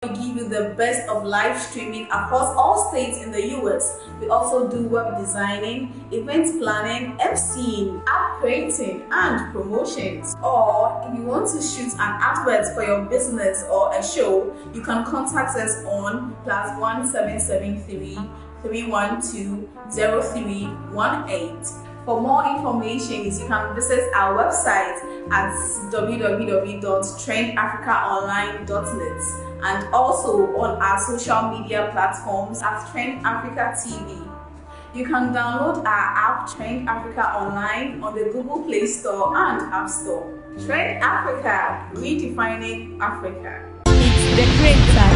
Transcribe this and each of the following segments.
We give you the best of live streaming across all states in the US. We also do web designing, event planning, MCing, app creating, and promotions. Or if you want to shoot an advert for your business or a show, you can contact us on +1773 312 0318. For more information, you can visit our website at www.trendafricaonline.net and also on our social media platforms at Trend Africa TV. You can download our app Trend Africa Online on the Google Play Store and App Store. Trend Africa, redefining Africa. It's the creator.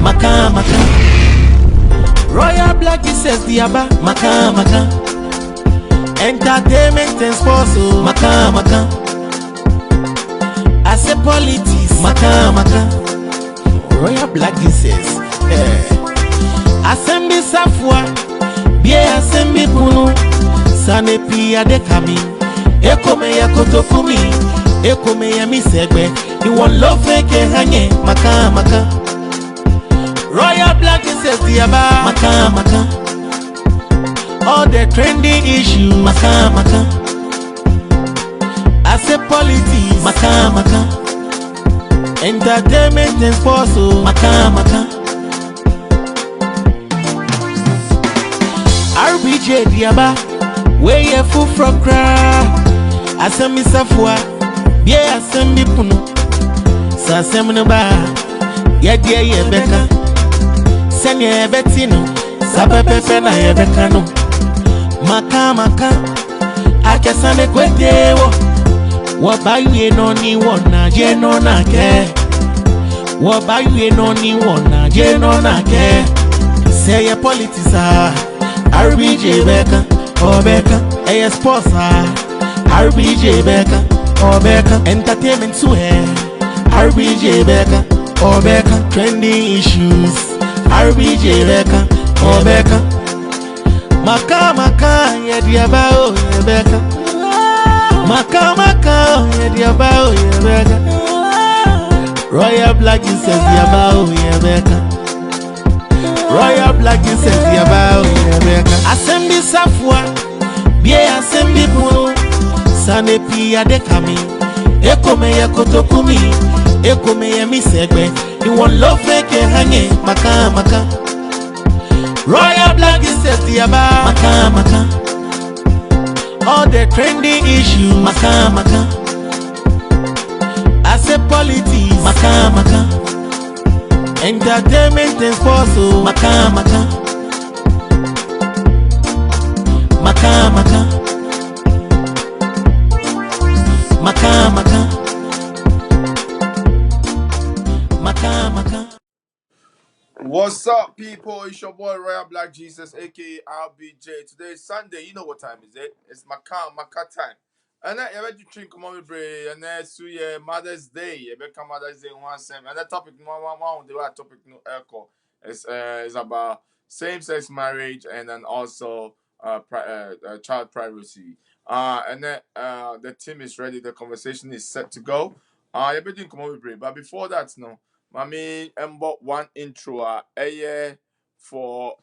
MaKaaMaKa. Royal Black says the Abba, MaKaaMaKa. Entertainment and sports, MaKaaMaKa. I say politics, MaKaaMaKa. Royal Black says, Assembly Safwa, Bia Assembly Puno, Sanepi Adekami, Ekome ya Kotofumi, Ekome ya Misegbe, you want love fake hanye, MaKaaMaKa. Royal Black says the Abba, MaKaaMaKa. All the trending issues, MaKaaMaKa. I say politics, MaKaaMaKa. Entertainment and sports, MaKaaMaKa. RBJ the Abba, where you full from cry. Assembly Safwa, yeah, Assembly Puno. Sasemno ba, yeah, dear, yeah, Becca. Senya betino sapepepe na yebekano MaKaaMaKa akesane kwedewo wabaywe no ni wona je no na ke wabaywe no ni wona je no na ke say your politics RBJ beka obeka sports RBJ beka obeka entertainment too RBJ beka obeka trending issues RBJ Beka, Obeka. MaKaaMaKa, Yediaba, Yebeka. MaKaaMaKa, Yediaba, Yebeka. Royal Black says Yaba, Yebeka. Royal Black says Yaba, Yebeka. Assembly Safwa, Bia Assembly Puno, Sanepi Adekami, Ekome ya Kotokumi, Ekome ya Misegbe. You want love fake hanye, MaKaaMaKa. Royal Black says the Abba, MaKaaMaKa. All the trending issues, MaKaaMaKa. I say politics, MaKaaMaKa. Entertainment and sports, MaKaaMaKa. MaKaaMaKa. MaKaaMaKa. MaKaaMaKa. What's up, people? It's your boy Royal Black Jesus, aka RBJ. Today is Sunday. You know what time is it? It's MaKaaMaKa time. And then you better drink mommy bray. And then so yeah, Mother's Day. You better Mother's Day one same. And the topic the right topic no echo is about same-sex marriage and then also child privacy. And then the team is ready. The conversation is set to go. You better drink mommy bray. But before that, no. Mami embo one intro for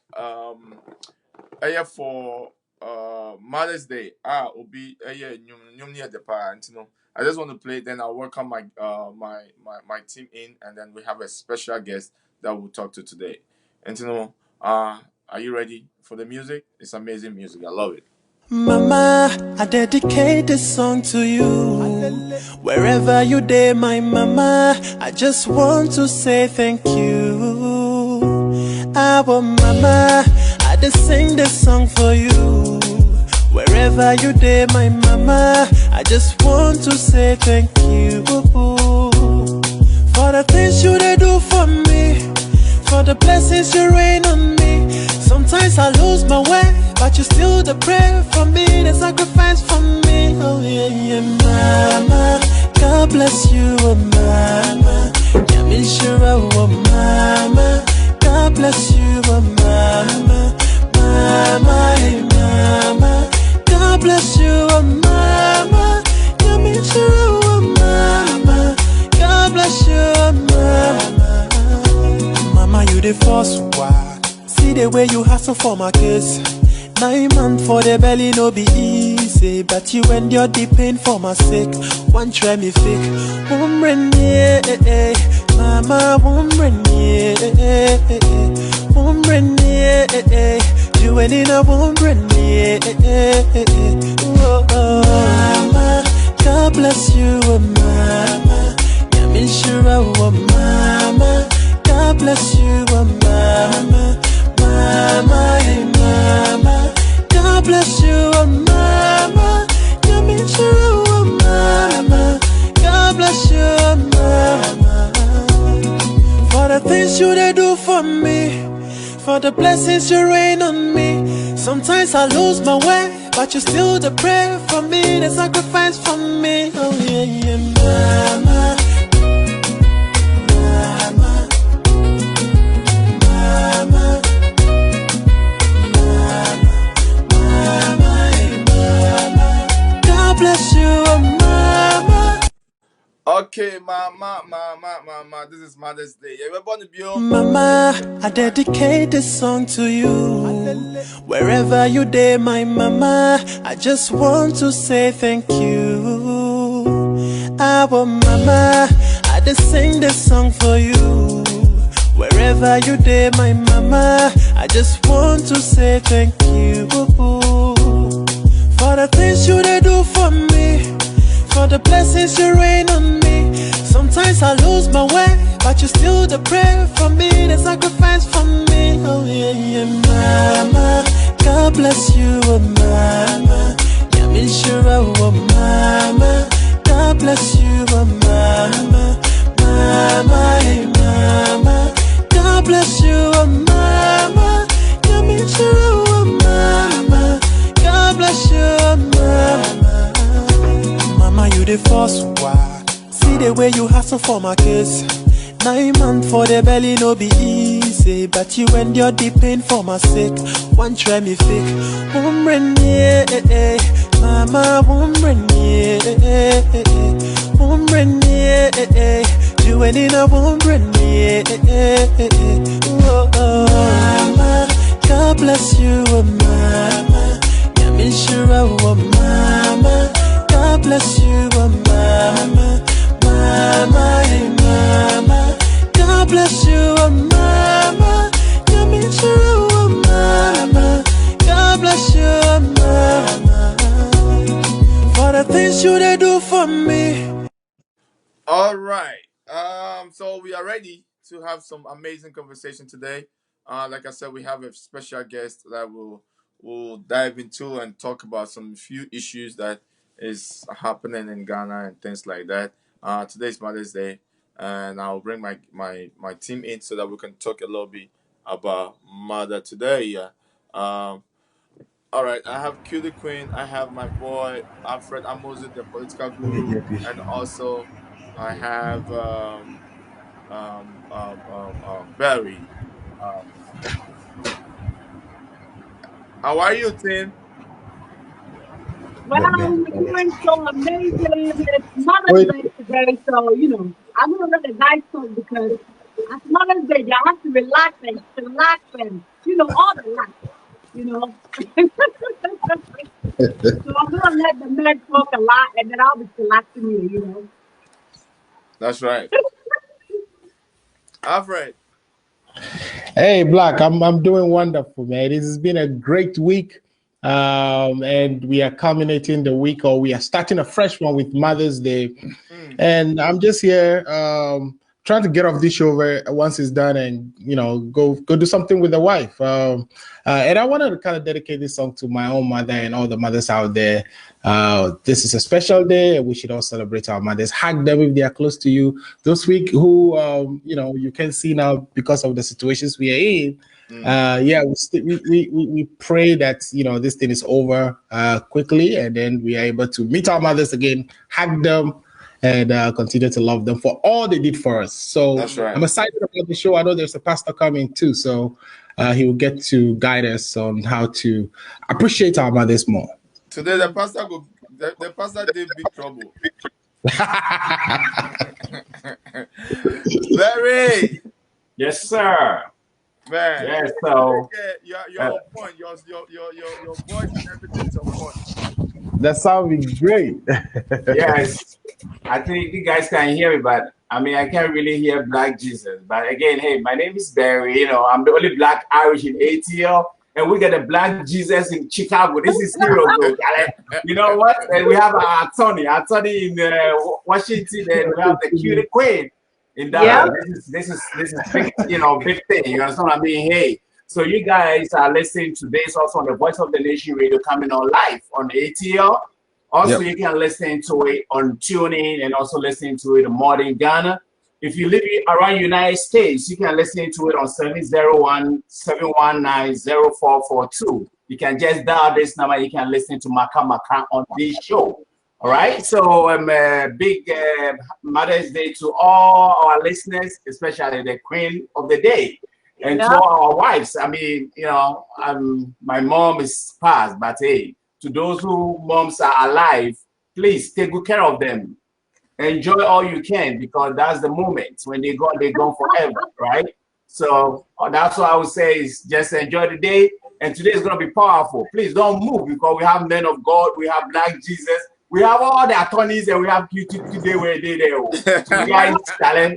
Mother's Day. Obi nyum near the parent, you know. I just want to play, then I'll welcome my my team in, and then we have a special guest that we'll talk to today. And you know, are you ready for the music? It's amazing music. I love it. Mama, I dedicate this song to you. Wherever you day, my mama, I just want to say thank you. Our mama, I just sing this song for you. Wherever you day, my mama, I just want to say thank you. For the things you they do for me, for the blessings you rain on me. Sometimes I lose my way, but you still the prayer for me, the sacrifice for me. Oh yeah, yeah, mama. God bless you, oh mama. Yamishira, oh mama. God bless you, oh mama. Mama, hey mama. God bless you, oh mama. Yamishira, oh mama. God bless you, oh mama. the first one. See the way you hustle for my kids. 9 months for the belly no be easy, but you endure the pain for my sake. One try me fake, woman yeah, mama woman yeah, woman yeah, you ain't in a woman yeah, mama, God bless you, mama. Yeah, me sure, mama, God bless you, mama. Mama, hey mama, God bless you, oh mama. You mean sure, oh mama, God bless you, oh mama. For the things you they do for me, for the blessings you rain on me. Sometimes I lose my way, but you still the pray for me, the sacrifice for me. Oh yeah, yeah, mama. Bless you, oh mama. Okay, mama. This is Mother's Day. Everybody be on. Mama, I dedicate this song to you. Wherever you day, my mama, I just want to say thank you. Our mama, I just sing this song for you. Wherever you day, my mama, I just want to say thank you. For the things you they do for me, for the blessings you rain on me. Sometimes I lose my way, but you still the pray for me, the sacrifice for me. Oh yeah, yeah, mama, God bless you, oh mama. Yeah, me sure, oh mama, God bless you, oh mama. Mama, hey mama, God bless you, oh mama. Yeah, me sure, oh mama, God bless you, mama. Mama, you the first one. See the way you hustle for my kids. 9 months for the belly no be easy, but you endure the pain for my sake. One try me fake, woman yeah, mama woman yeah, woman yeah, you ain't in a woman yeah, mama, God bless you, oh mama. Yeah, me sure, oh mama, God bless you, oh mama. Mama, hey mama, God bless you, oh mama. You mean sure, oh mama, God bless you, oh mama. For the things you they do for me. All right. So we are ready to have some amazing conversation today. Like I said, we have a special guest that will dive into and talk about some few issues that is happening in Ghana and things like that. Today's Mother's Day, and I'll bring my team in so that we can talk a little bit about mother today. Yeah. All right, I have CUTTYQUEEN. I have my boy ALFRED AMUZU, the political guru, and also I have Barry. Um, how are you, Tim? Well, we're doing so amazing. It's Mother's Day today, so I'm gonna let the guys talk because it's Mother's Day. You have to relax, and all the relax, you know. So I'm gonna let the men talk a lot, and then I'll be relaxing you. That's right, ALFRED. Hey, Black, I'm doing wonderful, man. This has been a great week. And we are culminating the week, or we are starting a fresh one with Mother's Day. And I'm just here trying to get off this show once it's done and, go do something with the wife. And I wanted to kind of dedicate this song to my own mother and all the mothers out there. This is a special day, and we should all celebrate our mothers. Hug them if they are close to you. Those week who, you can see now because of the situations we are in. We pray that this thing is over quickly, and then we are able to meet our mothers again, hug them, and continue to love them for all they did for us. So That's right. I'm excited about the show. I know there's a pastor coming too, so he will get to guide us on how to appreciate our mothers more. Today the pastor did big trouble. Barry. Yes, sir. Man, Yes, so you're on point. Your voice and everything is on point. That sounds great. yes, I think you guys can hear me, but I mean, I can't really hear Black Jesus. But again, hey, my name is Barry. You know, I'm the only Black Irish in ATL, and we got a Black Jesus in Chicago. This is serious, though. You know what? And we have our attorney in Washington, and we have the CUTTYQUEEN in Dallas. This is big, big thing. You understand what I mean? Hey. So you guys are listening to this also on the Voice of the Nation radio coming on live on ATL. Also, you can listen to it on TuneIn and also listen to it more in Ghana. If you live around United States, you can listen to it on 701-719-0442. You can just dial this number. You can listen to MaKaaMaKa on this show. All right. So big Mother's Day to all our listeners, especially the Queen of the Day. And to all our wives, I mean, my mom is passed, but hey, to those who moms are alive, please take good care of them. Enjoy all you can, because that's the moment when they're gone forever, right? So that's what I would say is just enjoy the day. And today is going to be powerful. Please don't move, because we have men of God, we have Black Jesus, we have all the attorneys, and we have QT today where they there. So you guys,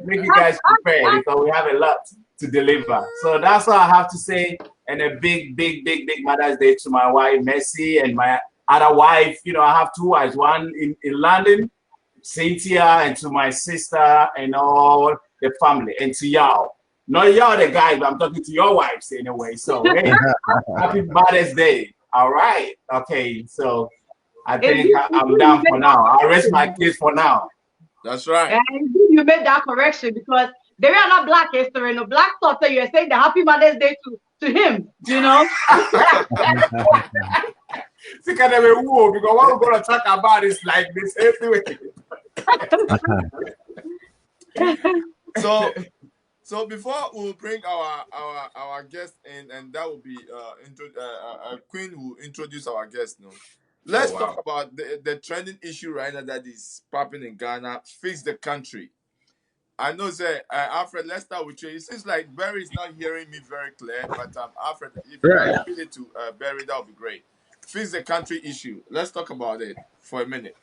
make you guys prepare, because we have a lot to deliver. So that's all I have to say. And a big Mother's Day to my wife, Mercy, and my other wife. I have two wives, one in London, Cynthia, and to my sister and all the family, and to y'all. Not y'all the guys, but I'm talking to your wives anyway. So hey, happy Mother's Day. All right. Okay. So I think I'm done for now. I'll rest my case for now. That's right. And you made that correction, because they are not Black history, no Black thought. So you're saying the Happy Mother's Day to him, See, can they be woo? Because what we're going to talk about is like this anyway. So before we'll bring our guest in, and that will be Queen will introduce our guest now. Let's talk about the trending issue right now that is popping in Ghana. Fix the country. I know, say, Alfred, let's start with you. It seems like Barry is not hearing me very clear, but Alfred, if you can repeat it to Barry, that would be great. Fix the country issue. Let's talk about it for a minute.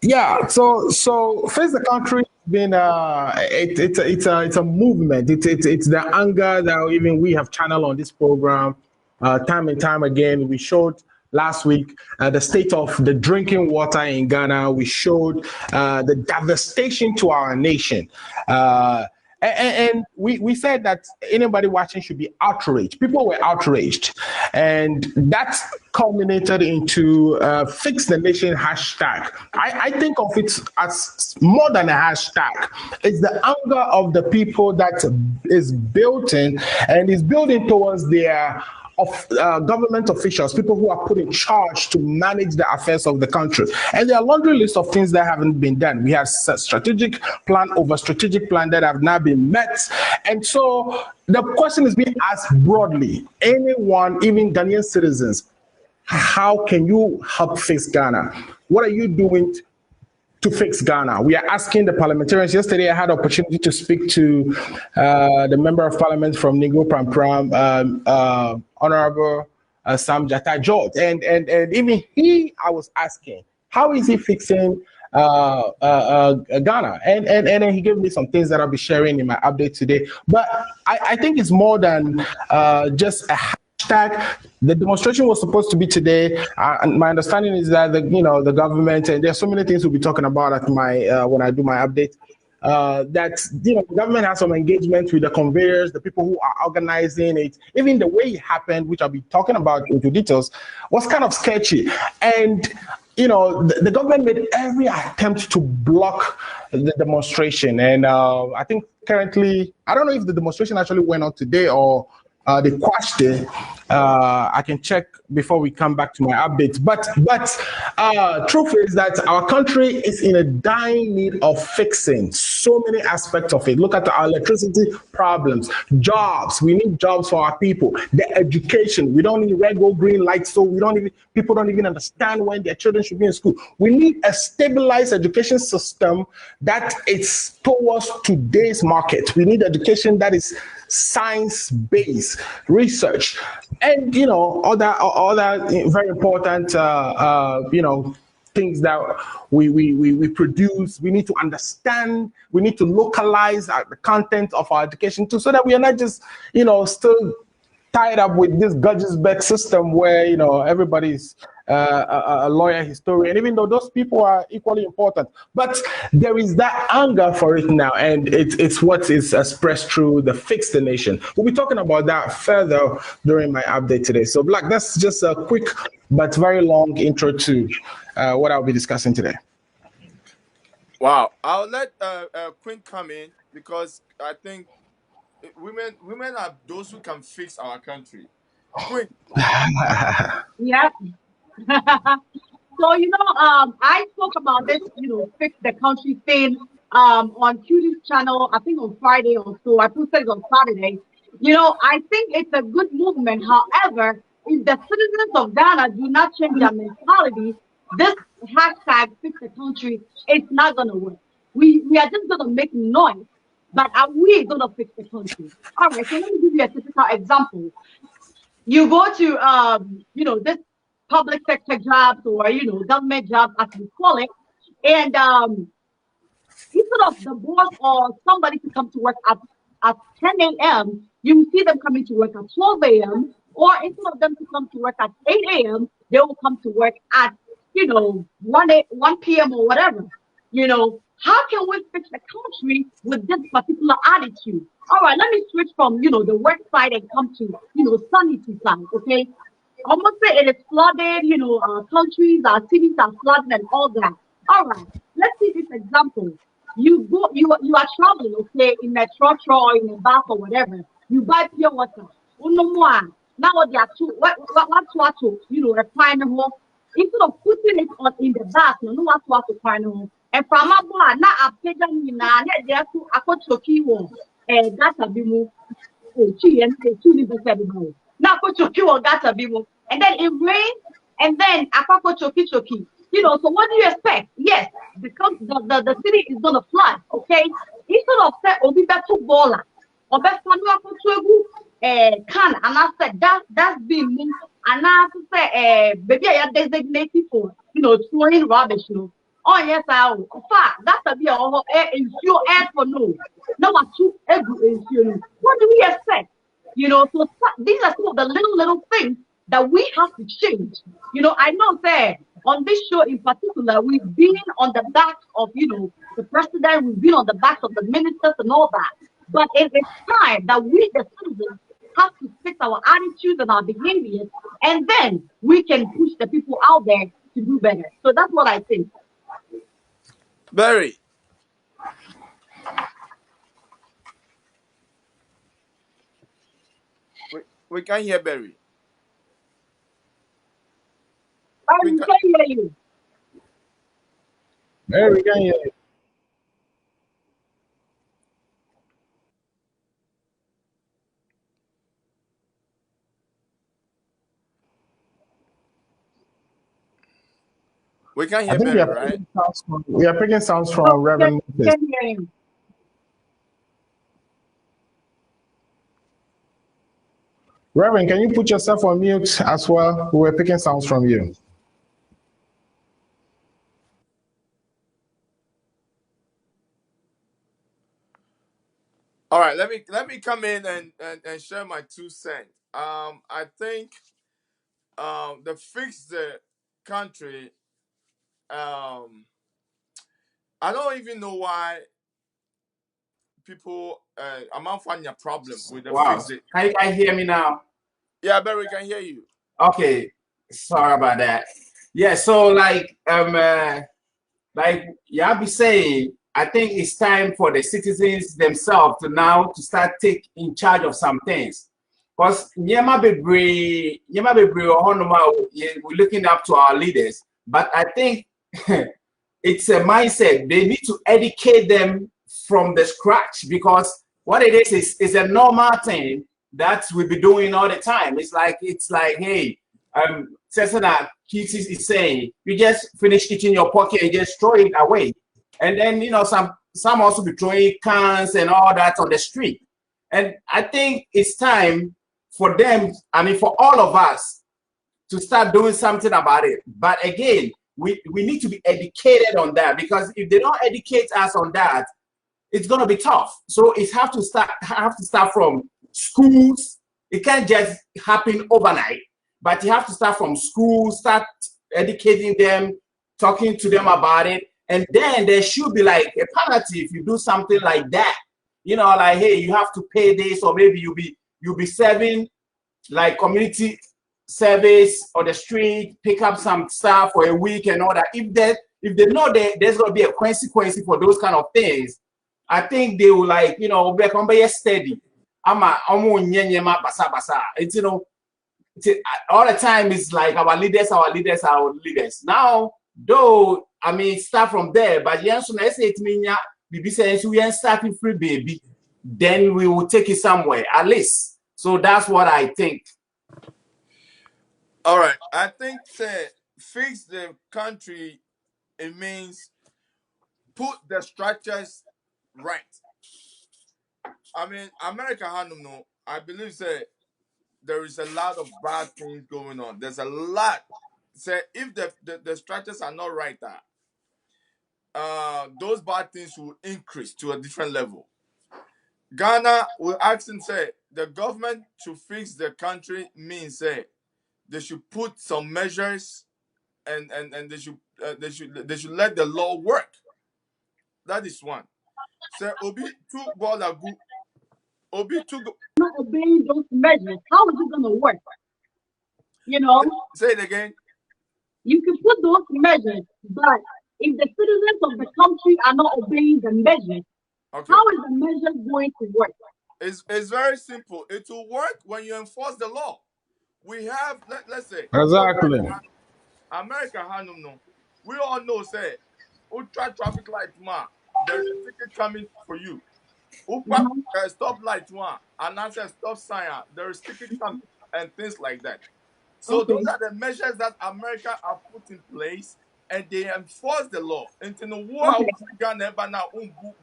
Yeah, so Face the Country has been it's a movement. It's the anger that even we have channeled on this program time and time again. We showed last week the state of the drinking water in Ghana. We showed the devastation to our nation. And we said that anybody watching should be outraged. People were outraged. And that culminated into Fix the Nation hashtag. I think of it as more than a hashtag. It's the anger of the people that is built in and is building towards their government officials, people who are put in charge to manage the affairs of the country. And there are a laundry list of things that haven't been done. We have strategic plan over strategic plan that have not been met. And so the question is being asked broadly, anyone, even Ghanaian citizens, how can you help fix Ghana? What are you doing to fix Ghana? We are asking the parliamentarians. Yesterday, I had the opportunity to speak to the member of parliament from Ningo Prampram, Honorable Sam Jata George. And even I was asking, how is he fixing Ghana? And he gave me some things that I'll be sharing in my update today. But I think it's more than just a hashtag. The demonstration was supposed to be today, and my understanding is that the government, and there's so many things we'll be talking about at my when I do my update. That the government has some engagement with the conveyors, the people who are organizing it. Even the way it happened, which I'll be talking about into details, was kind of sketchy. And the government made every attempt to block the demonstration. And I think currently, I don't know if the demonstration actually went on today or they quashed it. I can check before we come back to my updates. But truth is that our country is in a dying need of fixing so many aspects of it. Look at our electricity problems, jobs. We need jobs for our people. The education. We don't need red, gold, green lights. So people don't even understand when their children should be in school. We need a stabilized education system that is towards today's market. We need education that is science-based research, and other very important things that we produce. We need to understand, we need to localize the content of our education too, so that we are not just still tied up with this Gudgesbeck system where everybody's a lawyer, historian, even though those people are equally important. But there is that anger for it now, and it's what is expressed through the Fix the Nation. We'll be talking about that further during my update today. So Black, that's just a quick but very long intro to what I'll be discussing today. Wow, I'll let Queen come in, because I think women are those who can fix our country. Queen. Yeah. So, I spoke about this, fix the country thing on QD's channel, I think on Friday or so. I posted it on Saturday. I think it's a good movement. However, if the citizens of Ghana do not change their mentality, this hashtag fix the country, it's not going to work. We are just going to make noise, but are we going to fix the country? All right, so let me give you a typical example. You go to, this public sector jobs, or, government jobs, as we call it, and instead of the boss or somebody to come to work at 10 a.m., you see them coming to work at 12 a.m., or instead of them to come to work at 8 a.m., they will come to work at, 1 p.m. or whatever. How can we fix the country with this particular attitude? All right, let me switch from, the work side and come to, sanity side, okay? Almost say it is flooded, our countries, our cities are flooded and all that. All right, let's see this example. You are traveling, okay, in metro or in a bus or whatever. You buy pure water. No more. Now they are what a pineapple. Instead of putting it in the bus, what to pineapple. And from a boy, now I pay them in they are to a coach to key one. And that's a bimu. Now coach to key one, that's a bimu. And then it rains, and then I choki. So what do you expect? Yes, because the city is gonna flood, okay? Instead of say obi beto baller, or beto can, and I said that's being moved, and I say baby I designated for throwing rubbish, Oh yes, that's a bit of air for no. No what do we expect? So these are some of the little things that we have to change. I know that on this show in particular, we've been on the backs of, the president, we've been on the backs of the ministers and all that. But it is time that we, the citizens, have to fix our attitudes and our behaviors, and then we can push the people out there to do better. So that's what I think. Barry. We can't hear Barry. We can hear you. Barry, we can hear you. We can't hear Barry, right? We are picking sounds from Reverend. Reverend, can you put yourself on mute as well? We're picking sounds from you. All right, let me come in and share my 2 cents. I think the fix the country. I don't even know why people I'm not finding a problem with the fix it. Can you guys hear me now? Yeah, Barry can hear you. Okay, sorry about that. Yeah, so like Yabi saying, I think it's time for the citizens themselves to start take in charge of some things. Because we're looking up to our leaders, but I think it's a mindset. They need to educate them from the scratch, because what it is a normal thing that we'll be doing all the time. It's like, hey, Cesar Keith is saying, you just finish eating your pocket and just throw it away. And then, some also be throwing cans and all that on the street. And I think it's time for them, I mean, for all of us to start doing something about it. But again, we need to be educated on that, because if they don't educate us on that, it's going to be tough. So it have to start from schools. It can't just happen overnight, but you have to start from schools, start educating them, talking to them about it. And then there should be like a penalty if you do something like that. You know, like, hey, you have to pay this, or maybe you'll be serving like community service on the street, pick up some stuff for a week and all that. If they know that there's going to be a consequence for those kind of things, I think they will, like, you know, become very steady. It's, you know, all the time it's like our leaders. Now, though, I mean, start from there, but yes, I say it mean BB says we are starting free, baby. Then we will take it somewhere, at least. So that's what I think. All right, I think fix the country. It means put the structures right. I mean, America, I believe there is a lot of bad things going on. There's a lot. Say if the structures are not right, those bad things will increase to a different level. Ghana will ask and say the government to fix the country means they should put some measures and they should let the law work. That is one. Say Obi two ball good. Obi two. Not obeying those measures. How is it going to work? You know, Say it again. you can put those measures, but if the citizens of the country are not obeying the measures, Okay. how is the measure going to work? It's very simple. It will work when you enforce the law. We have let's say Exactly. America Hanum no. We all know say ultra traffic light man, there's a ticket coming for you. Upa stop light one and answer stop sign, there is ticket coming and things like that. So Okay. those are the measures that America have put in place, and they enforce the law. And to know Okay. Ghana now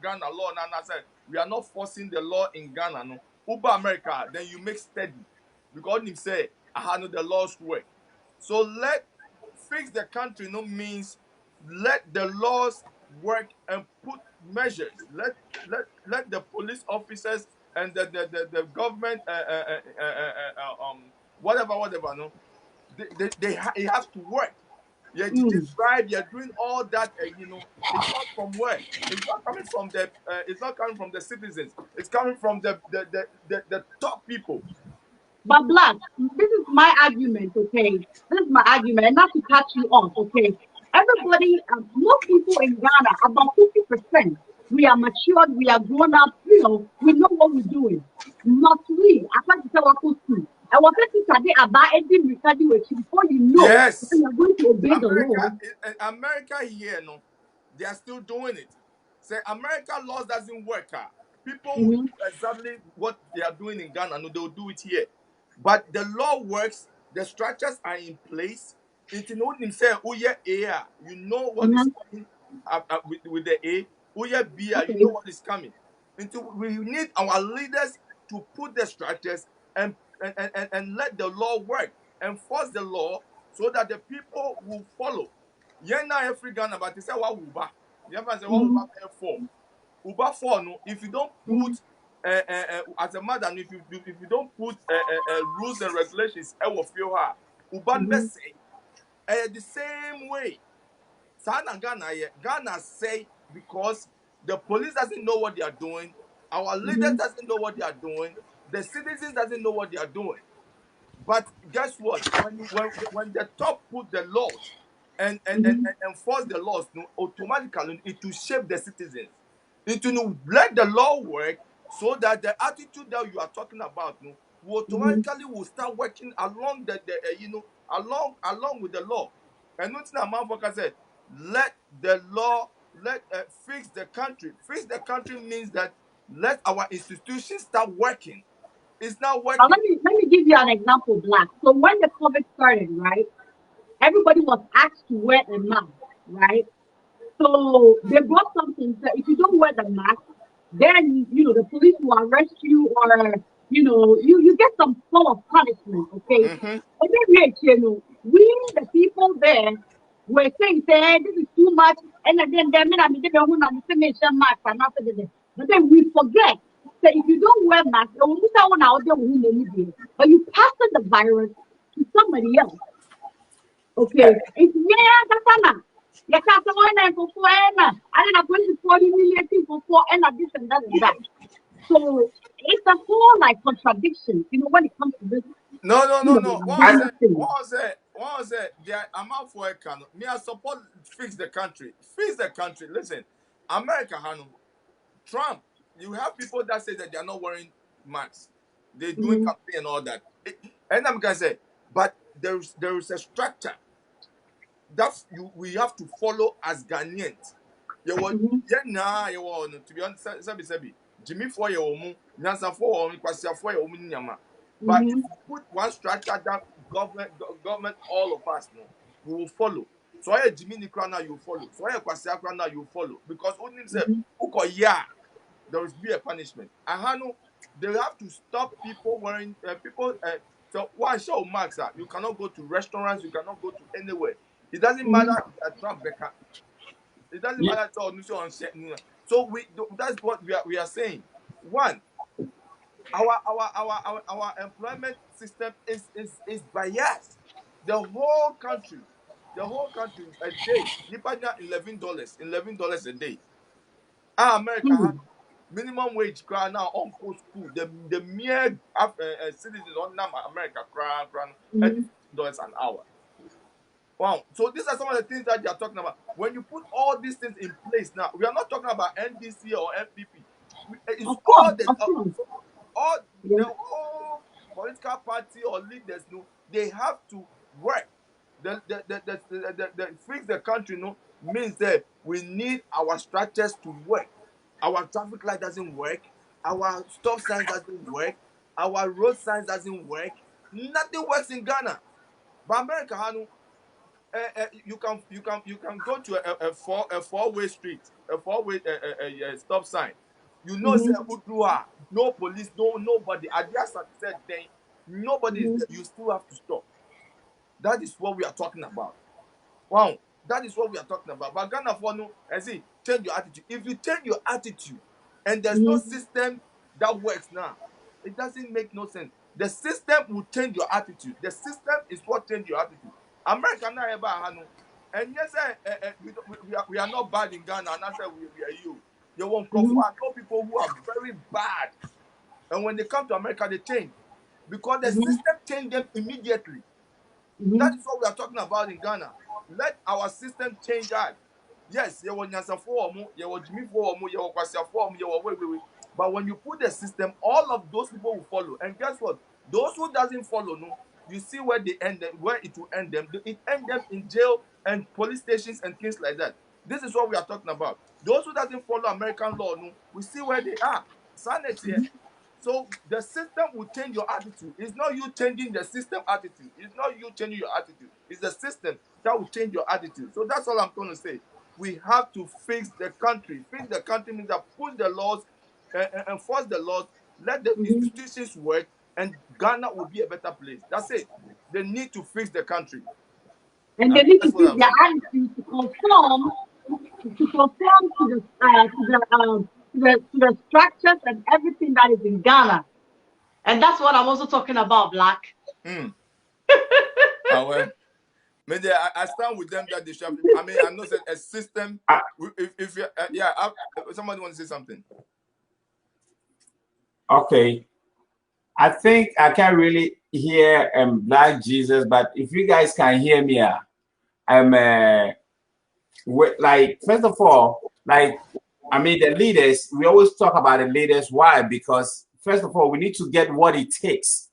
Ghana law and I said we are not forcing the law in Ghana. No, Uber America, then you make steady because him say I know the laws work. So let fix the country no means let the laws work and put measures. Let the police officers and the government whatever no it has to work. You're bribe, you're doing all that, you know. It's not from where. It's not coming from the. It's not coming from the citizens. It's coming from the top people. But Black, this is my argument, okay? This is my argument, and not to cut you off, okay? Everybody, most people in Ghana, about 50%, we are matured, we are grown up, you know, we know what we're doing. Not we. I can't tell what to do. And what people say about anything regarding with you before you know Yes. when you're going to obey the law. America here, no, they are still doing it. Say America laws doesn't work. People will do exactly what they are doing in Ghana, no, they'll do it here. But the law works, the structures are in place. It know himself, oh yeah, A, you know what is coming with the A, oh yeah, B, you know what is coming. We need our leaders to put the structures and let the law work, enforce the law so that the people will follow. Yena every Ghana, but they say what Uber. You ever say what Uber for? Uber for no. If you don't put as a mother, if you don't put rules and regulations, Uber mess the same way. Sana Ghana say because the police doesn't know what they are doing, our leaders doesn't know what they are doing, the citizens doesn't know what they are doing. But guess what? When the top put the laws and enforce the laws, no, automatically it will shape the citizens. It will let the law work so that the attitude that you are talking about, no, will automatically will start working along along with the law. And nothing that Motherfucker said, let the law fix the country. Fix the country means that let our institutions start working. It's not working. Let me give you an example, Black. So when the COVID started, right, everybody was asked to wear a mask, right? So they brought something that if you don't wear the mask, then you know the police will arrest you, or you know you get some form of punishment, okay? Mm-hmm. And then you know, we the people there were saying, say, this is too much, and then I mean, they don't want to mention mask and after that. But then we forget that if you don't wear mask, but you pass on the virus to somebody else. Okay, it's yeah, that's Anna. You can't say for four, and I'm going to 40 million people for and this and that and that. So it's a whole like contradiction, you know, when it comes to this. No. You know, What thing. was it? I'm out for a can. Me, I support fix the country. Fix the country. Listen, America, Hanu, Trump, you have people that say that they are not wearing masks. They're doing campaign and all that. And I'm gonna say, but there is a structure that we have to follow as Ghanaians. You want you want to be honest, sabi. Jimmy for your own, Nyansa for your Kwasia for your own nyama. But if you put one structure that government all of us know, we will follow. So I Jimmy Nikrana you follow. So I Kwasia Krana you follow. Because only say there will be a punishment. Ahano, they have to stop people wearing so one show marks that you cannot go to restaurants, you cannot go to anywhere. It doesn't matter Trump Becca. It doesn't matter at all. So that's what we are saying. One, our employment system is biased. The whole country a day, you pay $11 a day. America minimum wage cry now on school. The mere citizens on America cry $50 an hour. Wow. So these are some of the things that you are talking about. When you put all these things in place now, we are not talking about NDC or MPP. It's Of course, all the whole political party or leaders, they have to work. The fix the country, means that we need our structures to work. Our traffic light doesn't work. Our stop signs doesn't work. Our road signs doesn't work. Nothing works in Ghana. But America, you can go to a four-way street, a four-way stop sign. You know, say no police, nobody. I just said then nobody is there. You still have to stop. That is what we are talking about. Wow, that is what we are talking about. But Ghana for no, and see, change your attitude. If you change your attitude, and there's no system that works now, it doesn't make no sense. The system will change your attitude. The system is what change your attitude. America now ever Hanu, and yes, we are not bad in Ghana. And I said we are you. You won't come for. I know people who are very bad, and when they come to America, they change because the system changed them immediately. That is what we are talking about in Ghana. Let our system change that. Yes, you want Nyansa for you want Jimmy for you want Kwasia for you want wait. But when you put the system, all of those people will follow. And guess what? Those who doesn't follow, you see where they end them, where it will end them. It end them in jail and police stations and things like that. This is what we are talking about. Those who doesn't follow American law, we see where they are. Sanity here. So the system will change your attitude. It's not you changing the system attitude. It's not you changing your attitude. It's the system that will change your attitude. So that's all I'm going to say. We have to fix the country. Fix the country means that push the laws, enforce the laws, let the institutions work, and Ghana will be a better place. That's it. They need to fix the country. And they need to fix their attitude to conform to the structures and everything that is in Ghana. And that's what I'm also talking about, Black. Well, maybe I stand with them that they should. I mean, I'm not saying a system. If somebody wants to say something. Okay, I think I can't really hear Black Jesus, but if you guys can hear me, like first of all, like I mean the leaders. We always talk about the leaders. Why? Because first of all, we need to get what it takes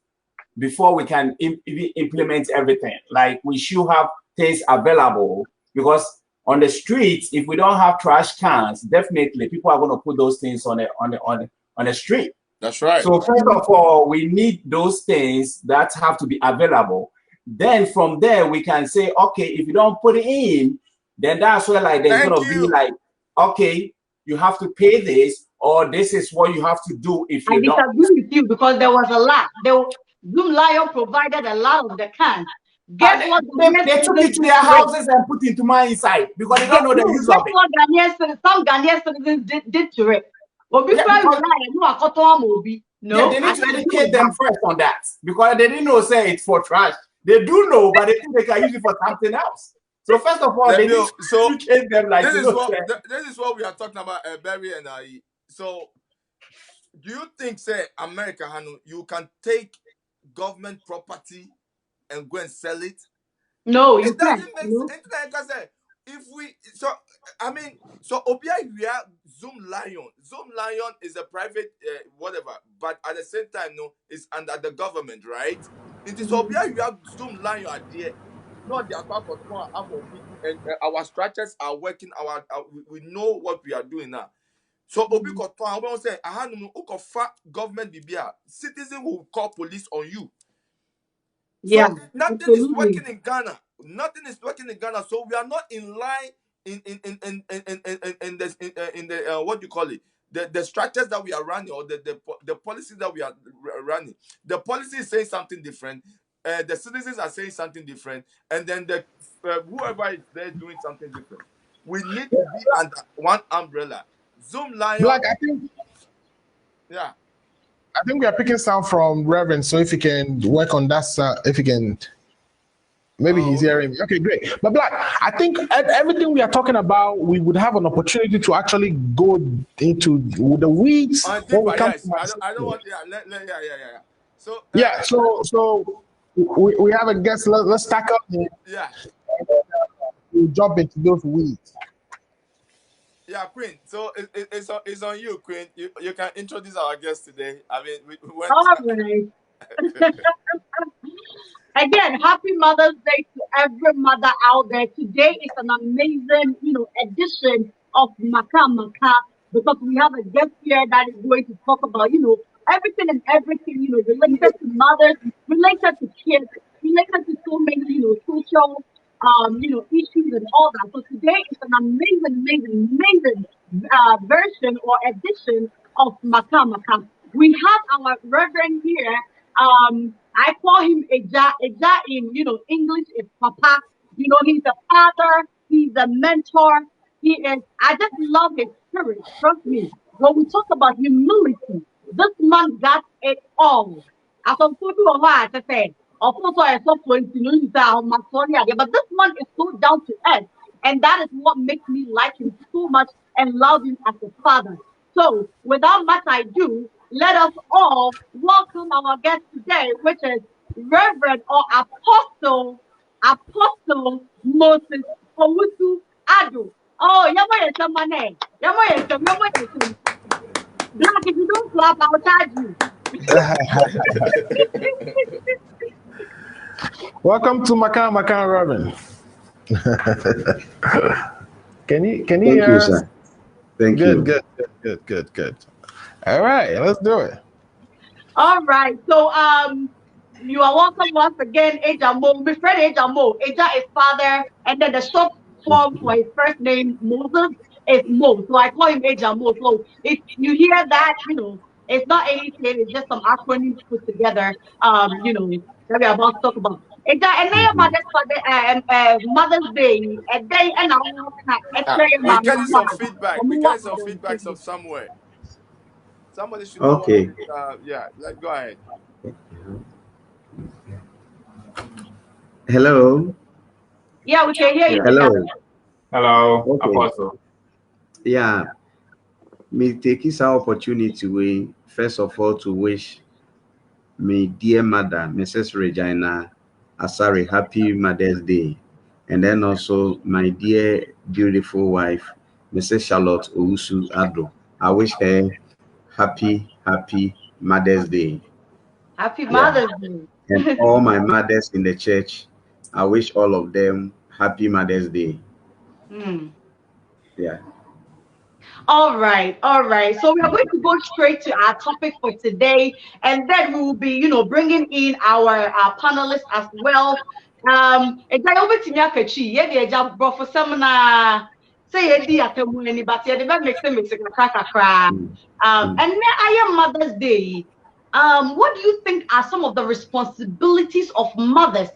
before we can implement everything. Like we should have things available, because on the streets, if we don't have trash cans, definitely people are going to put those things on the street. That's right. So first of all, we need those things that have to be available. Then from there, we can say, okay, if you don't put it in, then that's where like there's going to be like, okay, you have to pay this, or this is what you have to do if I you don't. disagree with you because there was a lot. Zoom Lion provided a lot of the cans. Guess what? They took it to their houses and put into my inside because they don't know the use of it. What some Ghanaian citizens did to it. No, Yeah, they need to educate them first on that because they didn't know say it's for trash. They do know, but they think they can use it for something else. So first of all, they need to educate them like this is what we are talking about, Barry and I. So do you think, say, America, Hanu, you can take government property and go and sell it? No, it you doesn't can't. make No? sense. If we Obia Zoom Lion is a private whatever, but at the same time, no, it's under the government, right? It is Obia Zoom Lion idea. Not the and our structures are working. We know what we are doing now. So Obi Koton, I won't say government BBA. Citizen will call police on you. Yeah, so nothing absolutely. is working in Ghana. Nothing is working in Ghana. So we are not in line in the what do you call it? The structures that we are running, or the policies that we are running. The policy is saying something different. The citizens are saying something different, and then the whoever is there doing something different. We need to be under one umbrella. Zoom Lion. Black, I think we are picking sound from Reverend. So if you can work on that, if you can, maybe he's hearing me. Okay, great. But Black, I think everything we are talking about, we would have an opportunity to actually go into the weeds. I don't want. So So we have a guest. Let's stack up. Yeah. We'll jump into those weeds. Yeah, Queen. So it's on you, Queen. You can introduce our guest today. I mean, we went. All right. Again, happy Mother's Day to every mother out there. Today is an amazing, edition of MaKaaMaKa because we have a guest here that is going to talk about, everything and everything, related to mothers, related to kids, related to so many, social, issues and all that. So today is an amazing version or edition of MaKaaMaKa. We have our Reverend here. I call him Eja. Eja in English is Papa. He's a father. He's a mentor. He is. I just love his spirit. Trust me. When we talk about humility, this man got it all. As I'm talking about, I say, of course, I saw but this man is so down to earth, and that is what makes me like him so much and love him as a father. So, without much ado, let us all welcome our guest today, which is Reverend or Apostle Moses OWUSU ADDO. Oh, Black, if you don't clap, I'll charge you. Welcome to MaKaaMaKa, Reverend. Can you hear us? Sir. Thank you. Good. All right, let's do it. All right. So you are welcome once again, Eja Mo. My friend Eja Mo. Eja is father, and then the short form for his first name, Moses, is Mo. So I call him Eja Mo. So if you hear that, it's not anything, it's just some acronyms put together, that we're about to talk about. Eja, and then Mother's Day, a day and a we're getting some feedback. We're getting some feedbacks of somewhere. Somebody should know. Okay. Go ahead. Hello. Yeah, we can hear you. Hello, okay. Apostle. Yeah, me take this opportunity first of all to wish my dear mother, Mrs. Regina Asari, happy Mother's Day, and then also my dear beautiful wife, Mrs. Charlotte OWUSU ADDO. I wish her happy Mother's Day. Happy Mother's Day. And all my mothers in the church, I wish all of them happy Mother's Day. Yeah. All right. So we are going to go straight to our topic for today, and then we will be, bringing in our panelists as well. say edi atemuni, but yeah, the makes them mix a crack. And then I am Mother's Day. What do you think are some of the responsibilities of mothers?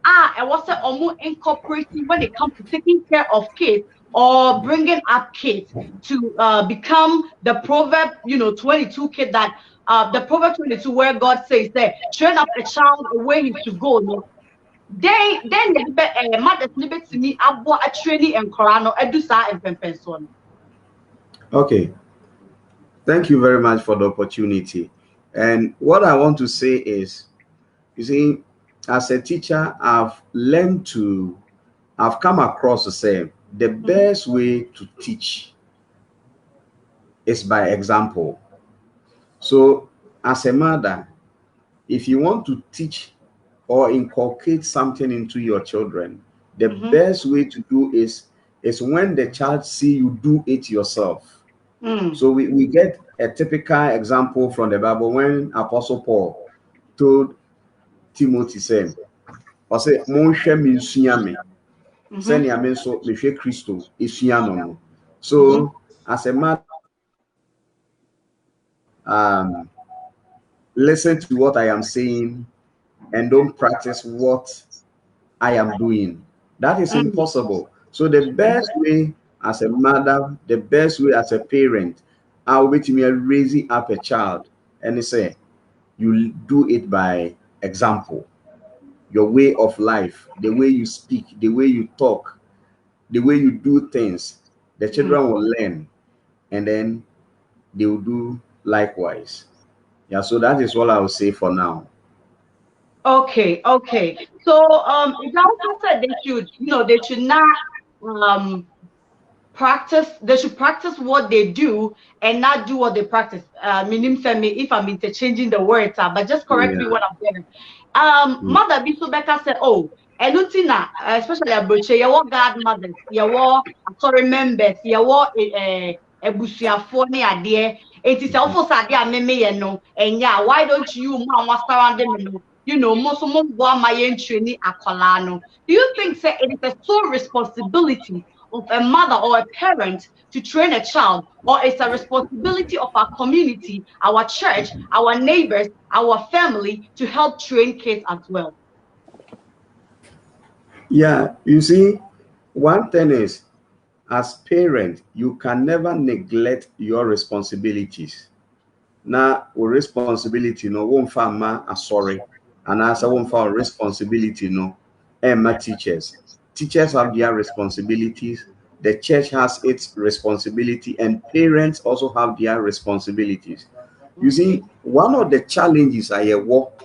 And what's it almost incorporating when it comes to taking care of kids or bringing up kids to become the proverb, 22 kid that the proverb 22 where God says that train up a child the way he should go. No? Then mothers need to me abo a training and korano edusa and pempenson. Okay. Thank you very much for the opportunity. And what I want to say is, you see, as a teacher, I've come across the same. The best way to teach is by example. So, as a mother, if you want to teach or inculcate something into your children, the best way to do is when the child see you do it yourself. So we get a typical example from the Bible when Apostle Paul told Timothy, saying, "Ose monhwe me nsua me, send ya me so mehwe Kristo esua no no." So as a man, listen to what I am saying and don't practice what I am doing. That is impossible. So the best way as a mother, the best way as a parent, I'll wait me raising up a child and say, you do it by example. Your way of life, the way you speak, the way you talk, the way you do things, the children will learn and then they will do likewise. Yeah, so that is all I will say for now. Okay. So it also said they should not practice, they should practice what they do and not do what they practice. Meaning for me, if I'm interchanging the words, but just correct me what I'm saying. Mother Bisubeka said, oh, and Lutina, especially a butcher, your godmothers, your sorry members, your a bushia for near dear. It is also sad, yeah, me, no, and yeah, why don't you, mom, was surrounding me? Most of them my training akolano. Do you think say it is a sole responsibility of a mother or a parent to train a child, or it's a responsibility of our community, our church, our neighbors, our family to help train kids as well? Yeah, you see, one thing is, as parent, you can never neglect your responsibilities. Now, responsibility no won't farm sorry, and as I won't farm responsibility no, my teachers. Teachers have their responsibilities. The church has its responsibility, and parents also have their responsibilities. You see, one of the challenges I work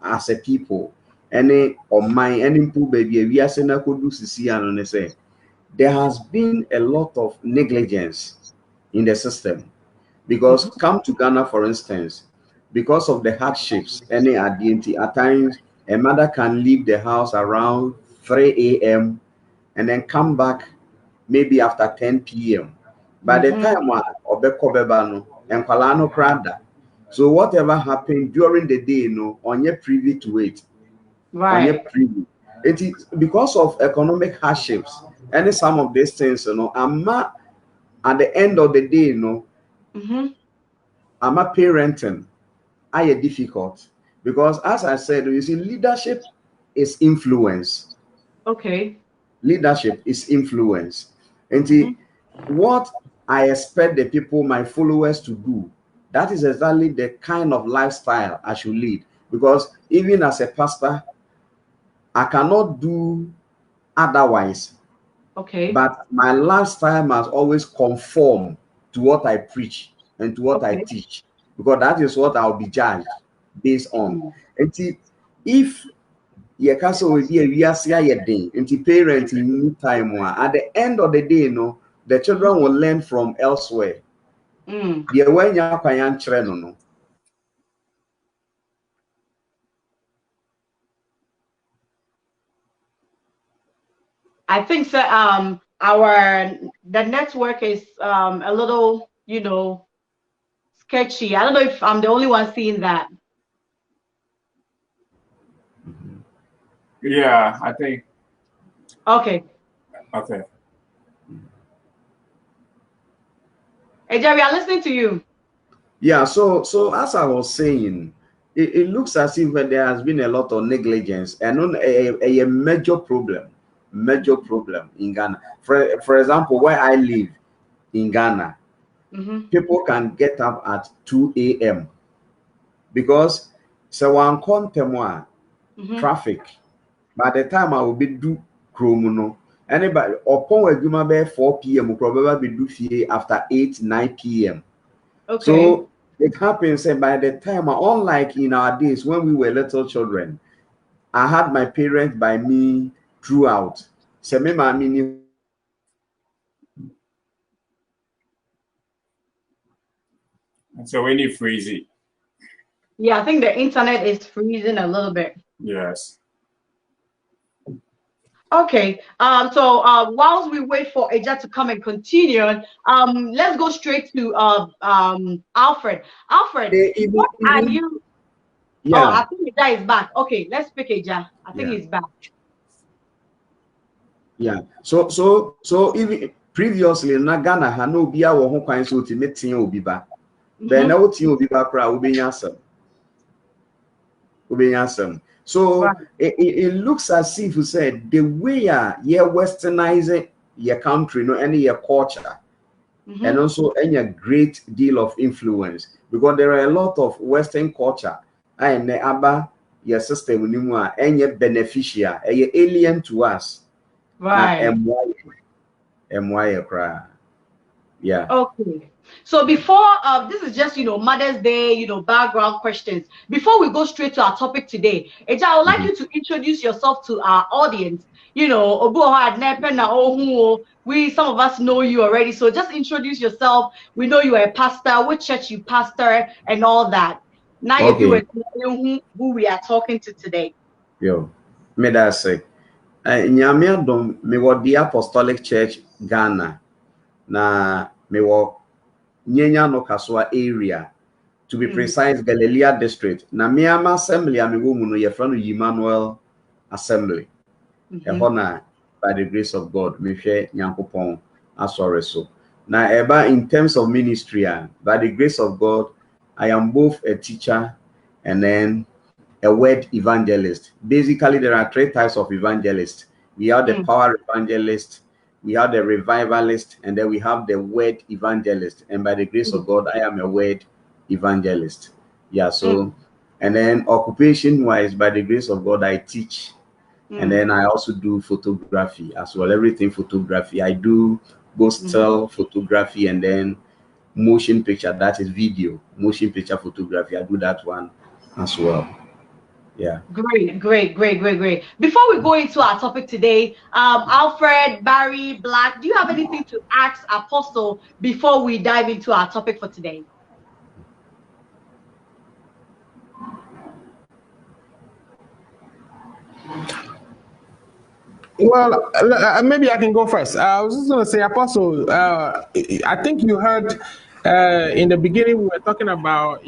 as a people, any on my any baby, we are saying I could do and say there has been a lot of negligence in the system. Because come to Ghana, for instance, because of the hardships, any at times a mother can leave the house around 3 a.m. and then come back maybe after 10 p.m. By the time Obekobebano and Palano Krada. So whatever happened during the day, on your privy to it. On your privy. It is because of economic hardships. And some of these things, I'm not at the end of the day, I'm a parenting. I am difficult because, as I said, you see, leadership is influence. Okay. Leadership is influence. And what I expect the people, my followers, to do, that is exactly the kind of lifestyle I should lead. Because even as a pastor, I cannot do otherwise. Okay. But my lifestyle must always conform to what I preach and to what I teach, because that is what I'll be judged based on. And if you can say we are saying parents in time, at the end of the day, the children will learn from elsewhere. I think so, the network is a little, sketchy. I don't know if I'm the only one seeing that. Yeah, I think. Okay. Okay. Jerry, I'm listening to you. Yeah, so as I was saying, it looks as if there has been a lot of negligence and on a major problem in Ghana. For example, where I live in Ghana, people can get up at 2 a.m. because so one contempt traffic. By the time I will be do Kromuno, anybody upon a by 4 p.m. probably be do after 8-9 p.m. Okay. So it happens, and by the time, unlike in our days when we were little children, I had my parents by me throughout. So when you freeze it. Yeah, I think the internet is freezing a little bit. Yes. Okay. So whilst we wait for Eja to come and continue, let's go straight to Alfred. Alfred, what are you? Yeah. Oh, I think Eja is back. Okay, let's pick Eja. I think he's back. Yeah. So even previously in Ghana, Hano Bia or home kinds of meeting will be back. Then now will be back. Will be answer. So it looks as if you said the way you're westernizing your country, and your culture, and also any great deal of influence, because there are a lot of Western culture and your system and your beneficiary, alien to us. Right. Yeah. Okay. So before this is just Mother's Day, background questions. Before we go straight to our topic today, Eja, I would like you to introduce yourself to our audience. We some of us know you already. So just introduce yourself. We know you are a pastor, which church you pastor, and all that. Now if you were who we are talking to today. Yo, may that say. Nyame me wɔ the Apostolic Church Ghana na me wɔ Nyenya no Kaswa area, to be precise, Galilea district. Na me am assembly a me wo mu no ye fra no Emmanuel Assembly. Ehona by the grace of God me hwɛ Nyankopɔn asɔre so. Na eba in terms of ministry, by the grace of God, I am both a teacher and then a word evangelist. Basically, there are 3 types of evangelists. We have the power evangelist, we have the revivalist, and then we have the word evangelist. And by the grace of God, I am a word evangelist. Yeah, so, and then occupation-wise, by the grace of God, I teach. And then I also do photography as well, everything photography. I do both still photography and then motion picture, that is video, motion picture photography. I do that one as well. Yeah. Great. Before we go into our topic today, Alfred, Barry, Black, do you have anything to ask Apostle before we dive into our topic for today? Well, maybe I can go first. I was just going to say, Apostle, I think you heard in the beginning we were talking about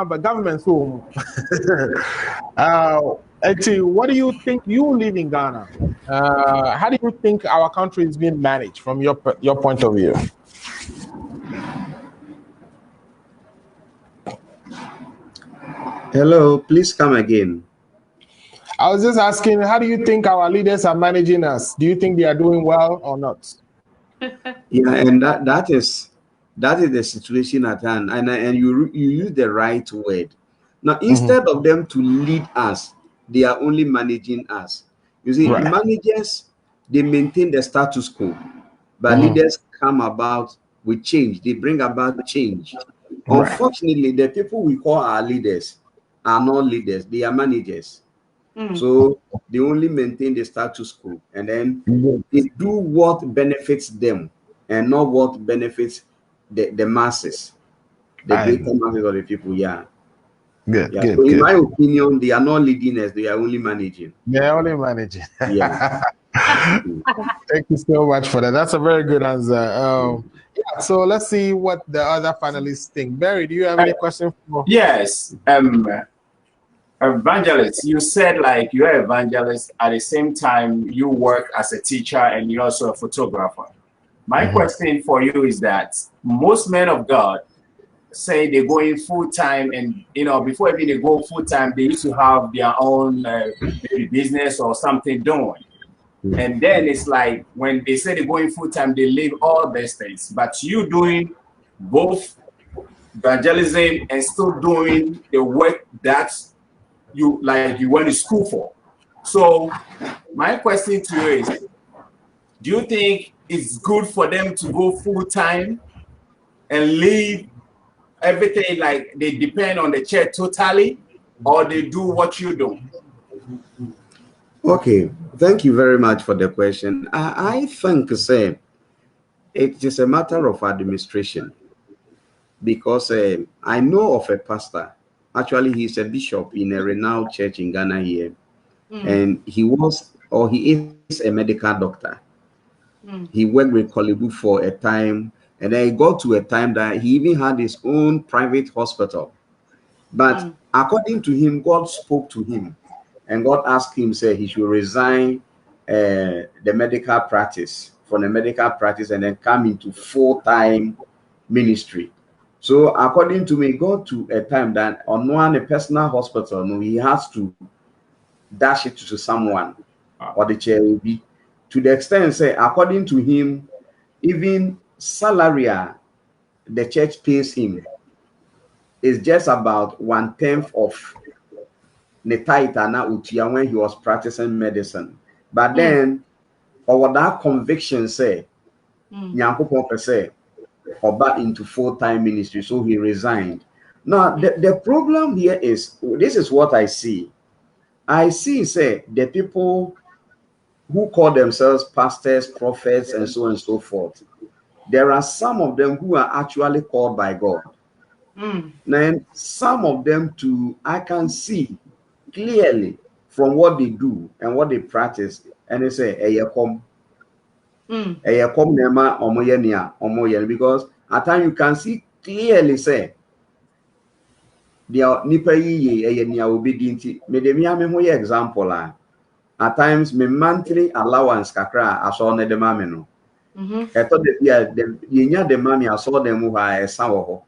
but government home. Actually, what do you think? You live in Ghana. How do you think our country is being managed from your point of view? Hello, please come again. I was just asking, how do you think our leaders are managing us? Do you think they are doing well or not? Yeah, and that is the situation at hand, and you use the right word. Now, instead of them to lead us, they are only managing us. You see, managers, they maintain the status quo, but leaders come about with change. They bring about change. Unfortunately, the people we call our leaders are not leaders, they are managers. So they only maintain the status quo, and then they do what benefits them and not what benefits the masses, the greater masses of the people. Good. So in my opinion, they are not leading us, they are only managing. They are only managing. Yeah. Thank you so much for that. That's a very good answer. Yeah, so let's see what the other panelists think. Barry, do you have any questions? Yes. Evangelist, you said like you're evangelist at the same time you work as a teacher and you're also a photographer. My question for you is that most men of God say they're going full time, and before even they go full time, they used to have their own maybe business or something doing. And then it's like when they say they're going full time, they leave all these things. But you doing both evangelism and still doing the work that you went to school for. So my question to you is, do you think it's good for them to go full time and leave everything, like they depend on the church totally, or they do what you do? Okay, thank you very much for the question. I think say it is a matter of administration, because I know of a pastor. Actually, he's a bishop in a renowned church in Ghana here, and he is a medical doctor. He worked with Kolibu for a time, and then he got to a time that he even had his own private hospital. But according to him, God spoke to him, and God asked him, say he should resign the medical practice, from the medical practice, and then come into full-time ministry. So according to me, got to a time that on one a personal hospital, no, he has to dash it to someone, or the chair will be, to the extent, say, according to him, even salary the church pays him is just about 1/10 of the taitana utia when he was practicing medicine. But then, or that conviction say, Nyankopon per se, or back into full-time ministry, so he resigned. Now, the problem here is, this is what I see. I see, say, the people who call themselves pastors, prophets, and so on and so forth. There are some of them who are actually called by God. Then some of them too, I can see clearly from what they do and what they practice, and they say, because at times you can see clearly, say, there nipa yi obedient. Me example at times me monthly allowance kakra aso ne de mame no. Eto the mami aso them who are esan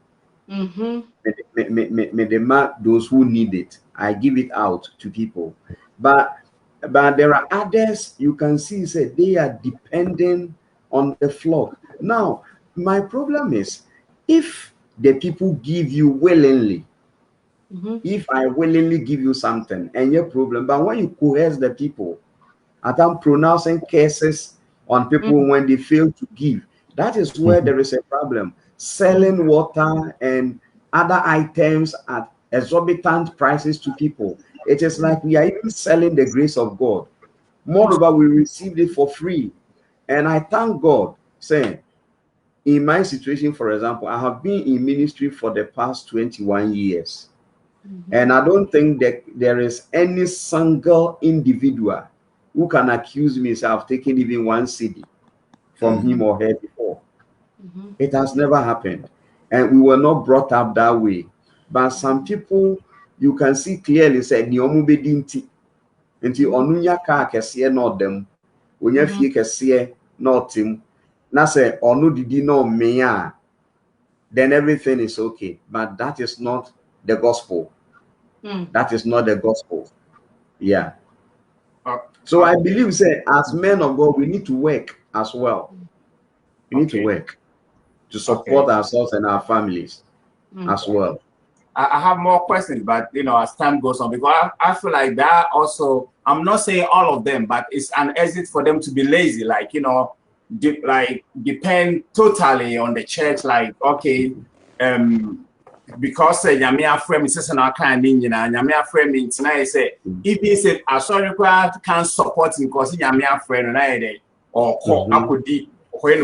me those who need it. I give it out to people. But there are others you can see, say they are depending on the flock. Now, my problem is, if the people give you willingly, if I willingly give you something and your problem, but when you coerce the people, I'm pronouncing curses on people when they fail to give, that is where there is a problem. Selling water and other items at exorbitant prices to people. It is like we are even selling the grace of God. Moreover, we received it for free. And I thank God, saying, in my situation, for example, I have been in ministry for the past 21 years. And I don't think that there is any single individual who can accuse me of taking even one CD from him or her before. It has never happened. And we were not brought up that way. But some people, you can see clearly, say, Niomu bedinti. Nti onunya ka kesiye not them. Unya fie kesiye not him. Na say onu didi no meya. Then everything is okay. But that is not the gospel. That is not the gospel. Yeah. So I believe, say, as men of God, we need to work as well. We need to work to support ourselves and our families as well. I have more questions, but as time goes on, because I feel like that also, I'm not saying all of them, but it's an exit for them to be lazy, like depend totally on the church, like, okay, because Yamia frame is just an kind of Yamia frame in tonight, say, if he said, I sorry, can't support him because Yamia frame or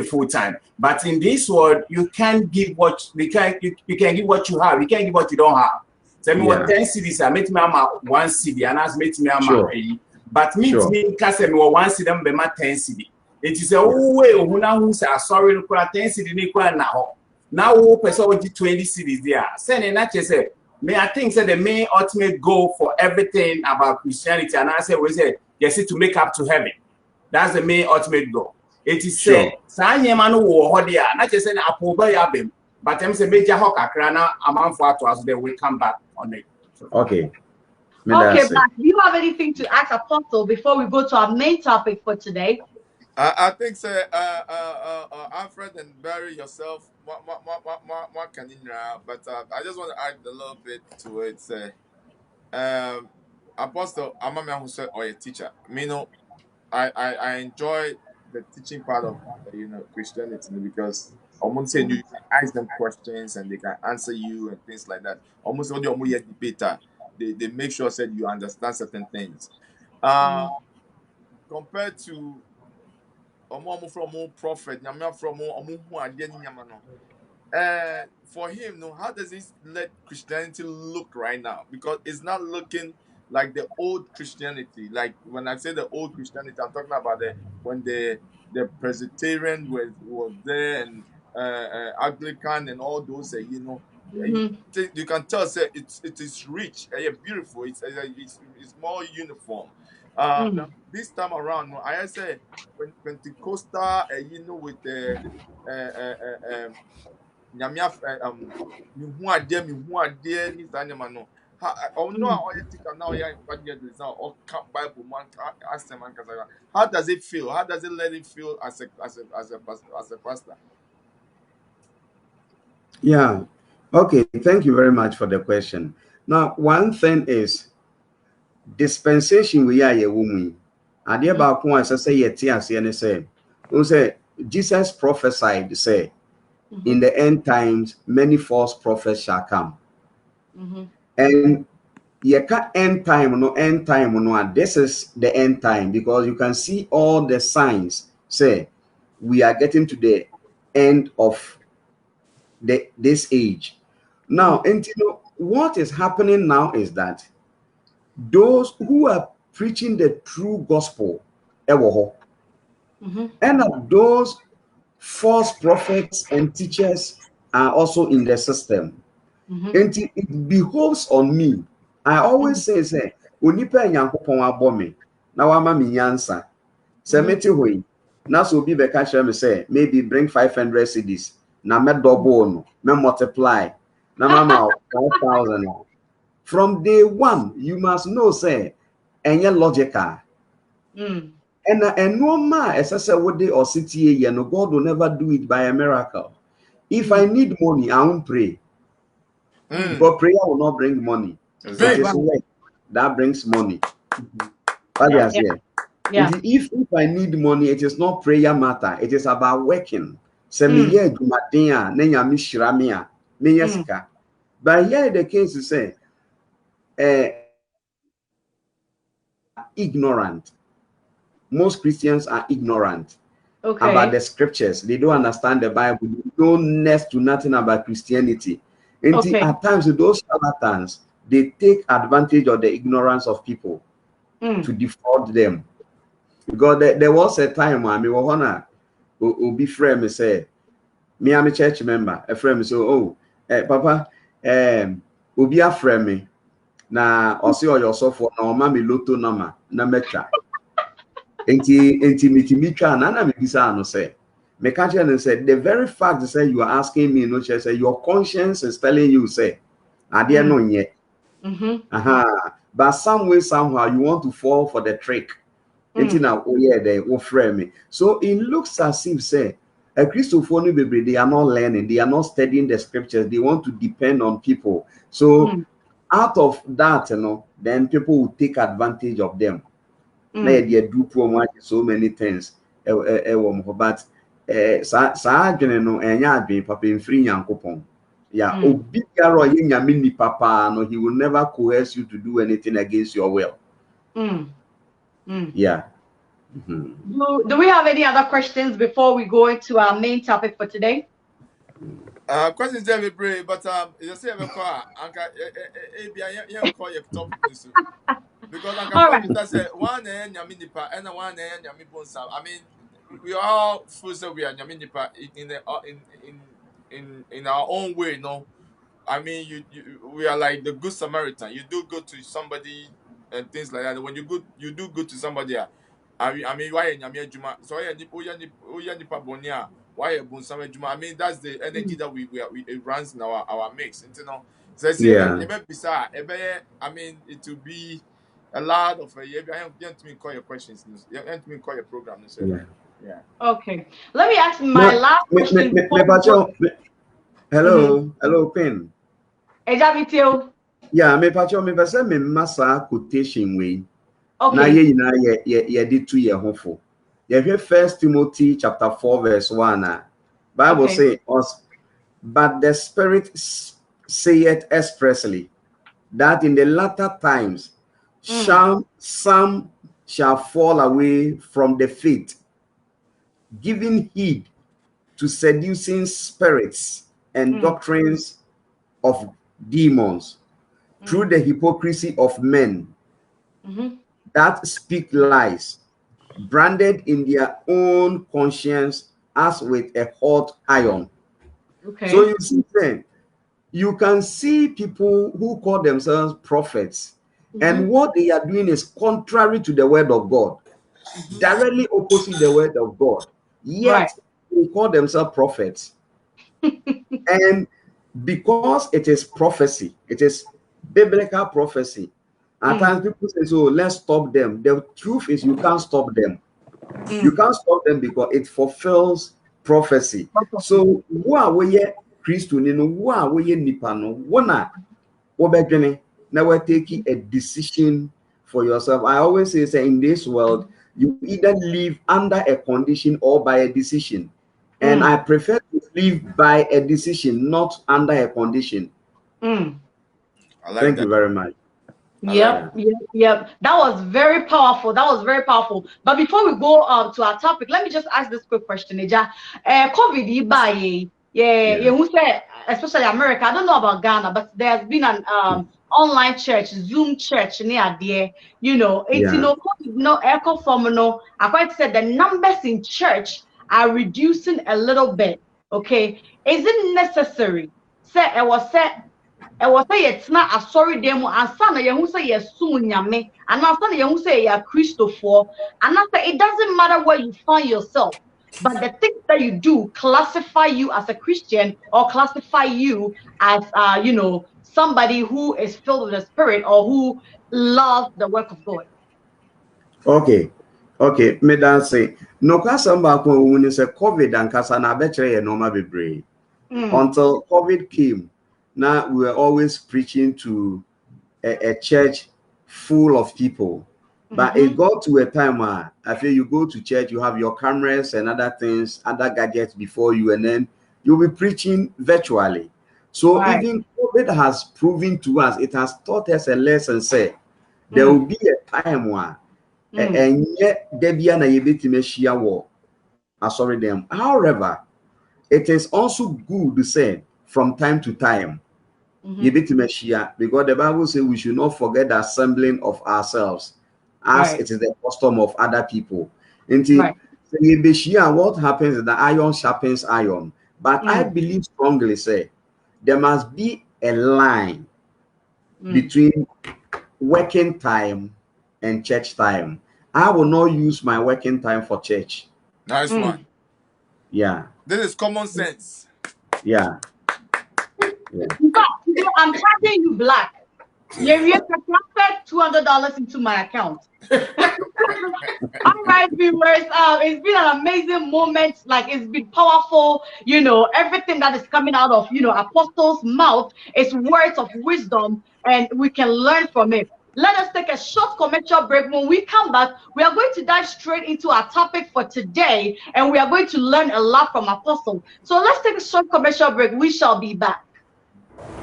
full time. But in this world, you can't give what you can give what you have. You can't give what you don't have. Tell me what 10 CDs I made me 1 CD and as made me but me because me 1 CD I'm 10 CD. It is a way who say sorry no 10 CD now. Now who person 20 CDs there. Send a say I think that the main ultimate goal for everything about Christianity, and I say we say yes, to make up to heaven. That's the main ultimate goal. It is said, not just an apple by abim, but I'm saying major hawk akrana amount for us, then we come back on it. Okay. Okay, Black, do you have anything to ask Apostle before we go to our main topic for today? I think so. Alfred and Barry yourself, what can you know? But I just want to add a little bit to it. Apostle, I'm a man who said, or a teacher. Me know, I enjoy the teaching part of Christianity because almost saying you can ask them questions and they can answer you and things like that. Almost all the debater, they make sure that you understand certain things. Compared to from prophet, from for him, no, how does this let Christianity look right now? Because it's not looking like the old Christianity. Like when I say the old Christianity, I'm talking about when the Presbyterian was there and Anglican and all those. You can tell say it is rich, beautiful. It's more uniform. Now this time around, no, I say when Pentecostal, with the nyame mehu adeɛ ni saa nneɛma no ɔno a ɔyɛ tika na ɔyɛ nkwadeɛ de sa ɔka bible mu asɛm ankasa. How does it feel? How does it let it feel as a pastor? Yeah. Okay. Thank you very much for the question. Now, one thing is dispensation we are a woman. Ade ba ko as say yeti ase ne say. Who say Jesus prophesied say in the end times many false prophets shall come. And yeka end time no, this is the end time because you can see all the signs say we are getting to the end of this age. Now, and what is happening now is that those who are preaching the true gospel, and those false prophets and teachers are also in the system. And it behoves on me. I always say, Onipa Yankopon abome, na wama mi yansa. Se meti hoi, na so bi beka kire me say, maybe bring 500 cedis, na me double no, me multiply, na mama 5,000. From day one, you must know, say, enye logical. And no man, as I said, what they or city, no, God will never do it by a miracle. If I need money, I won't pray. But prayer will not bring money. It is work that brings money. If I need money, it is not prayer matter. It is about working. But here the case is say, ignorant. Most Christians are ignorant about the scriptures. They don't understand the Bible. They don't next to nothing about Christianity. And at times, those charlatans, they take advantage of the ignorance of people to defraud them. Because there was a time when will be friend me say, me I'm a church member. A friend me say, oh, Papa, will be a friend me. Na osi yourself for na mama loto nama na metra. Enti mitwa na na me bisa no say. Me catch and say the very fact that say you are asking me no say your conscience is telling you say ade no nye. But some way somehow you want to fall for the trick. Enti na they will frame me. So it looks as if say a Christopher they are not learning, they are not studying the scriptures, they want to depend on people. So out of that, then people will take advantage of them. They do promote so many things. But papa free yeah, papa, he will never coerce you to do anything against your will. Yeah. Do we have any other questions before we go into our main topic for today? Questions very brave, but you say call your topic because I say one and Yaminipa and one and Yamibonsa. I mean, we all feel so we are Yaminipa in our own way, no. I mean, we are like the good Samaritan. You do good to somebody and things like that. When you do good to somebody. I mean, why nyame adwuma? So oya nipa bonia. Why a bun some adwuma? I mean, that's the energy that it runs in our mix. You know, so I say, Yeah. I mean, it will be a lot of I want to call your questions. You want to call your program. Yeah. Yeah. Okay. Let me ask No, my last question before we go. Hello, Pin. Ejabitio. Yeah, me pese me masa quotation way. Na Okay. ye na ye di to ye hofo. Ye hwe 1 Timothy chapter 4 verse 1. Bible Okay. say us, but the Spirit saith expressly that in the latter times some shall fall away from the faith, giving heed to seducing spirits and doctrines of demons, through the hypocrisy of men that speak lies, branded in their own conscience as with a hot iron. Okay. So you see, then you can see people who call themselves prophets, and what they are doing is contrary to the word of God, directly opposite the word of God. Yet they call themselves prophets. And because it is prophecy, it is biblical prophecy. At times people say, so let's stop them. The truth is you can't stop them. You can't stop them because it fulfills prophecy. So who are we Christo no who are we nipa no wona wobedwene na we taking a decision for yourself. I always say in this world you either live under a condition or by a decision. And I prefer to live by a decision, not under a condition. I like Thank that. you very much. Yep. That was very powerful. But before we go to our topic, let me just ask this quick question, Eja. COVID, you say, especially America. I don't know about Ghana, but there's been an online church, Zoom church near there. You know, it's echo from I quite said the numbers in church are reducing a little bit. Okay, is it necessary? I was say it's not a sorry demo and son you say yes soon yame and now son you say you're Christopher and after it doesn't matter where you find yourself, but the things that you do classify you as a Christian or classify you as somebody who is filled with the Spirit or who loves the work of God. Okay, me dan say no kwasam ba ko woni say COVID and kasa na be kire normal bebre. Until COVID came, now we were always preaching to a church full of people. But it got to a time where I feel you go to church, you have your cameras and other things, other gadgets before you, and then you'll be preaching virtually. So even COVID has proven to us, it has taught us a lesson, say, there will be a time where and yet Debian Yebiti war. Sorry them. However, it is also good to say from time to time. Because the Bible says we should not forget the assembling of ourselves as it is the custom of other people. What happens is the iron sharpens iron. But I believe strongly, say, there must be a line between working time and church time. I will not use my working time for church. Nice one. Yeah. This is common sense. Yeah. In fact, today I'm charging you black. You transferred $200 into my account. All right, viewers. It's been an amazing moment. Like it's been powerful. You know, everything that is coming out of Apostle's mouth is words of wisdom, and we can learn from it. Let us take a short commercial break. When we come back, we are going to dive straight into our topic for today, and we are going to learn a lot from Apostle. So let's take a short commercial break. We shall be back.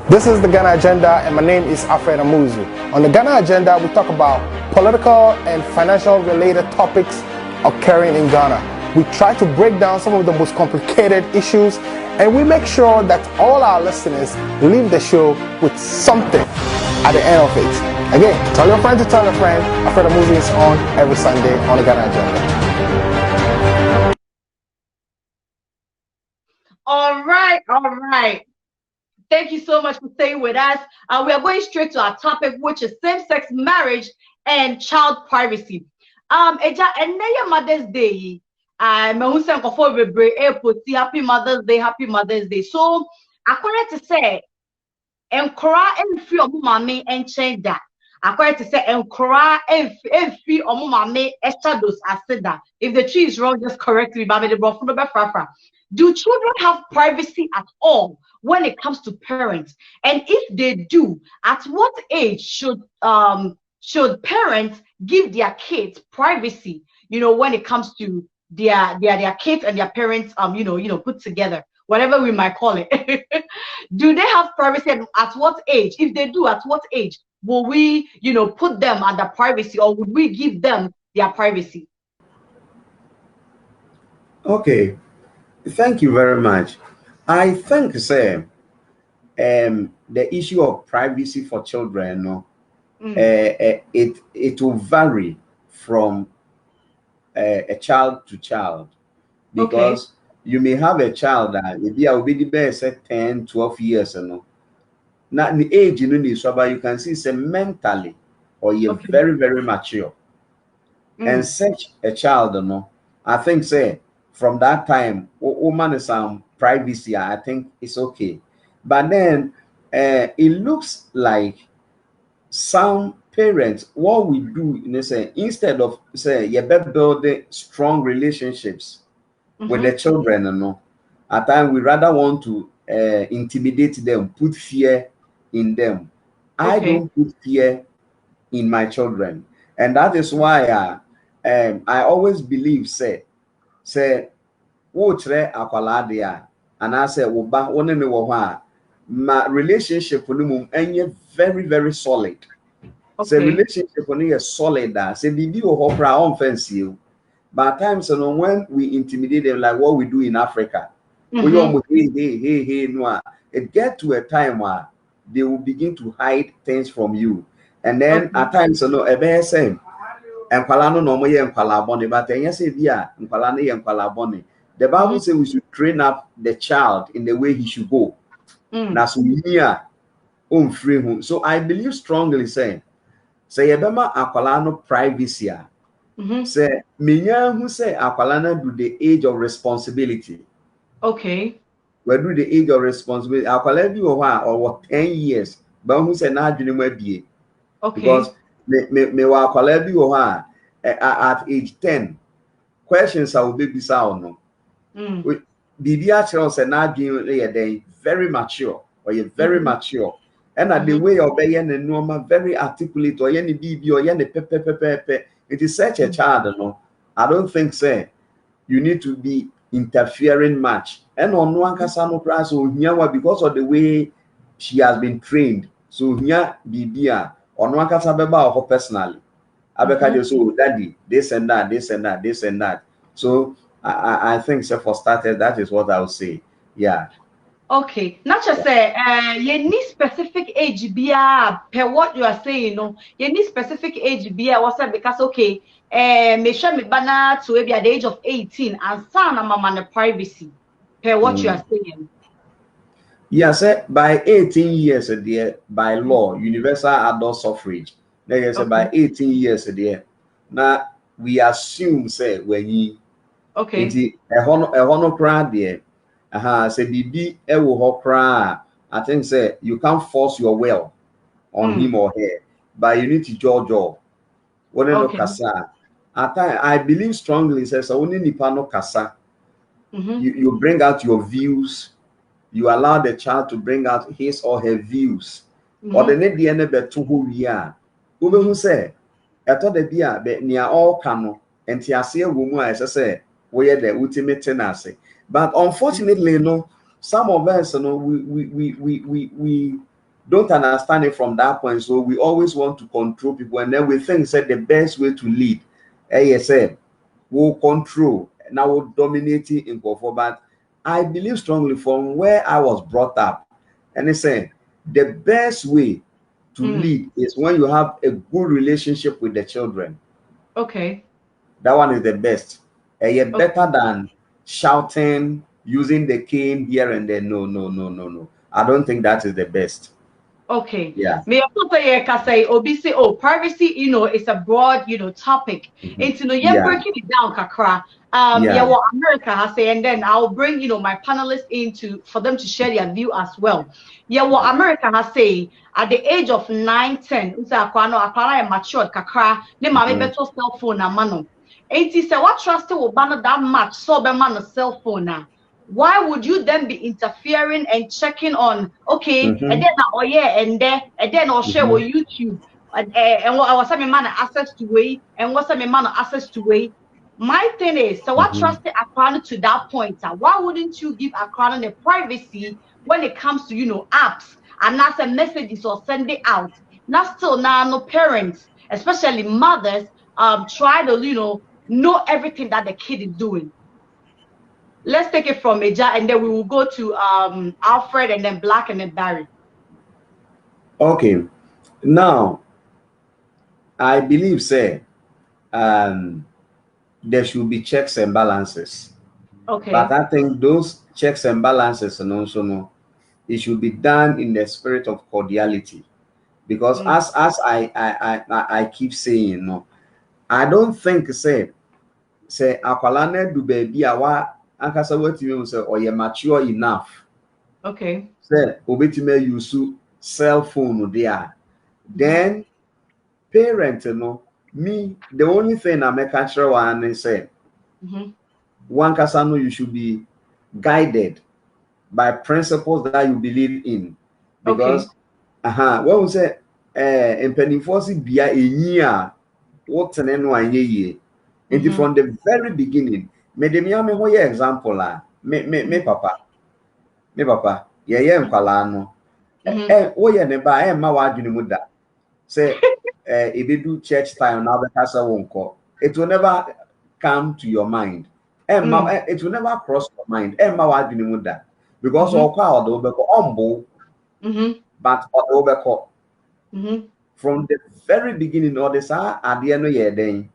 This is the Ghana Agenda, and my name is ALFRED AMUZU. On the Ghana Agenda, we talk about political and financial related topics occurring in Ghana. We try to break down some of the most complicated issues, and we make sure that all our listeners leave the show with something at the end of it. Again, tell your friend to tell a friend. ALFRED AMUZU is on every Sunday on the Ghana Agenda. All right. Thank you so much for staying with us. We are going straight to our topic, which is same-sex marriage and child privacy. Eja, and Mother's Day. Happy Mother's Day, Happy Mother's Day. So, according to say, enkora emfi omo mame enchen da. According to say, enkora emfi omo mame eshadows aseda. If the tree is wrong, just correct me. Do children have privacy at all when it comes to parents? And if they do, at what age should parents give their kids privacy? When it comes to their kids and their parents, put together, whatever we might call it. Do they have privacy at what age? If they do, at what age will we, put them under privacy, or would we give them their privacy? Okay. Thank you very much. I think, say, the issue of privacy for children, it will vary from a child to child, because you may have a child that maybe I will be the best at 10, 12 years, Not the age but you can see say mentally or you're very, very mature. And such a child, I think say from that time, woman is some privacy, I think it's okay. But then it looks like some parents, what we do, instead of say you better build strong relationships with the children, at times we rather want to intimidate them, put fear in them. I don't put fear in my children, and that is why I always believe say wotre akwala dia and I say woba woni ne wo ho a my relationship with them enye very, very solid. Say relationship with is solid that say bibi wo ho pra on fancy you. But at times when we intimidate them like what we do in Africa, we almost hey no, it get to a time where they will begin to hide things from you. And then at times ebe say enkwala no mo ye enkwala boni, but enye say bia enkwala no ye enkwala boni. The Bible says we should train up the child in the way he should go. That's free home. So I believe strongly saying say yebema akwala no privacy. Say minya who say akwala na do the age of responsibility. We do the age of responsibility. Akwala bi or 10 years, but who say na adwene mu abie. Because me wa akwala bi at age 10, questions are be bisa no. Bibi actually say na adwene very mature, or you're very mature. And at the way of being normal, very articulate, or any BB or any pepe. It is such a child, I don't think say you need to be interfering much. And on one casano class because of the way she has been trained. So here BB on one casabeba or personally. Abeka just daddy, this and that, this and that, this and that. So I think so for starters, that is what I would say. Yeah. Okay, not just say you need specific age per what you are saying, you need specific age what's that? Because me sure me banana to be at the age of 18 and son mama privacy per what you are saying. Yes, by 18 years a year by law, universal adult suffrage. Like I by 18 years a year. Now we assume say when you a honor crowd there. Say BB ewo hokra. I think say you can't force your will on him or her, but you need to judge. Kasa. I believe strongly says only nipa no kasa. You bring out your views, you allow the child to bring out his or her views. Or the need the end betu who we are. Who say eto de bia be near all cano and tiase woman as say we are the ultimate tenacity. But unfortunately, some of us, we don't understand it from that point. So we always want to control people, and then we think that the best way to lead, ASM, will control, now will dominate in Kofo. But I believe strongly from where I was brought up, and they say the best way to lead is when you have a good relationship with the children. That one is the best. Better than shouting, using the cane here and there. No. I don't think that is the best. Okay. Yeah. Me can say obisi oh privacy, it's a broad, topic. And you're Yeah. breaking it down, kakra. Yeah, Yeah. what America has say, and then I'll bring, my panelists for them to share their view as well. Yeah, what America has say at the age of 9, 10, akwana matured kakra, ne mame better cell phone na mano. And he said, what trust will ban that much so be man a cell phone na. Why would you then be interfering and checking on and then and then I'll share with YouTube and what I was saying man access to way and what's saying man access to way. My thing is, so what trust Akwana to that point? Why wouldn't you give Akwana the privacy when it comes to apps and not send messages or send it out? Not still now no parents, especially mothers, try to know everything that the kid is doing. Let's take it from Eja and then we will go to Alfred and then Black and then Barry. Okay. Now, I believe, say, there should be checks and balances. Okay. But I think those checks and balances and also it should be done in the spirit of cordiality. Because as I keep saying, I don't think say akwalane do baby awa ankasa wetimi say or you mature enough. Okay. Say obetime use cell phone there. Then parent me the only thing I make sure one is say one kasano you should be guided by principles that you believe in. Because when we say in pennyforce bia a what an NYA and from the very beginning, me example me papa yeah nkwala oh yeah neba ma wa adwene mu da say if you do church time now it will never come to your mind it will never cross your mind ma wa adwene mu da because okwa odo be ko ombo but odo be from the very beginning all this ade no ye den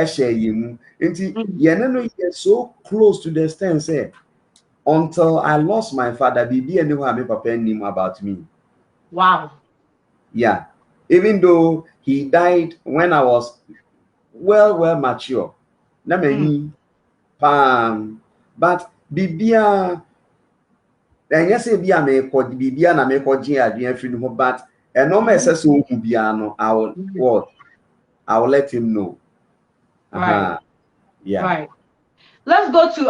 share you nti ye no ye so close to the extent say until I lost my father bibi anyone me papa knew about me. Wow. Yeah, even though he died when I was well mature na me but bibia and yes bia me ko bibia na me ko gin aduan fi no but no me say so hu bia no I will let him know. Right. Yeah. Right. Let's go to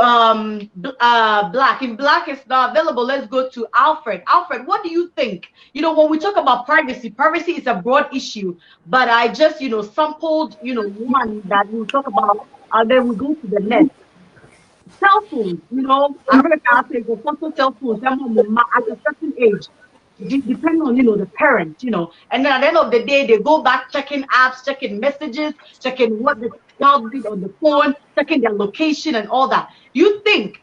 Black. If Black is not available, let's go to Alfred. Alfred, what do you think? When we talk about privacy is a broad issue, but I just sampled one that we'll talk about, and then we go to the next. Cell phones, I'm gonna say go photo cell phones, at a certain age. Depending on the parent, and then at the end of the day they go back checking apps, checking messages, checking what the child did on the phone, checking their location and all that. You think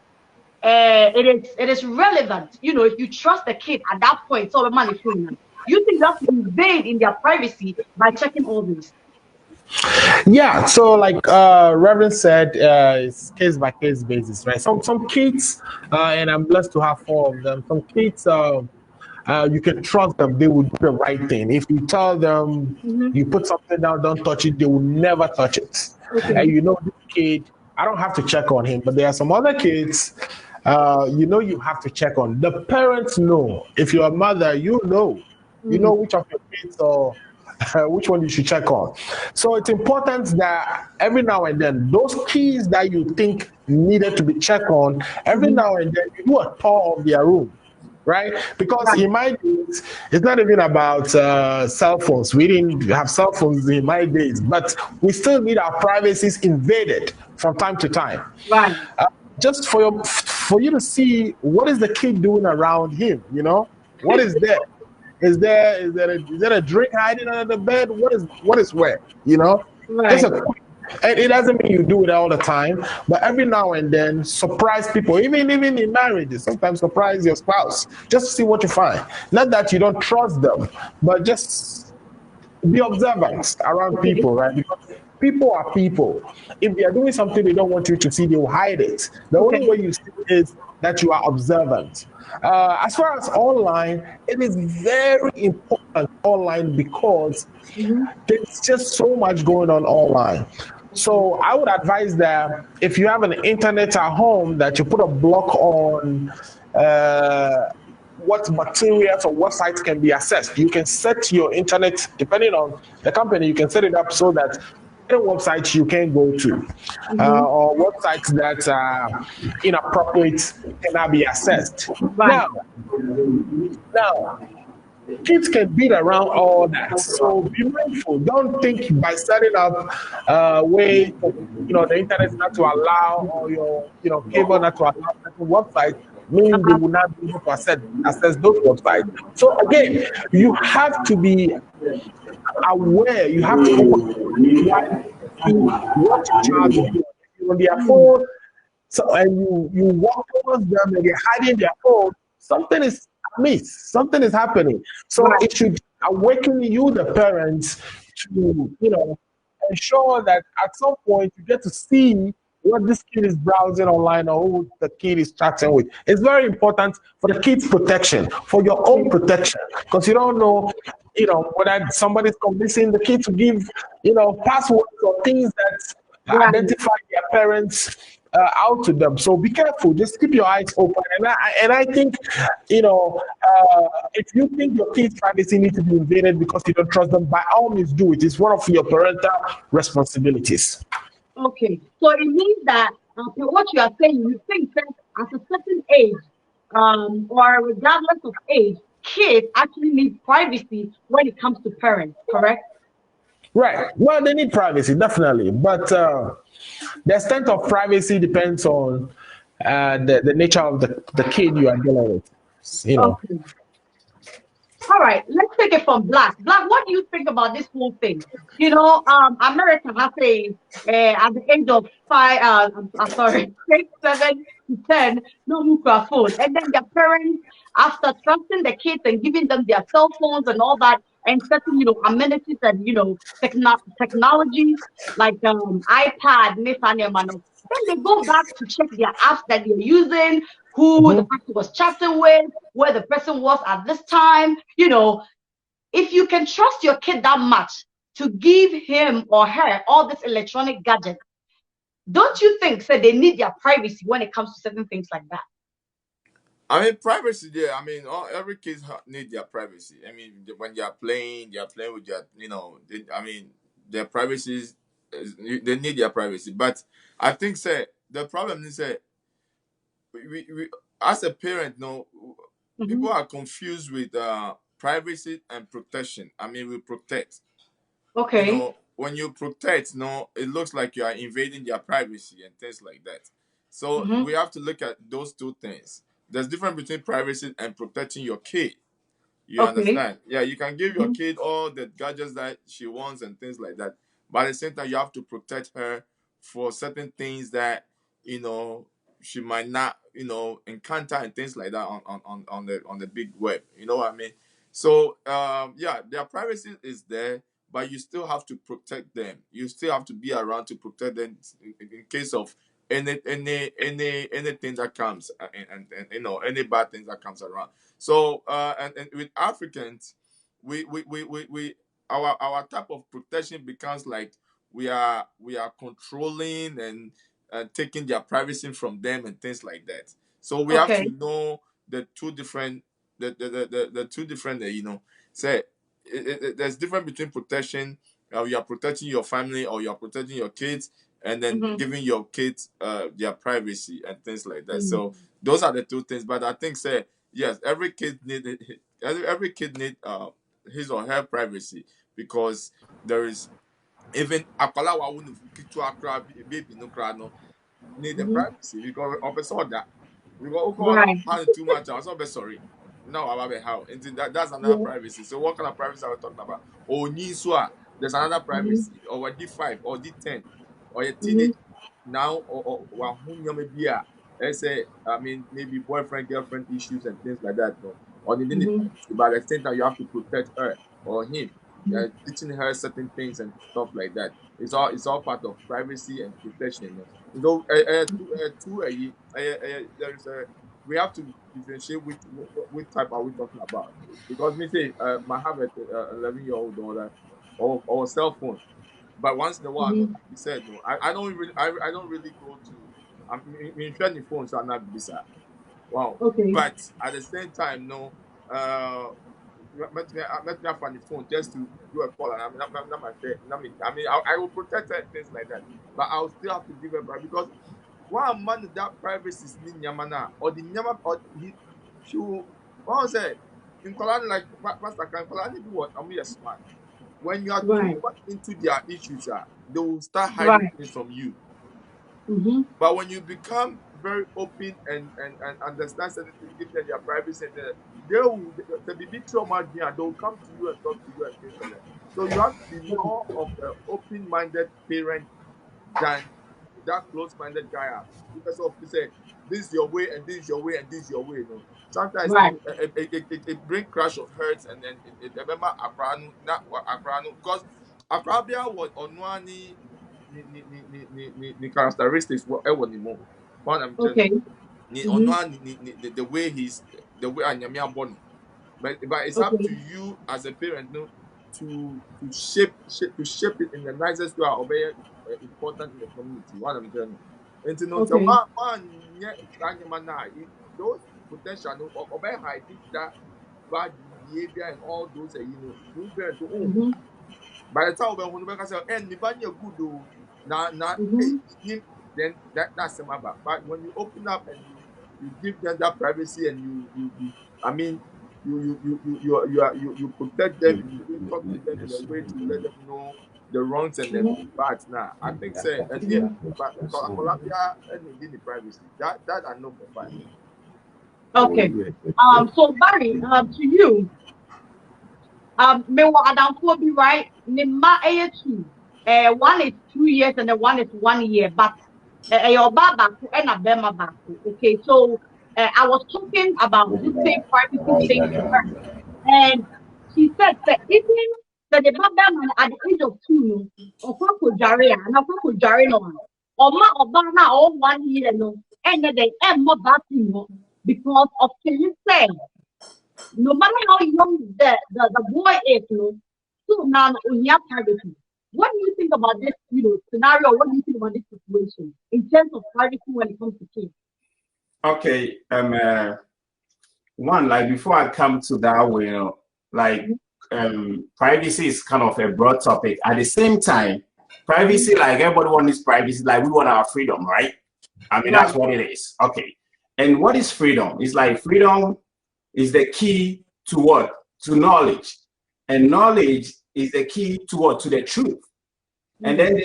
it is relevant, if you trust the kid at that point, so the money phone, you think that's to invade in their privacy by checking all this? Yeah, so like Reverend said, it's case by case basis, right? Some kids, and I'm blessed to have 4 of them. Some kids, you can trust them; they will do the right thing. If you tell them you put something down, don't touch it, they will never touch it. Okay. And this kid, I don't have to check on him, but there are some other kids. You have to check on. The parents know. If you're a mother, you know which of your kids or which one you should check on. So it's important that every now and then, those keys that you think needed to be checked on, every now and then you do a tour of their room, right? Because in my days, it's not even about cell phones. We didn't have cell phones in my days, but we still need our privacies invaded from time to time. Right. Just for you to see what is the kid doing around him, what is there? Is there a drink hiding under the bed? What is where? Right. It doesn't mean you do it all the time, but every now and then surprise people, even in marriages. Sometimes surprise your spouse just to see what you find. Not that you don't trust them, but just be observant around people, right? Because people are people. If they are doing something they don't want you to see, they will hide it. The only way you see it is that you are observant. As far as online, it is very important online because there's just so much going on online. So I would advise that if you have an internet at home, that you put a block on what materials or what sites can be accessed. You can set your internet, depending on the company, you can set it up so that any websites you can go to or websites that are inappropriate cannot be accessed. Right. Now, kids can beat around all that. So be mindful. Don't think by setting up way for the internet not to allow or your cable not to allow certain websites meaning they will not be able to access those websites. So again, you have to be aware. You have to open what your child is doing. If you're on their phone, so and you walk towards them and they're hiding their phone, something is amiss, something is happening. So it should awaken you, the parents, to ensure that at some point you get to see what this kid is browsing online or who the kid is chatting with. It's very important for the kid's protection, for your own protection, because you don't know, whether somebody's convincing the kid to give, passwords or things that identify their parents out to them. So be careful. Just keep your eyes open. And I think, if you think your kid's privacy needs to be invaded because you don't trust them, by all means do it. It's one of your parental responsibilities. Okay, so it means that what you are saying, you think that at a certain age, or regardless of age, kids actually need privacy when it comes to parents, correct? Right. Well, they need privacy, definitely. But the extent of privacy depends on the nature of the kid you are dealing with. Okay. All right, let's take it from Black. Black, what do you think about this whole thing? America has at the age of 5, I'm sorry, 6, 7 to 10, no nuclear phone. And then their parents, after trusting the kids and giving them their cell phones and all that, and certain, amenities and, technologies like iPad, then they go back to check their apps that they're using, who the person was chatting with, where the person was at this time. If you can trust your kid that much to give him or her all this electronic gadgets, don't you think they need their privacy when it comes to certain things like that? I mean, privacy. Yeah, I mean, every kid need their privacy. I mean, when they are playing with their, their privacy they need their privacy. But I think, say, the problem is that we as a parent, people are confused with privacy and protection. I mean, we protect. Okay. When you protect, it looks like you are invading their privacy and things like that. So we have to look at those two things. There's difference between privacy and protecting your kid. You Okay. understand? Yeah, you can give your kid all the gadgets that she wants and things like that. But at the same time, you have to protect her for certain things that, she might not, encounter and things like that on the big web. You know what I mean? So yeah, their privacy is there, but you still have to protect them. You still have to be around to protect them in case of anything that comes and any bad things that comes around. So and with Africans, we our type of protection becomes like we are controlling and taking their privacy from them and things like that. So we have to Okay. know the two different the two different say there's difference between protection. You are protecting your family or you are protecting your kids, and then giving your kids their privacy and things like that. So those are the two things. But I think say yes, every kid every kid need his or her privacy, because there is even akwala wa wonu kitu akra baby no kra no need the privacy, because of us all that we go Right. hand too much. I was not sorry. No, about how and that's another Yeah. privacy. So what kind of privacy are we talking about? Oh, there's another privacy, or a D5 or D10 or a teenage now, or whom maybe let's say, I mean, maybe boyfriend girlfriend issues and things like that. No, or they need privacy, but at the same time you have to protect her or him, teaching her certain things and stuff like that. It's all part of privacy and protection. There is a we have to differentiate which type are we talking about. Because me say, I have a 11-year-old daughter or cell phone, but once in a while, no, like you said, no, I don't really go to. I'm the phone, so I'm not bizarre. Wow, Okay. but at the same time, no, let me find the phone just to do a call, and I mean, not my fair. I will protect her and things like that, but I'll still have to give her privacy because one man that privacy is in Yamana or the Yama or he should. What was it? In Kolan, like Pastor can Kolan do what? I'm just smart. When you are too Right. much into their issues, they will start hiding Right. things from you. Mm-hmm. But when you become very open and understand certain things, give them their privacy, and they will the be big trauma, they will come to you and talk to you and things like that. So you have to be more of an open-minded parent than that close-minded guy are. Because of to say this is your way and this is your way and this is your way. You know, sometimes Right. it bring crash of hearts and then it remember Akranu not Akranu because Akrabia was onwani ni characteristics what ever ni mo. What I'm telling Okay. you, ni Mm-hmm. onwani ni the way he's the way Anyamia born. But it's up Okay. to you as a parent, no, to shape it in the nicest way or very important in the community. What I'm telling you. And to know so Okay. those potential no or by hiding that bad behavior and all those you parent to own. Mm-hmm. By the time when we say and the bad good do na Mm-hmm. him then that's some about. But when you open up and you give them that privacy and you I mean you protect them and you talk to them in a way to let them know the wrongs and the bad. Now I think say and yeah, but Colombia and the privacy that I know for fact. Okay. So Barry, to you, me wa adamfo bi right? Ne ma two. One is 2 years and the one is 1 year, but your baba and a bema baku. Okay, so I was talking about this same privacy thing to her, and she said that even the baba man at the age of 2, no, or jaria, and of jaria no, or ma or bana all 1 year no, and then they more back because of the say no matter how young the boy is, so now we have privacy. What do you think about this, scenario? What do you think about this situation in terms of privacy when it comes to kids? Okay, one, like before I come to that way, like privacy is kind of a broad topic. At the same time, privacy, like everybody wants privacy, like we want our freedom, right? I mean, that's Right. what it is. Okay. And what is freedom? It's like freedom is the key to what? To knowledge. And knowledge is the key to what? To the truth. And then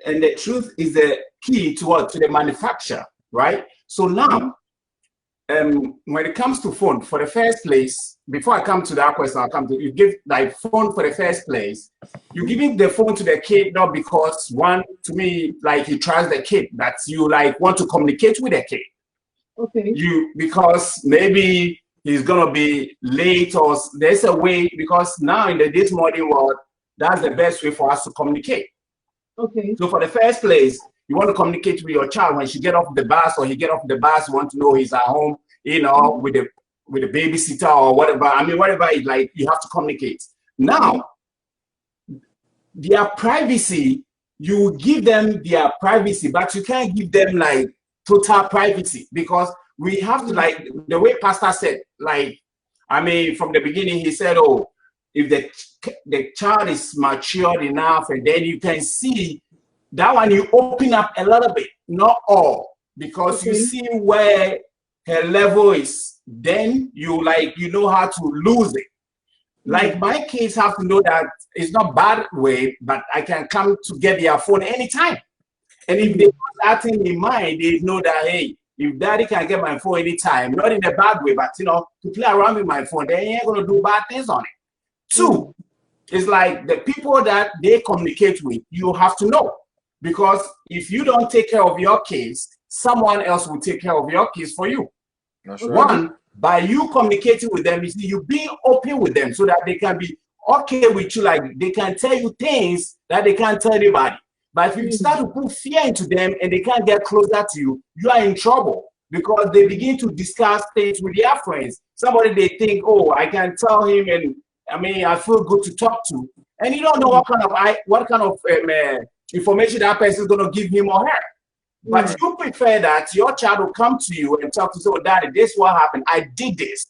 the truth is the key to what? To the manufacture, right? So now, when it comes to phone, for the first place, before I come to that question, I'll come to you give like phone for the first place. You giving the phone to the kid not because one, to me, like you trust the kid, that you like want to communicate with the kid. Okay. You because maybe he's gonna be late or there's a way because now in this modern world, that's the best way for us to communicate. Okay. So for the first place, you want to communicate with your child when she get off the bus or he get off the bus, you want to know he's at home, with the babysitter or whatever. I mean, whatever it like, you have to communicate. Now, their privacy, you give them their privacy, but you can't give them like total privacy because we have to like the way Pastor said, like, I mean, from the beginning, he said, oh, if the child is matured enough, and then you can see that one, you open up a little bit, not all, because you see where her level is. Then you know how to lose it. Like my kids have to know that it's not bad way, but I can come to get their phone anytime. And if they have that thing in mind, they know that, hey, if daddy can get my phone anytime, not in a bad way, but to play around with my phone, they ain't gonna do bad things on it. Two, it's like the people that they communicate with, you have to know. Because if you don't take care of your kids, someone else will take care of your kids for you. That's right. One, by you communicating with them, you being open with them so that they can be okay with you, like they can tell you things that they can't tell anybody. But if you start to put fear into them and they can't get closer to you, you are in trouble. because they begin to discuss things with their friends. Somebody they think, oh, I can tell him, and I mean, I feel good to talk to, and you don't know what kind of information that person is going to give him or her. But you prefer that your child will come to you and talk to you, oh, Daddy, this is what happened. I did this.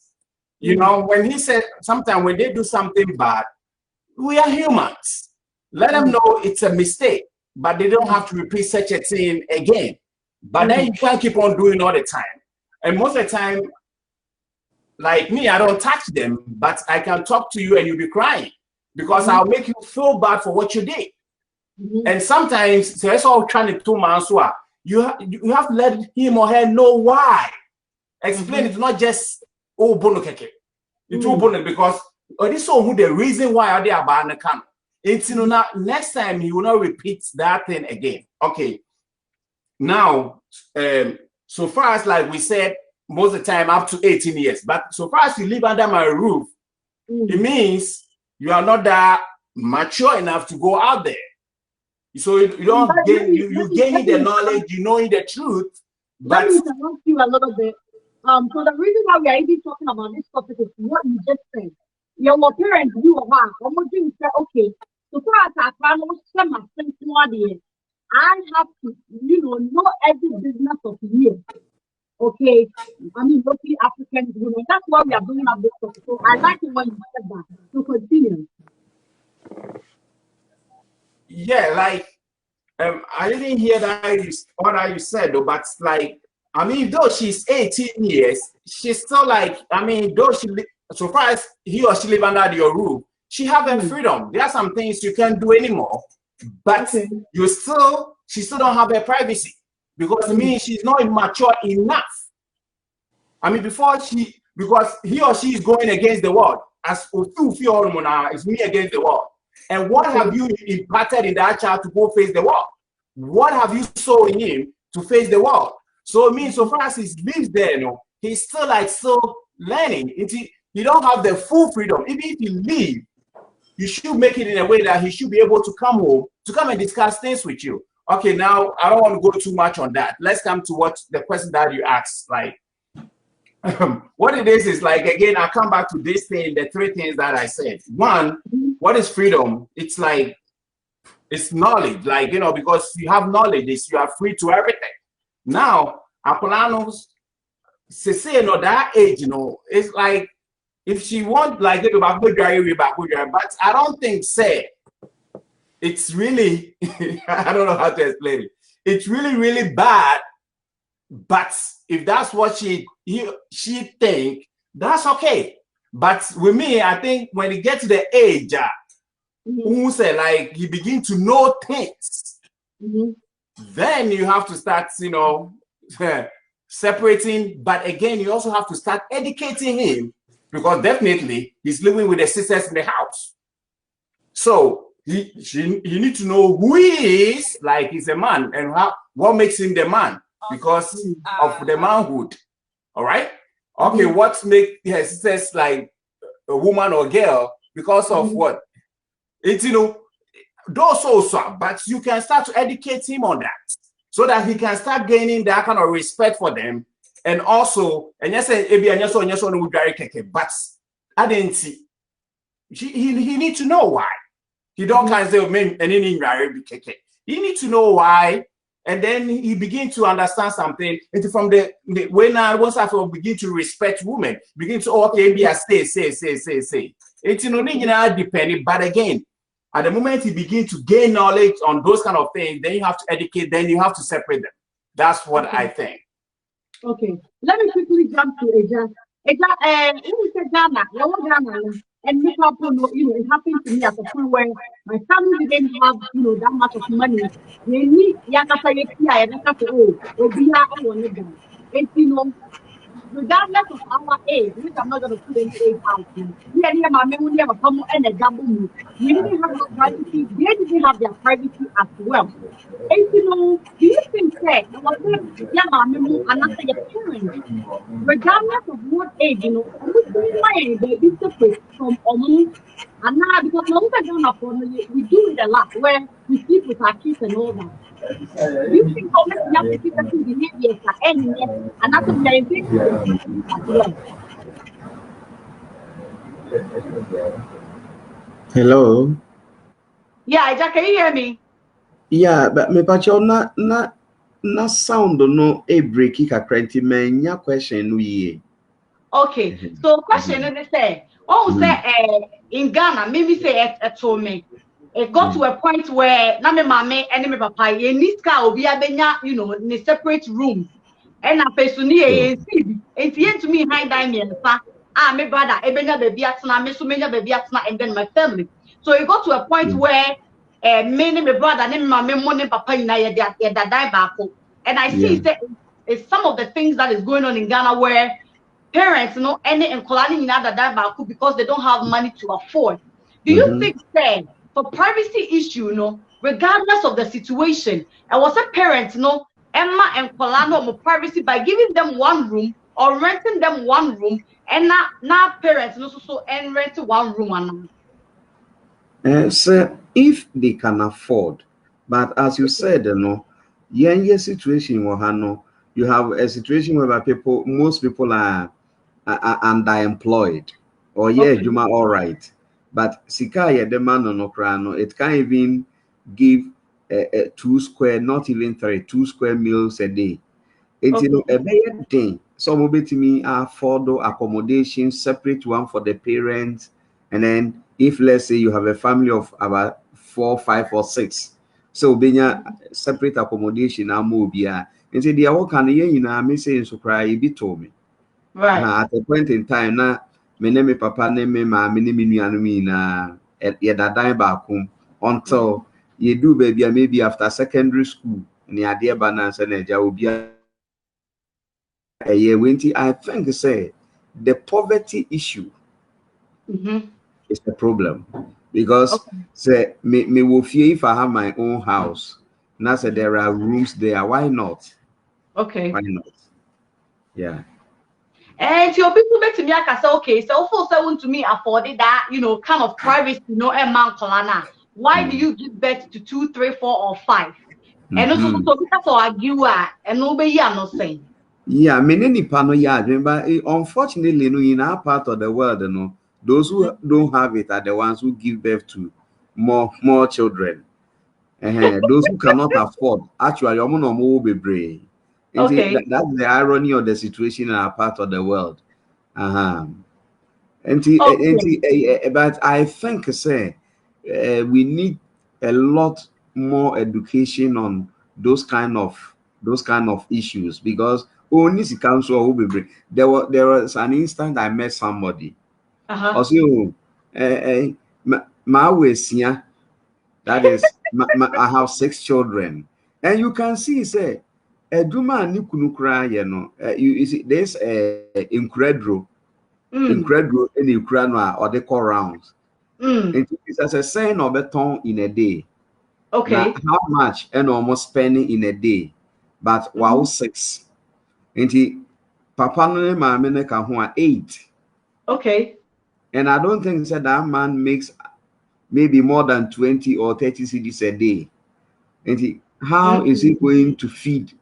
You know, when he said, sometimes when they do something bad, we are humans. Let them know it's a mistake, but they don't have to repeat such a thing again. But then you can't keep on doing all the time. And most of the time, like me, I don't touch them, but I can talk to you and you'll be crying because I'll make you feel bad for what you did. And sometimes, so that's all trying to do, Mansua. You have to let him or her know why. Explain it, not just oh bono keke. It's bono because this is who the reason why they are banned the can. It's next time he will not repeat that thing again. Okay. Now, so far as like we said, most of the time up to 18 years, but so far as you live under my roof, it means you are not that mature enough to go out there. So you don't gain, you gaining the knowledge, you knowing the truth. But let me interrupt you a little bit. So the reason why we are even talking about this topic is what you just said. Your parents, you or her, almost you say, okay, so far as I can share my sense I have to, know every business of you. Okay, I mean, mostly African women. That's why we are doing up this topic. So I like it when you said that. So continue. Yeah, like I didn't hear what you said though, but like I mean, though she's 18 years, she's still like I mean, though so far as he or she live under your roof, she have her freedom. There are some things you can't do anymore, but she still don't have her privacy because it means she's not mature enough. I mean, because he or she is going against the world. As it's me against the world. And what have you imparted in that child to go face the world? What have you sown in him to face the world? So it means so far as he lives there, he's still learning. He don't have the full freedom. Even if you leave, you should make it in a way that he should be able to come home to come and discuss things with you. Okay, now I don't want to go too much on that. Let's come to what the question that you asked. Like, what it is like, again, I come back to this thing, the three things that I said. One, what is freedom? It's like, it's knowledge, like, because you have knowledge, you are free to everything. Now, Apolanos, say, that age, it's like, if she want, like, but I don't think, say, it's really, I don't know how to explain it. It's really, really bad. But if that's what she think, that's okay. But with me, I think when you get to the age, who say like you begin to know things, then you have to start, separating. But again, you also have to start educating him because definitely he's living with the sisters in the house. So he need to know who he is, like he's a man, and what makes him the man. Because of the manhood, all right? Okay, what makes her sisters like a woman or girl? Because of what? It's those also, but you can start to educate him on that, so that he can start gaining that kind of respect for them, and also, and yes, but I didn't see. He need to know why. He don't kind of say, and he need to know why. And then he begin to understand something. And from when I once I begin to respect women, begin to okay, be a say. It's depending. But again, at the moment he begin to gain knowledge on those kind of things, then you have to educate. Then you have to separate them. That's what I think. Okay, let me quickly jump to Eja. Eja, Ghana, and make up, it happened to me at the point where my family didn't have, that much of money. They need regardless of our age, which I'm not going to put any age out. We didn't have that privacy. They didn't have their privacy as well. And do you think that your parents, regardless of what age, they be separate from and now because we do it a lot where we sleep with our kids and all that. Do you think government will have to keep certain behaviors at any year and that's what they're investing in schools as well? Hello. Yeah, Jack, can you hear me? Yeah, but me pacho na sound no e breaki kakra nti manya question no ye. Okay, so question is say, what we say in Ghana, maybe say it told me. It got to a point where na me mama and me papa ye need car obi abenya, you know, in separate rooms. And a person ye see, it's to me high diamond me brother ebenya baby atna, me so menya baby atna, and then my family. So it got to a point where me and my brother and me mama money papa na ye that die back. And I see it's some of the things that is going on in Ghana where parents, you know, any and that back because they don't have money to afford. Do you think that for privacy issue, you know, regardless of the situation, and was a parent, you know, Emma and Kolano more privacy by giving them one room or renting them one room, and now parents, you know, so and rent one room So if they can afford, but as you said, you know, your situation you have a situation where most people are underemployed, or Juma all right, but sika ya demand no krano, it can't even give a 2 square, not even 2 square meals a day. It's you know a bad thing. Some will be to me afford accommodation, separate one for the parents, and then if let's say you have a family of about 4, 5, or 6, so being separate accommodation, I'm mobile. And say the work can you know, I say so cry, be told me. right. At a point in time, now me name me papa name me ma me name na that die back home until you do baby maybe after secondary school ni ade balance na ja obi a year 20. I think say the poverty issue is the problem because say me will fear if I have my own house. Now say there are rooms there. Why not? Okay. Why not? Yeah. And your people back to me, I can say, okay, so for someone to me afforded that, you know, kind of privacy, you know, a man colana. Why do you give birth to 2, 3, 4, or 5? And also, so because for argue, and nobody I'm not saying. Yeah, many pano yeah, but unfortunately, no, in our part of the world, you know, those who don't have it are the ones who give birth to more children. Those who cannot afford, actually, I'm no more be Okay. that's the irony of the situation in our part of the world. But I think say we need a lot more education on those kind of issues because only the council will be bring. There was an instant I met somebody. Also, my ways, yeah, that is I have 6 children, and you can see say Eduma ni kunukra you know you see there's incredible any Ukraine or the core rounds. It's as a sign of a ton in a day. Now, how much and almost spending in a day, but wow, 6. And Papa no mama can 8. Okay. And I don't think that man makes maybe more than 20 or 30 cedis a day. And how is he going to feed,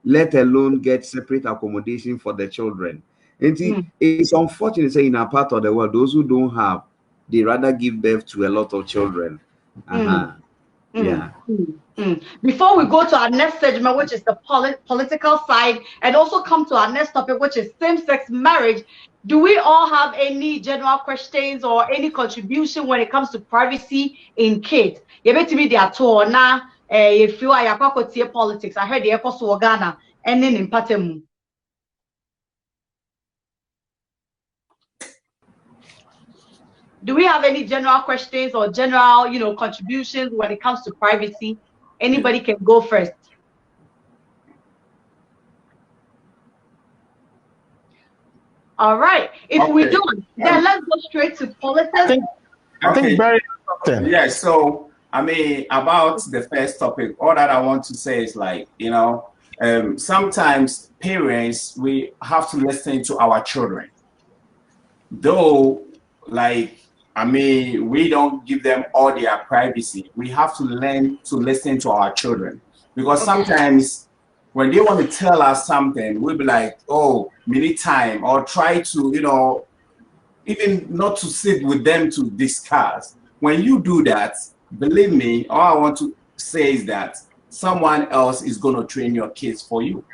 let alone get separate accommodation for the children? And it's unfortunate say in a part of the world, those who don't have, they rather give birth to a lot of children. Yeah. Before we go to our next segment, which is the political side, and also come to our next topic, which is same-sex marriage, do we all have any general questions or any contribution when it comes to privacy in kids? You bet me they are told now. If you are politics, I heard the apostle Ghana and then in Patemu. Do we have any general questions or general, you know, contributions when it comes to privacy? Anybody can go first. All right. If we don't, then let's go straight to politics. I think very important. Yeah. So I mean, about the first topic, all that I want to say is like, you know, sometimes parents we have to listen to our children. Though, like I mean, we don't give them all their privacy. We have to learn to listen to our children, because sometimes when they want to tell us something, we'll be like, oh, we need time, or try to, you know, even not to sit with them to discuss. When you do that, believe me, all I want to say is that someone else is going to train your kids for you.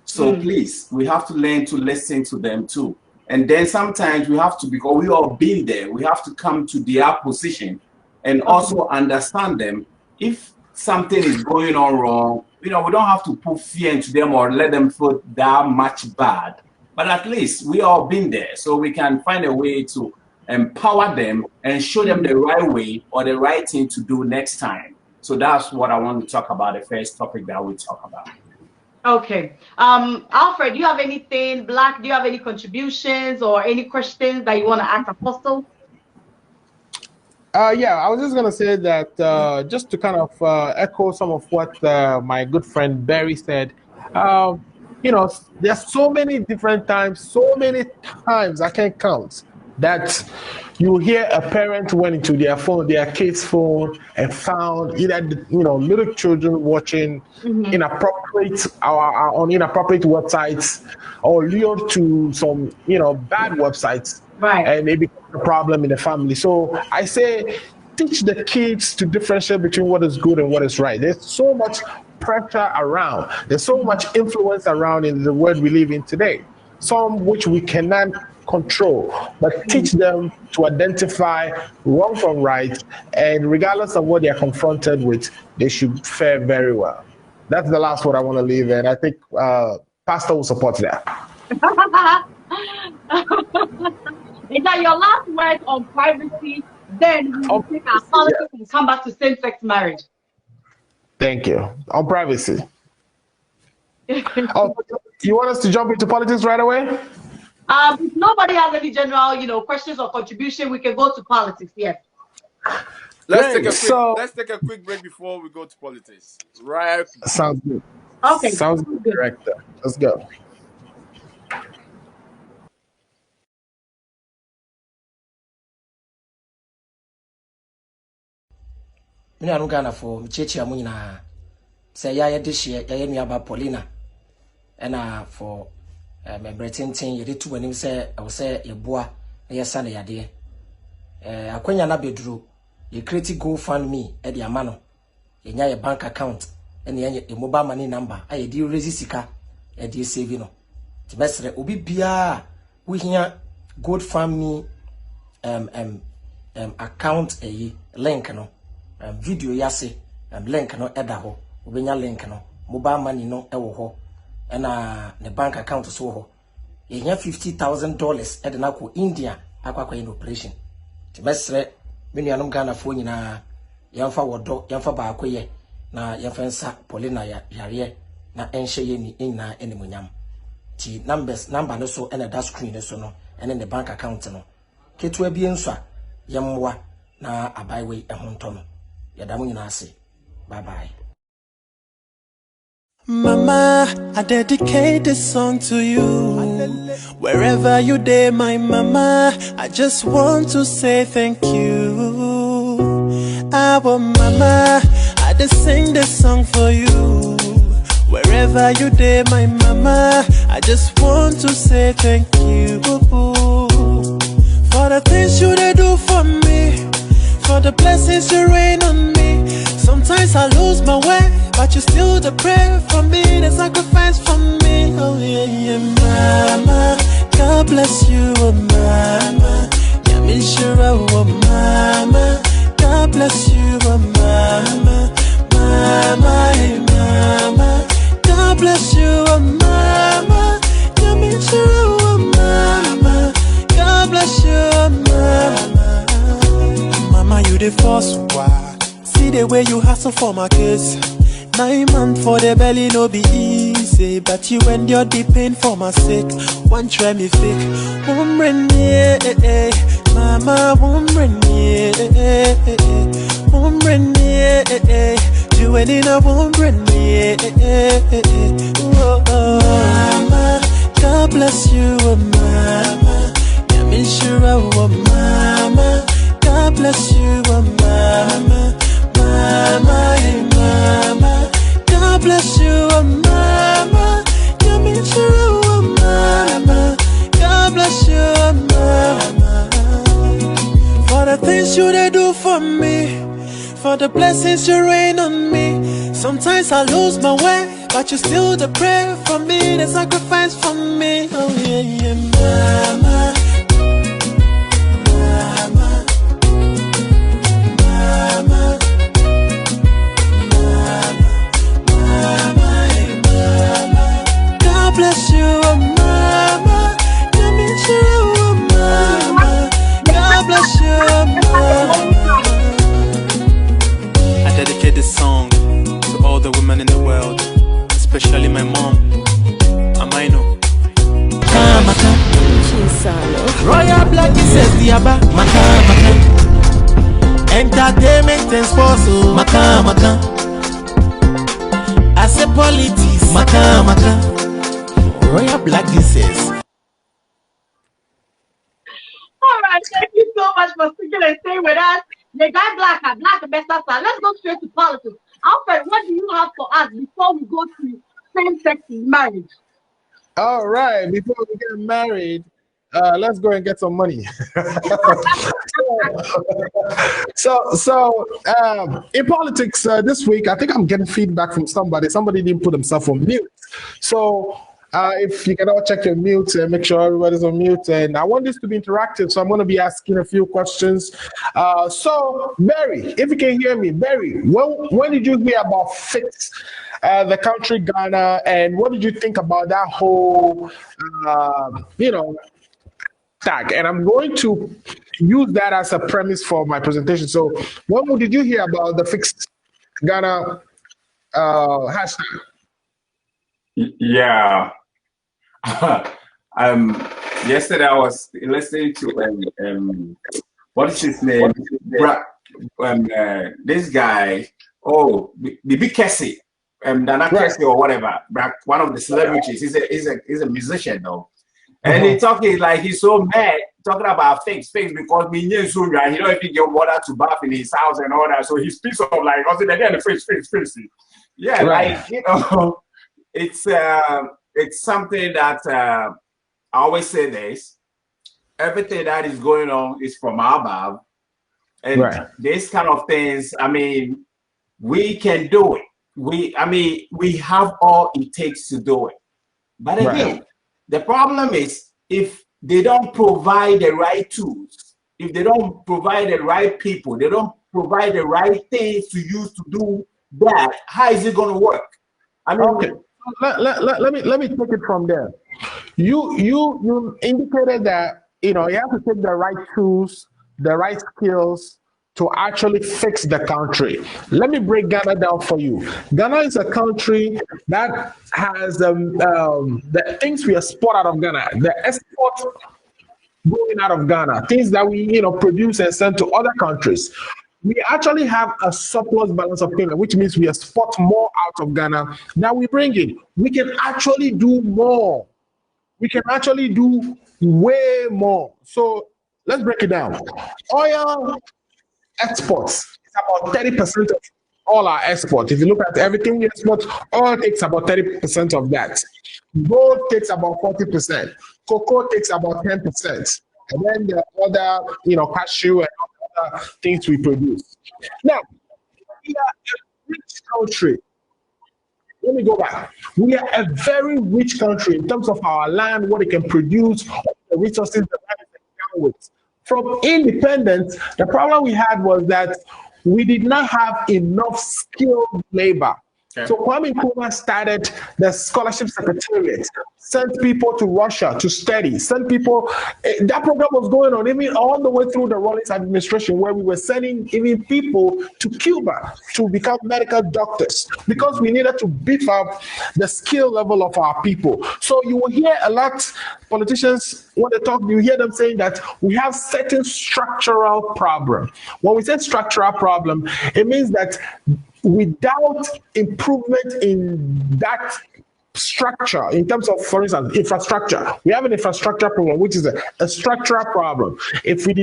So please, we have to learn to listen to them too. And then sometimes we have to, because we all been there, we have to come to their position and also understand them. If something is going on wrong, you know, we don't have to put fear into them or let them feel that much bad. But at least we all been there, so we can find a way to empower them and show them the right way or the right thing to do next time. So that's what I want to talk about, the first topic that we talk about. Okay. Alfred, do you have anything, Black, do you have any contributions or any questions that you want to ask Apostle? Yeah, I was just going to say that just to kind of echo some of what my good friend Barry said, you know, there's so many different times, so many times I can't count, that you hear a parent went into their phone, their kid's phone, and found either, you know, little children watching inappropriate or on inappropriate websites, or lured to some, you know, bad websites, right? And it becomes a problem in the family. So I say, teach the kids to differentiate between what is good and what is right. There's so much pressure around. There's so much influence around in the world we live in today, some which we cannot control, but teach them to identify wrong from right, and regardless of what they are confronted with, they should fare very well. That's the last word I want to leave, and I think Pastor will support that. Is that your last word on privacy? Then we will take our politics and come back to same-sex marriage. Thank you. On privacy. Oh, you want us to jump into politics right away? If nobody has any general, you know, questions or contribution, we can go to politics. Yes. Let's take a quick break before we go to politics. Right. Sounds good. Okay. Sounds good, Director. Let's go. Mini anu Ghana for mchechi amu nyina say ya de hye ya nuaba Paulina ena for me bretintin ye de tu anim say e say yeboa na yesa na yade akwanya na bedru ye create GoFundMe e de ama no ye nya ye bank account ena ye mobile money number aye di raise sika e de save no ti mesre obi bia wo hia GoFundMe account link no video yase link no eda ho obenya link no mobile money no ewo ho na ne bank account so ho ye nya $50,000 eda na ko India akwa in operation ti mesre menuanom Ghana fo nyina yamfa wodo yamfa ba akoye na yamfa nsa Paulina yare na enhye ye ni nyina enemunyam ti number no so ena that screen no so no ene ne bank account no ketua bi enso a yemwa na abaiwe ehonto no. Bye bye. Mama, I dedicate this song to you. Wherever you day, my mama, I just want to say thank you. Our mama, I just sing this song for you. Wherever you day, my mama, I just want to say thank you for the things you do for me. For the blessings you rain on me. Sometimes I lose my way, but you still the prayer for me, the sacrifice for me. Oh yeah, yeah, mama. God bless you, oh mama. Yeah, me sure, oh mama. God bless you, oh mama. Mama, hey mama. God bless you, oh mama. Yeah, me sure, oh mama. God bless you, oh mama. Mama, you the first one. See the way you hustle for my kids. 9 months for the belly, no be easy. But you endure the pain for my sake. One try me fake. Woman, yeah, mama, woman, yeah, woman, yeah, do it in a woman, yeah, mama, God bless you, oh mama. Yeah, me sure, oh mama. bless you, oh mama, mama, hey mama. God bless you, oh mama. You mean true, oh mama. God bless you, oh mama. For the things you they do for me, for the blessings you rain on me. Sometimes I lose my way, but you still the prayer for me, the sacrifice for me. Oh yeah, yeah, mama. Mama. Mama. Mama. Hey mama. God bless you, oh mama. Give me true, oh mama. God bless you, oh mama. I dedicate this song to all the women in the world, especially my mom. Amaino. MaKaaMaKa. Royal Black says Diaba. MaKaaMaKa. Entertainment and sports. MaKaaMaKa. I say politics. MaKaaMaKa. Royal Black says. All right, thank you so much for sticking and staying with us. The guy Black best star. Let's go straight to politics. Alfred, what do you have for us before we go to same-sex marriage? All right, before we get married, let's go and get some money. so in politics this week, I think I'm getting feedback from somebody. Somebody didn't put himself on mute. So if you can all check your mute and make sure everybody's on mute. And I want this to be interactive, so I'm going to be asking a few questions. So, Barry, if you can hear me, Barry, when did you hear about FIX, the country Ghana, and what did you think about that whole, tag? And I'm going to use that as a premise for my presentation. So, when did you hear about the FIX Ghana hashtag? Yeah. Yesterday I was listening to what is his name? This guy, Bibi Kessie, Dana Kessie or whatever, one of the celebrities. He's a musician though, and he talking like he's so mad talking about FIX because he don't even get water to bath in his house and all that. So he speaks of like, I said again, FIX. Yeah, right. Like it's something that I always say this. Everything that is going on is from above. And these kind of things, I mean, we can do it. We have all it takes to do it. But again, the problem is if they don't provide the right tools, if they don't provide the right people, they don't provide the right things to use to do that, how is it going to work? I mean, let me take it from there. You indicated that you have to take the right tools, the right skills to actually fix the country. Let me break Ghana down for you. Ghana is a country that has the things we export out of Ghana, the export going out of Ghana, things that we produce and send to other countries. We actually have a surplus balance of payment, which means we export more out of Ghana than we bring in. We can actually do more. We can actually do way more. So let's break it down. Oil exports is about 30% of all our exports. If you look at everything we export, oil takes about 30% of that. Gold takes about 40%. Cocoa takes about 10%. And then the other, cashew and other things we produce. Now, we are a rich country. Let me go back. We are a very rich country in terms of our land, what it can produce, the resources that we can with. From independence, the problem we had was that we did not have enough skilled labor. Okay. So Kwame Nkrumah started the scholarship secretariat, sent people to Russia to study, sent people. That program was going on even all the way through the Rawlings administration, where we were sending even people to Cuba to become medical doctors because we needed to beef up the skill level of our people. So you will hear a lot politicians when they talk, you hear them saying that we have certain structural problem. When we say structural problem, it means that without improvement in that structure, in terms of, for instance, infrastructure. We have an infrastructure problem, which is a structural problem. If we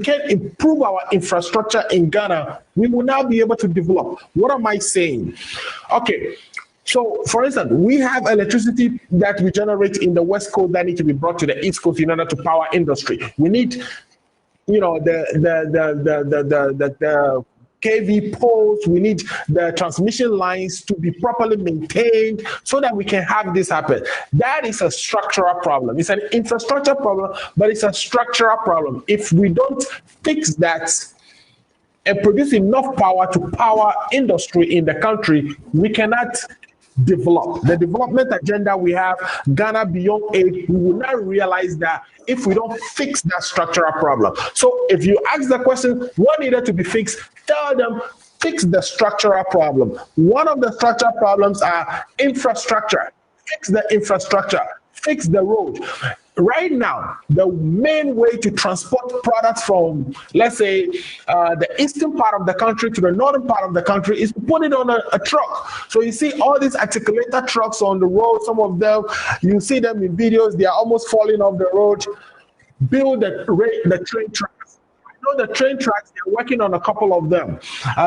can't improve our infrastructure in Ghana, we will not be able to develop. What am I saying? Okay. So, for instance, we have electricity that we generate in the West Coast that need to be brought to the East Coast in order to power industry. We need, the KV poles, we need the transmission lines to be properly maintained so that we can have this happen. That is a structural problem. It's an infrastructure problem, but it's a structural problem. If we don't fix that and produce enough power to power industry in the country, we cannot develop. The development agenda we have, Ghana Beyond Aid, we will not realize that if we don't fix that structural problem. So if you ask the question, what needed to be fixed, tell them, fix the structural problem. One of the structural problems are infrastructure. Fix the infrastructure. Fix the road. Right now, the main way to transport products from, let's say, the eastern part of the country to the northern part of the country is to put it on a truck. So you see all these articulated trucks on the road. Some of them, you see them in videos, they are almost falling off the road. Build the train tracks. I know the train tracks, they're working on a couple of them.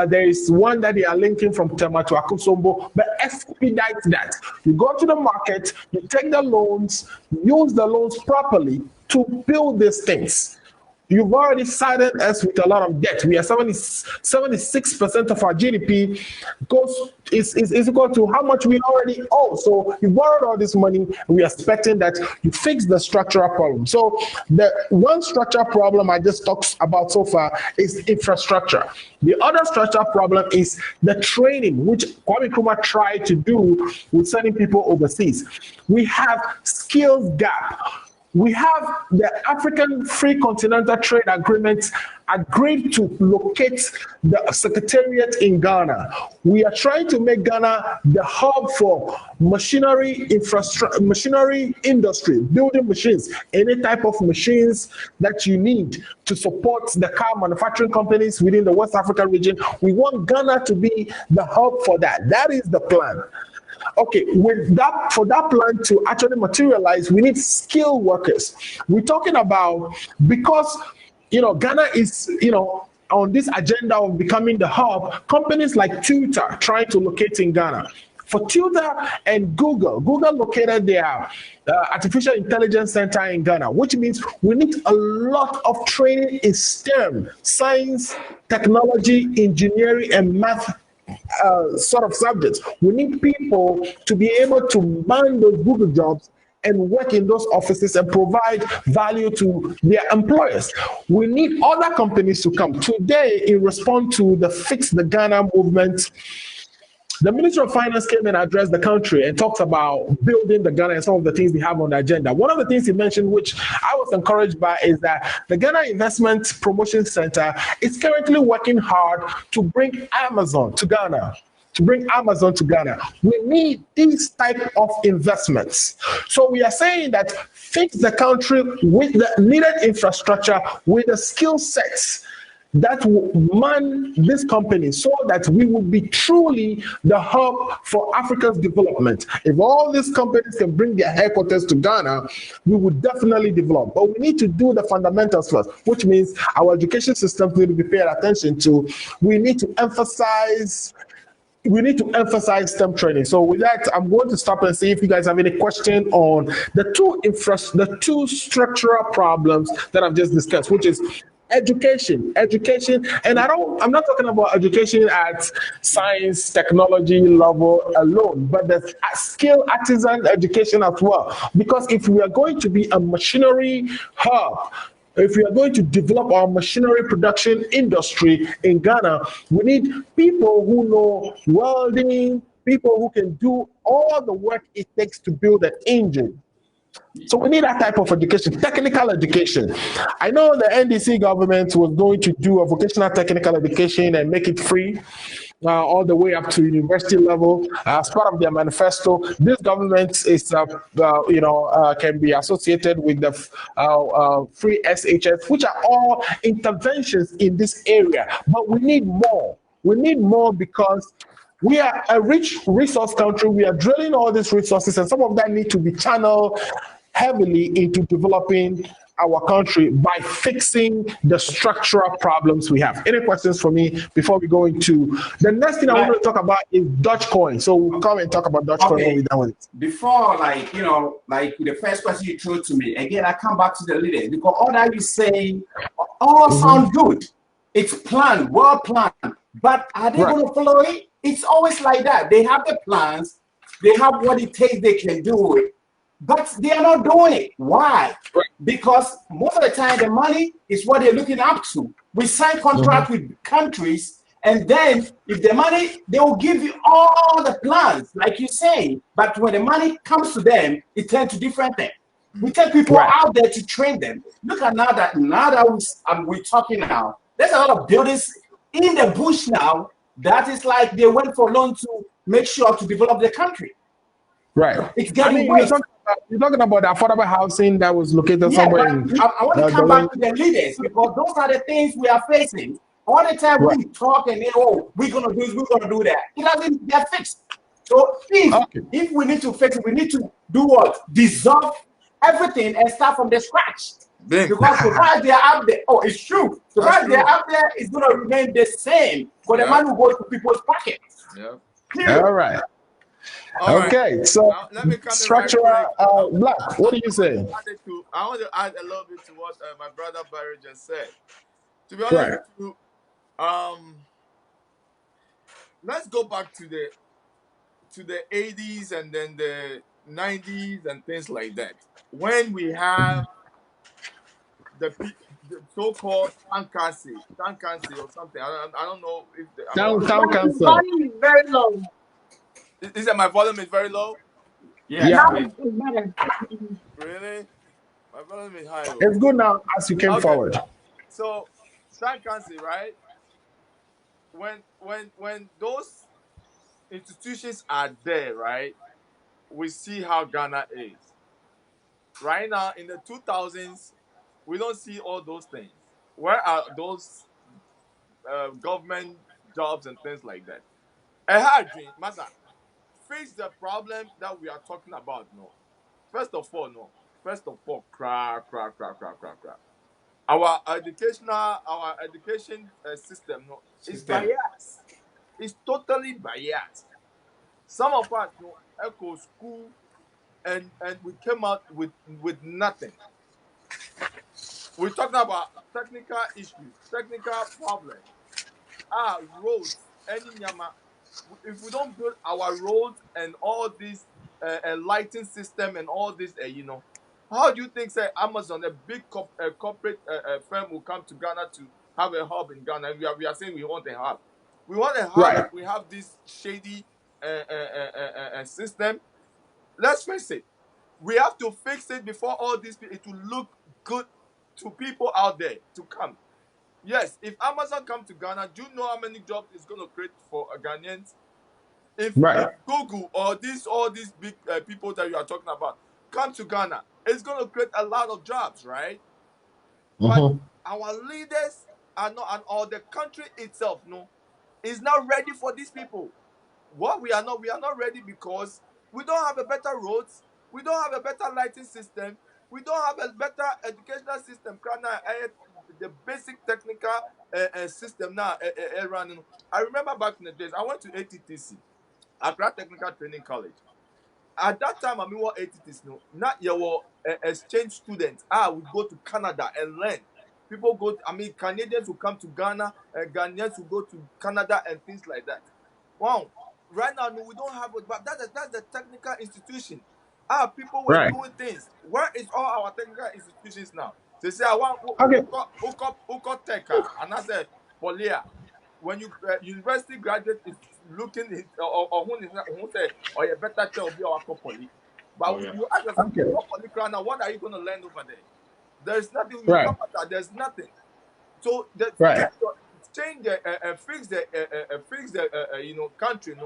There is one that they are linking from Tema to Akosombo, but expedite that. You go to the market, you take the loans, use the loans properly to build these things. You've already sided us with a lot of debt. We are 76% of our GDP is equal to how much we already owe. So you borrowed all this money. We are expecting that you fix the structural problem. So the one structural problem I just talked about so far is infrastructure. The other structural problem is the training, which Kwame Nkrumah tried to do with sending people overseas. We have skills gap. We have the African Free Continental Trade Agreement agreed to locate the secretariat in Ghana. We are trying to make Ghana the hub for machinery industry, building machines, any type of machines that you need to support the car manufacturing companies within the West African region. We want Ghana to be the hub for that. That is the plan. Okay, for that plan to actually materialize, we need skilled workers. We're talking about, because Ghana is on this agenda of becoming the hub, companies like Twitter trying to locate in Ghana. For Twitter and Google located their artificial intelligence center in Ghana, which means we need a lot of training in STEM, science, technology, engineering, and math sort of subjects. We need people to be able to man those Google jobs and work in those offices and provide value to their employers. We need other companies to come. Today, in response to the Fix the Ghana movement, the Minister of Finance came and addressed the country and talked about building the Ghana and some of the things we have on the agenda. One of the things he mentioned, which I was encouraged by, is that the Ghana Investment Promotion Center is currently working hard to bring Amazon to Ghana. We need these type of investments. So we are saying that fix the country with the needed infrastructure, with the skill sets that will man this company so that we will be truly the hub for Africa's development. If all these companies can bring their headquarters to Ghana, we will definitely develop. But we need to do the fundamentals first, which means our education systems need to be paid attention to. We need to emphasize STEM training. So with that, I'm going to stop and see if you guys have any question on the two structural problems that I've just discussed, which is education, and I'm not talking about education at science, technology level alone, but the skill artisan education as well. Because if we are going to be a machinery hub, if we are going to develop our machinery production industry in Ghana, we need people who know welding, people who can do all the work it takes to build an engine. So we need that type of education, technical education. I know the NDC government was going to do a vocational technical education and make it free all the way up to university level as part of their manifesto. This government is, can be associated with the free SHS, which are all interventions in this area. But we need more. We need more because we are a rich resource country. We are drilling all these resources, and some of that need to be channeled heavily into developing our country by fixing the structural problems we have. Any questions for me before we go into the next thing I want to talk about is Dogecoin. So we'll come and talk about Dogecoin when we're done with it. Before, like the first question you threw to me, again, I come back to the leaders because all that you say all sound good. It's planned, well planned, but are they going to follow it? It's always like that. They have the plans, they have what it takes, they can do it, but they are not doing it. Why? Because most of the time the money is what they're looking up to. We sign contracts with countries, and then if the money, they will give you all the plans, like you say, but when the money comes to them, it turns to different things. We take people out there to train them. Look at now that we're talking now, there's a lot of buildings in the bush now that is like they went for loan to make sure to develop the country. Right. It's getting worse. You're talking about the affordable housing that was located somewhere in. I want to come back to the leaders because those are the things we are facing. All the time we talk and we're gonna do this, we're gonna do that. It doesn't get fixed. So if we need to fix it, we need to do what? Dissolve everything and start from the scratch. Because so far they are out there, it's true. So far they are out there, it's gonna remain the same. For the money will go to people's pockets. All right. Okay, so let me come structural Black, what do you say? I want to add a little bit to what my brother Barry just said. To be honest with you, let's go back to the 80s and then the 90s and things like that. When we have the so-called town council or something. I don't know if town council. The volume is very low. Is that my volume is very low? Yeah. Now it's better. Really? My volume is high. It's good now as you came forward. So town council, right? When those institutions are there, right? We see how Ghana is. Right now in the 2000s, we don't see all those things. Where are those government jobs and things like that? A hard dream, Masa. Fix the problem that we are talking about. No. First of all, crack. Our education system, is biased. It's totally biased. Some of us, echo school, and we came out with nothing. We're talking about technical issues, technical problems. Roads, any nyama. If we don't build our roads and all this lighting system and all this, how do you think, say, Amazon, a big corporate firm, will come to Ghana to have a hub in Ghana? And we are saying we want a hub. We want a hub. Right. We have this shady system. Let's face it. We have to fix it before all this. It will look good to people out there to come. Yes, if Amazon come to Ghana, do you know how many jobs it's going to create for Ghanaians? If Google or all these big people that you are talking about come to Ghana, it's going to create a lot of jobs, right? But our leaders are not, or the country itself, is not ready for these people. We are not ready because we don't have a better roads, we don't have a better lighting system, we don't have a better educational system. The basic technical system now running. I remember back in the days, I went to ATTC, Accra Technical Training College. At that time, I mean, what ATTC, not your exchange students. We go to Canada and learn. People Canadians who come to Ghana, Ghanaians who go to Canada and things like that. Wow. Right now, we don't have it, but that's the technical institution. People were doing things. Where is all our technical institutions now? They say, I want Uko Teka, and I said, Polia. When you university graduate is looking or who say, or you better tell be our poly. But you ask yourself, now, what are you going to learn over there? There's nothing. There's nothing. So change fix the country.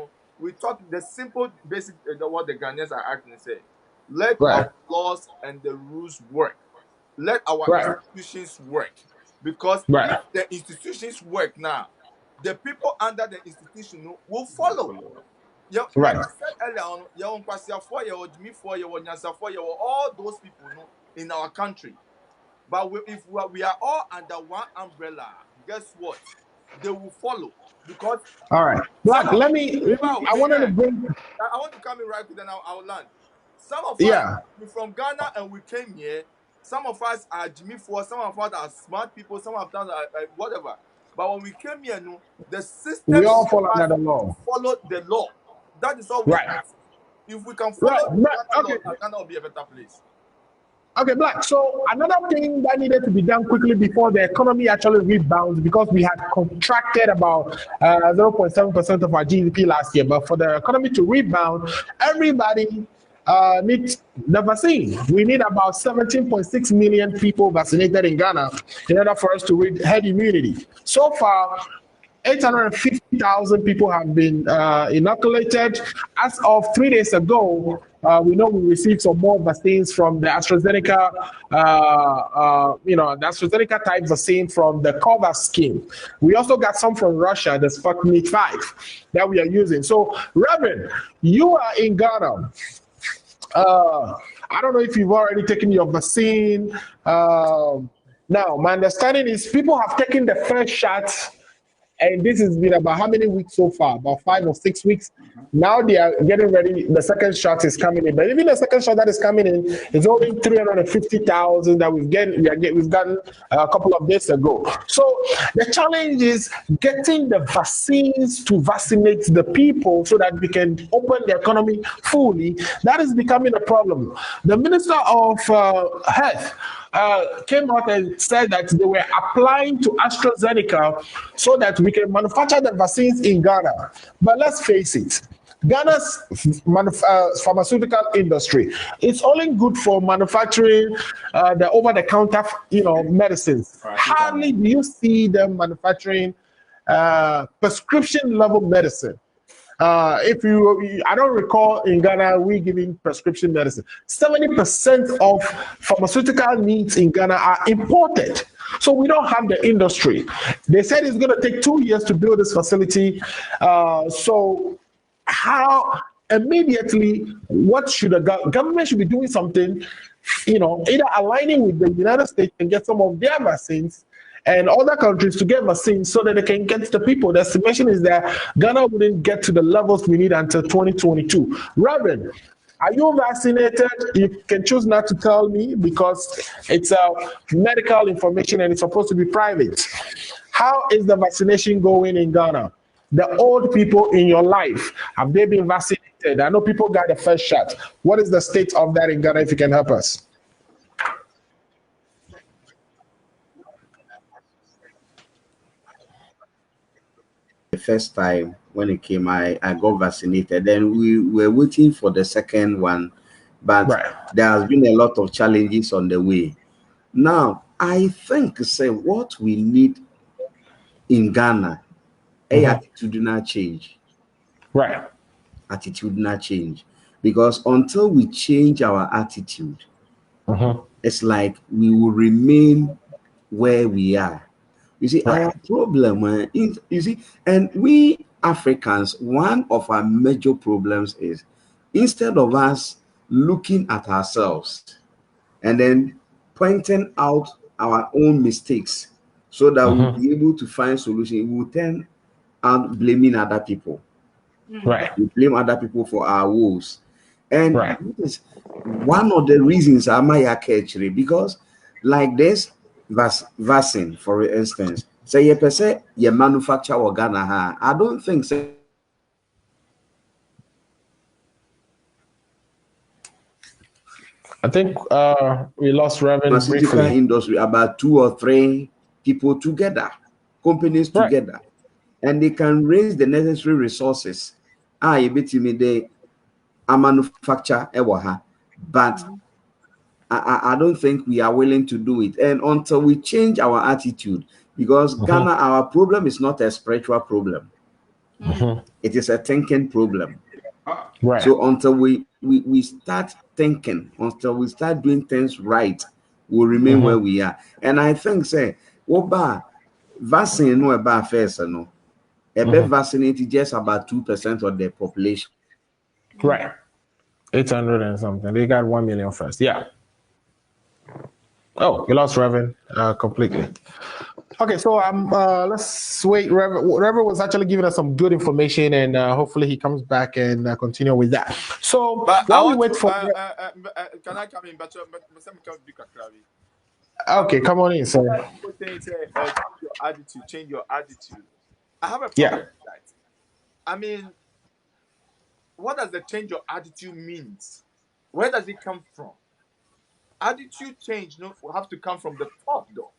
We talk the simple basic what the Ghanaians are actually saying. Let our laws and the rules work. Let our institutions work. Because if the institutions work now, the people under the institution will follow. Yeah, Right. like I said earlier on, all those people in our country. But if we are all under one umbrella, guess what? They will follow because All right. some Black, of I wanted to bring, I want to come in right with then I'll land. Some of us yeah. we're from Ghana and we came here. Some of us are Jimmy Four, some of us are smart people, some of us are whatever. But when we came here, the system We all shape follow us another to law. follow the law. That is all we Right. ask. If we can Right. follow the Ghana Okay. law, Ghana will be a better place. Okay, Black. So another thing that needed to be done quickly before the economy actually rebounds, because we had contracted about 0.7% of our GDP last year. But for the economy to rebound, everybody needs the vaccine. We need about 17.6 million people vaccinated in Ghana in order for us to reach herd immunity. So far, 850,000 people have been inoculated. As of 3 days ago, we know we received some more vaccines from the AstraZeneca, the AstraZeneca type vaccine from the COVAX scheme. We also got some from Russia, the Sputnik 5 that we are using. So, Reverend, you are in Ghana. I don't know if you've already taken your vaccine. Now, my understanding is people have taken the first shot. And this has been about how many weeks so far? About 5 or 6 weeks. Now they are getting ready. The second shot is coming in, but even the second shot that is coming in is only 350,000 that we've gotten a couple of days ago. So the challenge is getting the vaccines to vaccinate the people so that we can open the economy fully. That is becoming a problem. The Minister of Health came out and said that they were applying to AstraZeneca so that we can manufacture the vaccines in Ghana. But let's face it, Ghana's pharmaceutical industry, it's only good for manufacturing the over-the-counter, medicines. Hardly do you see them manufacturing prescription-level medicine. I don't recall in Ghana we giving prescription medicine. 70% of pharmaceutical needs in Ghana are imported. So we don't have the industry. They said it's going to take 2 years to build this facility. So how immediately, what should the government should be doing something, either aligning with the United States and get some of their vaccines and other countries to get vaccines so that they can get to the people. The estimation is that Ghana wouldn't get to the levels we need until 2022. Reverend, are you vaccinated? You can choose not to tell me because it's medical information and it's supposed to be private. How is the vaccination going in Ghana? The old people in your life, have they been vaccinated? I know people got the first shot. What is the state of that in Ghana, if you can help us? The first time when it came, I got vaccinated. Then we were waiting for the second one, but there has been a lot of challenges on the way. Now, I think, what we need in Ghana, attitudinal change. Right. Attitudinal change. Because until we change our attitude, it's like we will remain where we are. You see, our problem is, and we Africans, one of our major problems is instead of us looking at ourselves and then pointing out our own mistakes so that we'll be able to find solutions, we'll turn out blaming other people. Right. We blame other people for our woes. And this is one of the reasons I might actually, because like this vaccine, for instance, say you per se you manufacture organa. I don't think so. I think we lost revenue Pharmaceutical industry, about 2 or 3 people together, companies together, and they can raise the necessary resources. You bet me they manufacture but I don't think we are willing to do it. And until we change our attitude, because Ghana, our problem is not a spiritual problem. It is a thinking problem. Right. So until we start thinking, until we start doing things right, we'll remain where we are. And I think, say, vaccine no about first, no. vaccinate just about 2% of the population. Right. 800 and something. They got 1 million first. Yeah. Oh, we lost Reverend completely. Okay, so let's wait. Reverend was actually giving us some good information, and hopefully he comes back and continue with that. So while we wait for, can I come in? Okay, come on in, sir. Change your attitude. I have a problem with that. I mean, what does the change your attitude means? Where does it come from? Attitude change will have to come from the top, though.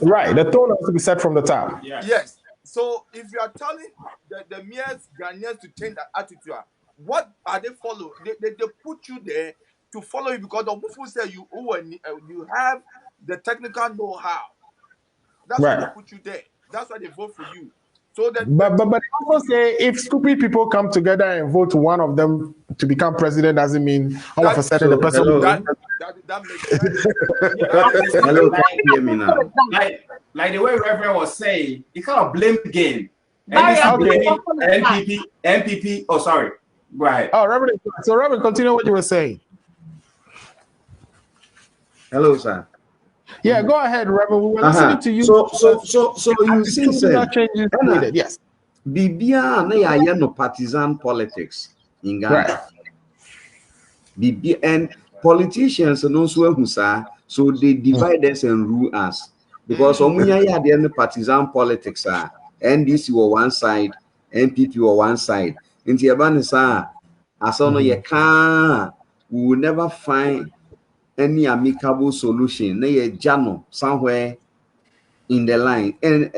Right, the tone has to be set from the top. Yes. So if you are telling the mere Ghanaians to change that attitude, what are they follow? They put you there to follow you because the people say you have the technical know-how. That's why they put you there. That's why they vote for you. So that but they also say if stupid people come together and vote one of them to become president, doesn't mean all of a sudden the person that makes sense. Hello, hear me now. Like the way Reverend was saying, it's kind of blame game. NPP. Oh, sorry. Right. Oh, Reverend. So, Reverend, continue what you were saying. Hello, sir. Yeah, go ahead, Reverend. We were listening to you. So you see, sir. Yes. Bibia na no partisan politics in Ghana. Right. Bibia and politicians and also so they divide us and rule us because the partisan politics are NDC were one side, NPP were one side. In the Abanisa, as on you can, we will never find any amicable solution. Jano somewhere in the line, and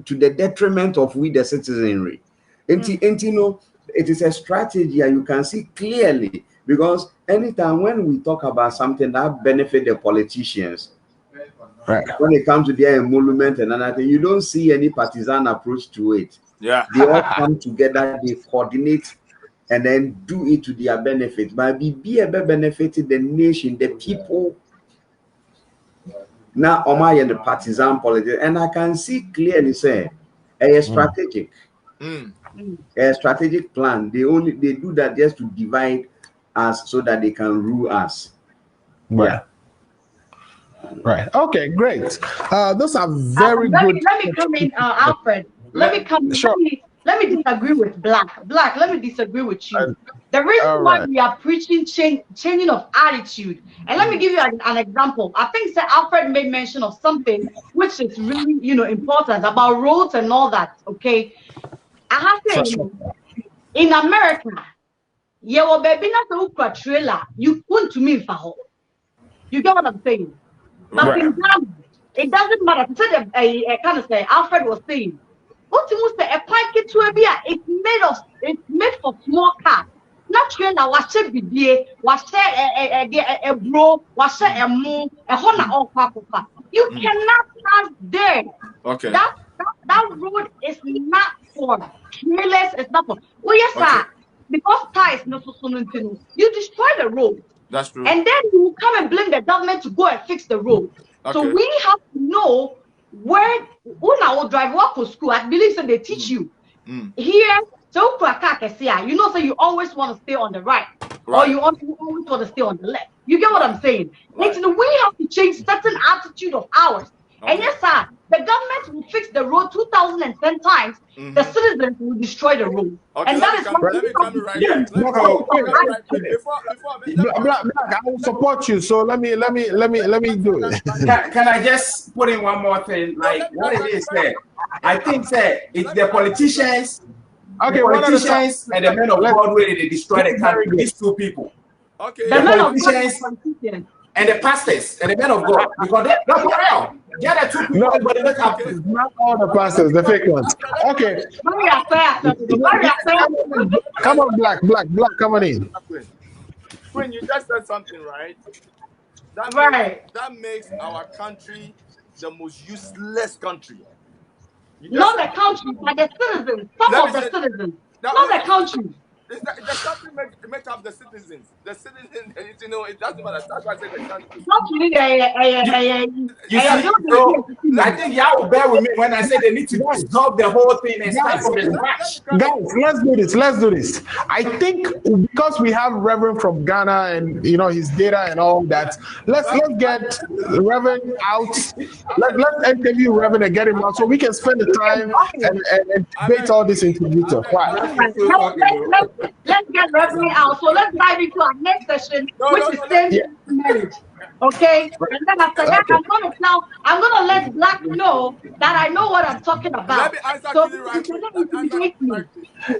to the detriment of we the citizenry. And you know, it is a strategy, and you can see clearly because anytime when we talk about something that benefit the politicians, right, when it comes to their emolument and another thing, you don't see any partisan approach to it. Yeah, they all come together, they coordinate, and then do it to their benefit. But be benefiting the nation, the people. Now, Omar and the partisan politics, and I can see clearly say a strategic, a strategic plan. They do that just to divide us so that they can rule us. Right. Yeah. Right. Okay. Great. Those are very good. Let me come in, Alfred. Let me come. Sure. Let me disagree with Black. Black, let me disagree with you. The reason why we are preaching changing of attitude, and let me give you an example. I think Sir Alfred made mention of something which is really, important about roads and all that. Okay, I have to say, in America, your baby not a trailer. You want to me for you get what I'm saying? But in Ghana, it doesn't matter. I kind of say Alfred was saying. What you say a packet to a beer? It's made for small cars. Not trailer. Was it BBA? Was it a bro? Was it a moon? A Honda or Papa? You cannot pass there. Okay. That road is not for trailers. It's not for. Oh yes, sir. Because tires not for something. You destroy the road. That's true. And then you come and blame the government to go and fix the road. Okay. So we have to know where una drive work for school. I believe so they teach you here. So so you always want to stay on the right. Or you always want to stay on the left. You get what I'm saying? Right. We have to change certain attitude of ours. Okay. And yes, sir, the government will fix the road 2,010 times. The citizens will destroy the road. Okay, and that is what let me come right here. Black, I will support you. So let me do it. Can I just put in one more thing? Like what it is there? I think that it's the politicians. Okay, the politicians and the men of God where they destroy the country. These two people. Okay. The politicians and the pastors and the men of God, because they're for real. They're the two people. Not all the pastors, the fake ones. Okay. Come on, Black, come on in. When you just said something, right? That makes our country the most useless country. Not the country, but the citizens. Some of the citizens. Not the country. the country make up the citizens. The citizens, you know, it doesn't matter. That's why I say the country. You see, so I think y'all will bear with me when I say they need to dissolve the whole thing and start from the scratch. Guys, let's do this. Let's do this. I think because we have Reverend from Ghana and you know his data and all that, let's get Reverend out. Let's interview Reverend and get him out so we can spend the time and debate all this into detail. Let's get Reverend out. So let's dive into our next session, which is same marriage. Okay, and then after that, I'm gonna let Black know that I know what I'm talking about. Let me answer So right.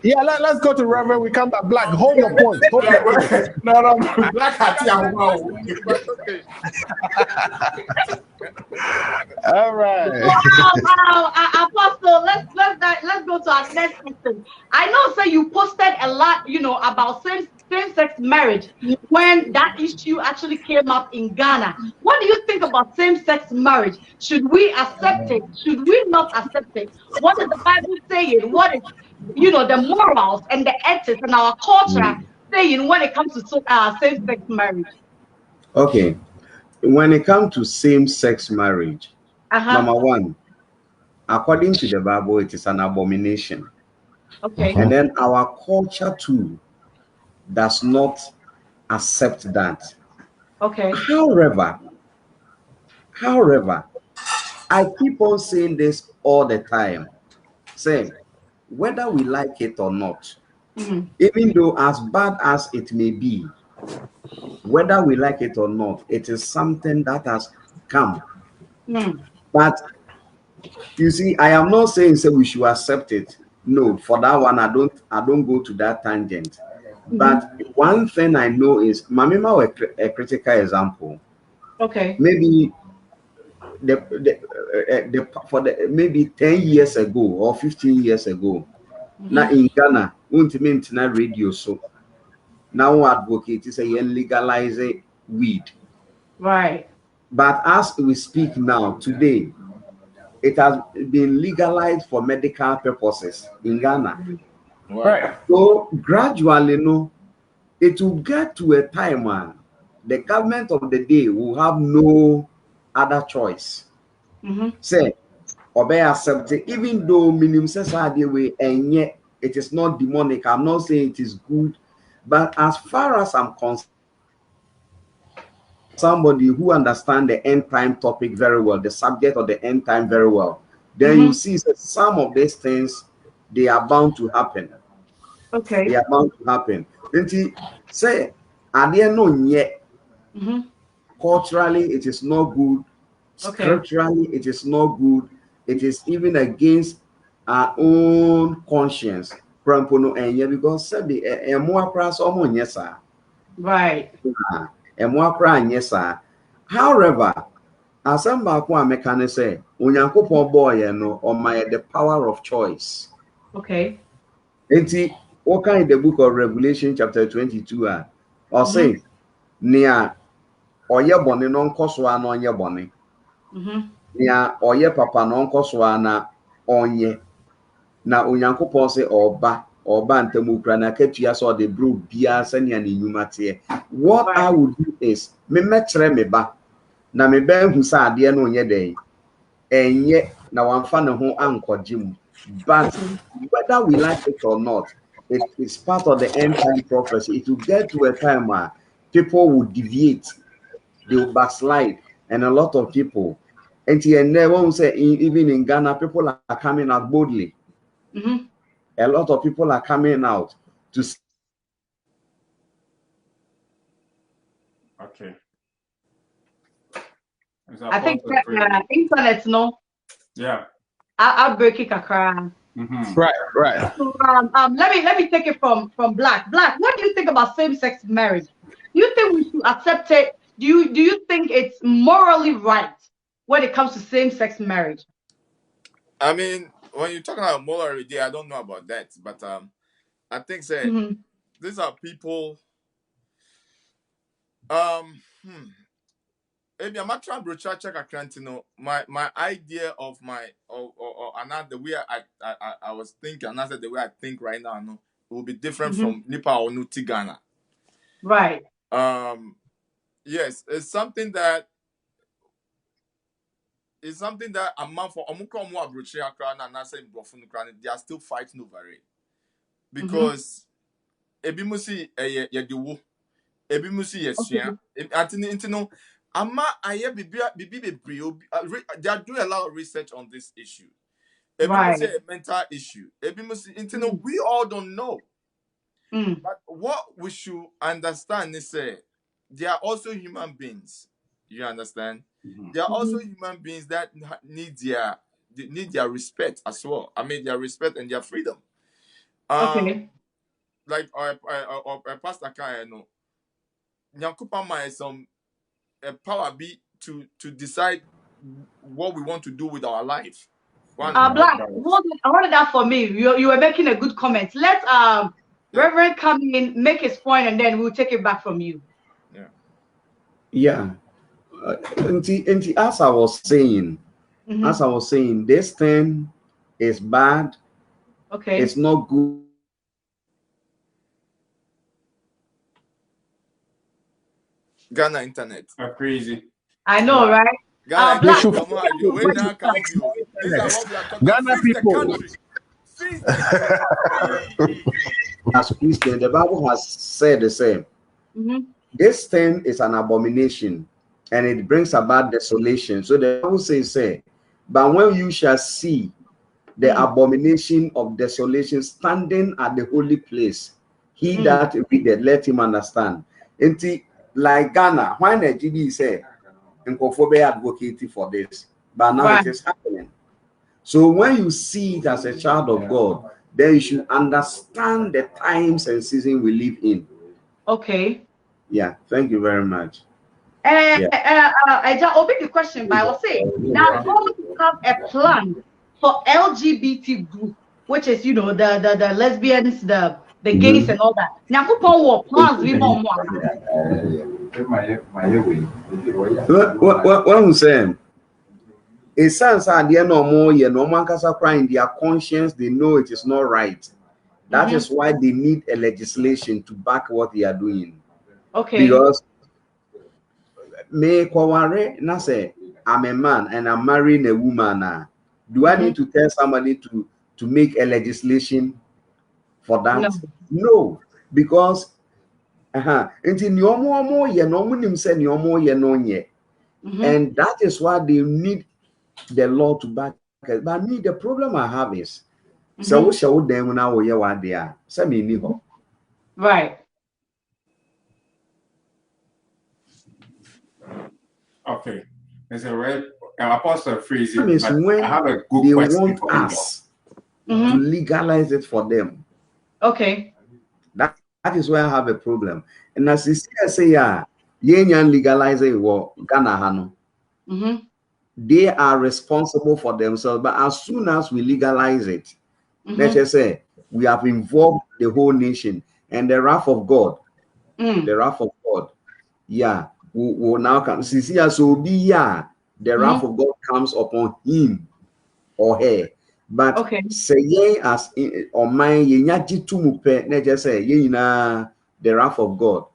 Yeah, let's go to Reverend. We come back. Black, hold your point. Hold your point. No, Black hat. All right. Apostle, let's go to our next question. I know, sir, you posted a lot, you know, about same-sex marriage when that issue actually came up in Ghana. What do you think about same-sex marriage? Should we accept it? Should we not accept it? What does the Bible saying? What is, you know, the morals and the ethics and our culture saying when it comes to same-sex marriage? Okay, when it comes to same-sex marriage, number one, according to the Bible, it is an abomination. Okay. And then our culture too does not accept that. Okay. However, I keep on saying this all the time. Say, whether we like it or not, even though as bad as it may be, whether we like it or not, it is something that has come. But you see, I am not saying we should accept it. No, for that one, I don't go to that tangent. But one thing I know is, Mamima was a critical example. Okay. Maybe maybe 10 years ago or 15 years ago, now in Ghana, na radio so now advocate is a legalize weed. Right. But as we speak now, today, it has been legalized for medical purposes in Ghana. Right. So gradually, it will get to a time when the government of the day will have no other choice. Say, obey accept it, even though minimum says way and yet it is not demonic. I'm not saying it is good, but as far as I'm concerned, somebody who understands the end time topic very well, the subject of the end time very well, then you see that some of these things, they are bound to happen. Okay. They are bound to happen. Then he say, are there no yet? Culturally, it is not good. Scripturally, it is not good. It is even against our own conscience. Because right. However, as I'm back one mechanic say, Unyankopon boy no or my the power of choice. Okay. Enti what kind the book of Revelation chapter 22 or say near or ye bonny non coswa no ye bonny. Near or ye papa non coswa na onye na Unyankopon say oba ntemukra na ketua so the bro bia sanya ne nyumate. What I would do is me metre me ba na me ben hu sa ade no onye den enye na wamfa ne ho ankogye mu. But whether we like it or not, it is part of the end time prophecy. It will get to a time where people will deviate, they will backslide, and a lot of people. And won't say even in Ghana, people are coming out boldly. A lot of people are coming out to. Okay. I think internet, no. Yeah. I'll break it akra. Right. So, let me take it from Black. Black, what do you think about same-sex marriage? Do you think we should accept it? Do you think it's morally right when it comes to same-sex marriage? I mean, when you're talking about morality, I don't know about that, but I think these are people. Maybe I'm not trying to check my idea of my or another the way I was thinking, another the way I think right now. No, will be different from Nipa or Nuti Ghana. Right. Yes, it's something that a man for Omukro Mo Abrochi Akran and Nasa Brofun Kran, they are still fighting over it. Because Ebimusi Yediwu, Ebimusi Yesia, Antino, Ama Aye Bibi Brio, they are doing a lot of research on this issue. Ebimusi a mental issue. Ebimusi Intino, we all don't know. But what we should understand is they are also human beings. You understand? They are also human beings that need their respect as well. I mean, their respect and their freedom. Like our pastor can know. Nyankopama is some power be to decide what we want to do with our life. Black, I wanted that for me. You were making a good comment. Let Reverend come in, make his point, and then we'll take it back from you. Yeah. And as I was saying, this thing is bad. Okay. It's not good. Ghana internet. Crazy. I know, right? Ghana, Black. These are what we are talking Ghana people. As Christian, the Bible has said the same. This thing is an abomination, and it brings about desolation. So the Bible says, but when you shall see the abomination of desolation standing at the holy place, he that readeth, let him understand. And like Ghana, why Nigeria say, advocating for this, but now it is happening. So when you see it as a child of God, then you should understand the times and season we live in. Okay. Yeah, thank you very much. I just open the question by saying that God have a plan for LGBT group, which is the lesbians, the gays and all that. Nyankopon will plans we more. What I'm saying, it sounds like they're no more, no man can crying their conscience, they know it is not right. That is why they need a legislation to back what they are doing. Okay. Because I'm a man and I'm marrying a woman. Do I need to tell somebody to make a legislation for that? No, because and that is why they need the law to back it. But me, the problem I have is so we shall them now what they are. Right. Okay. There's a red apostle freezing. That means when I have a good they question want for us to legalize it for them. Okay. That is where I have a problem. And as you say, legalize it Ghana. They are responsible for themselves. But as soon as we legalize it, let's just say we have involved the whole nation and the wrath of God. The wrath of God. Will now come. The wrath of God comes upon him or her. But say as on my just say the wrath of God.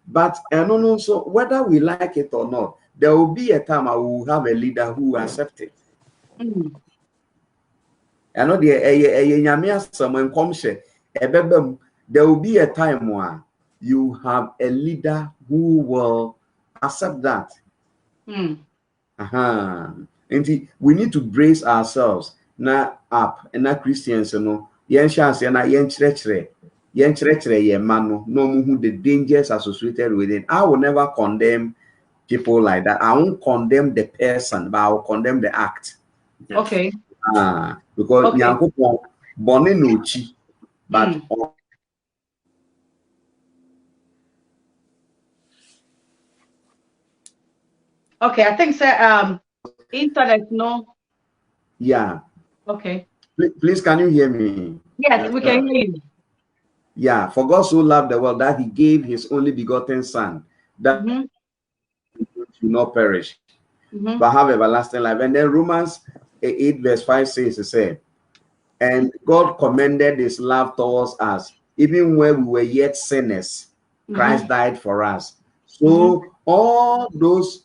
But no, so whether we like it or not, there will be a time I will have a leader who will accept it. I know there will be a time where you have a leader who will accept that. And we need to brace ourselves now up and not Christians, no the dangers associated with it. I will never condemn people like that. I won't condemn the person, but I will condemn the act. Okay. Because born in Uchi, but okay, I think internet no. Yeah. Okay. Please, can you hear me? Yes, we can hear you. Yeah, for God so loved the world that he gave his only begotten son, that should not perish, but have everlasting life. And then Romans 8 verse 5 says, And God commended his love towards us. Even when we were yet sinners, Christ died for us. So all those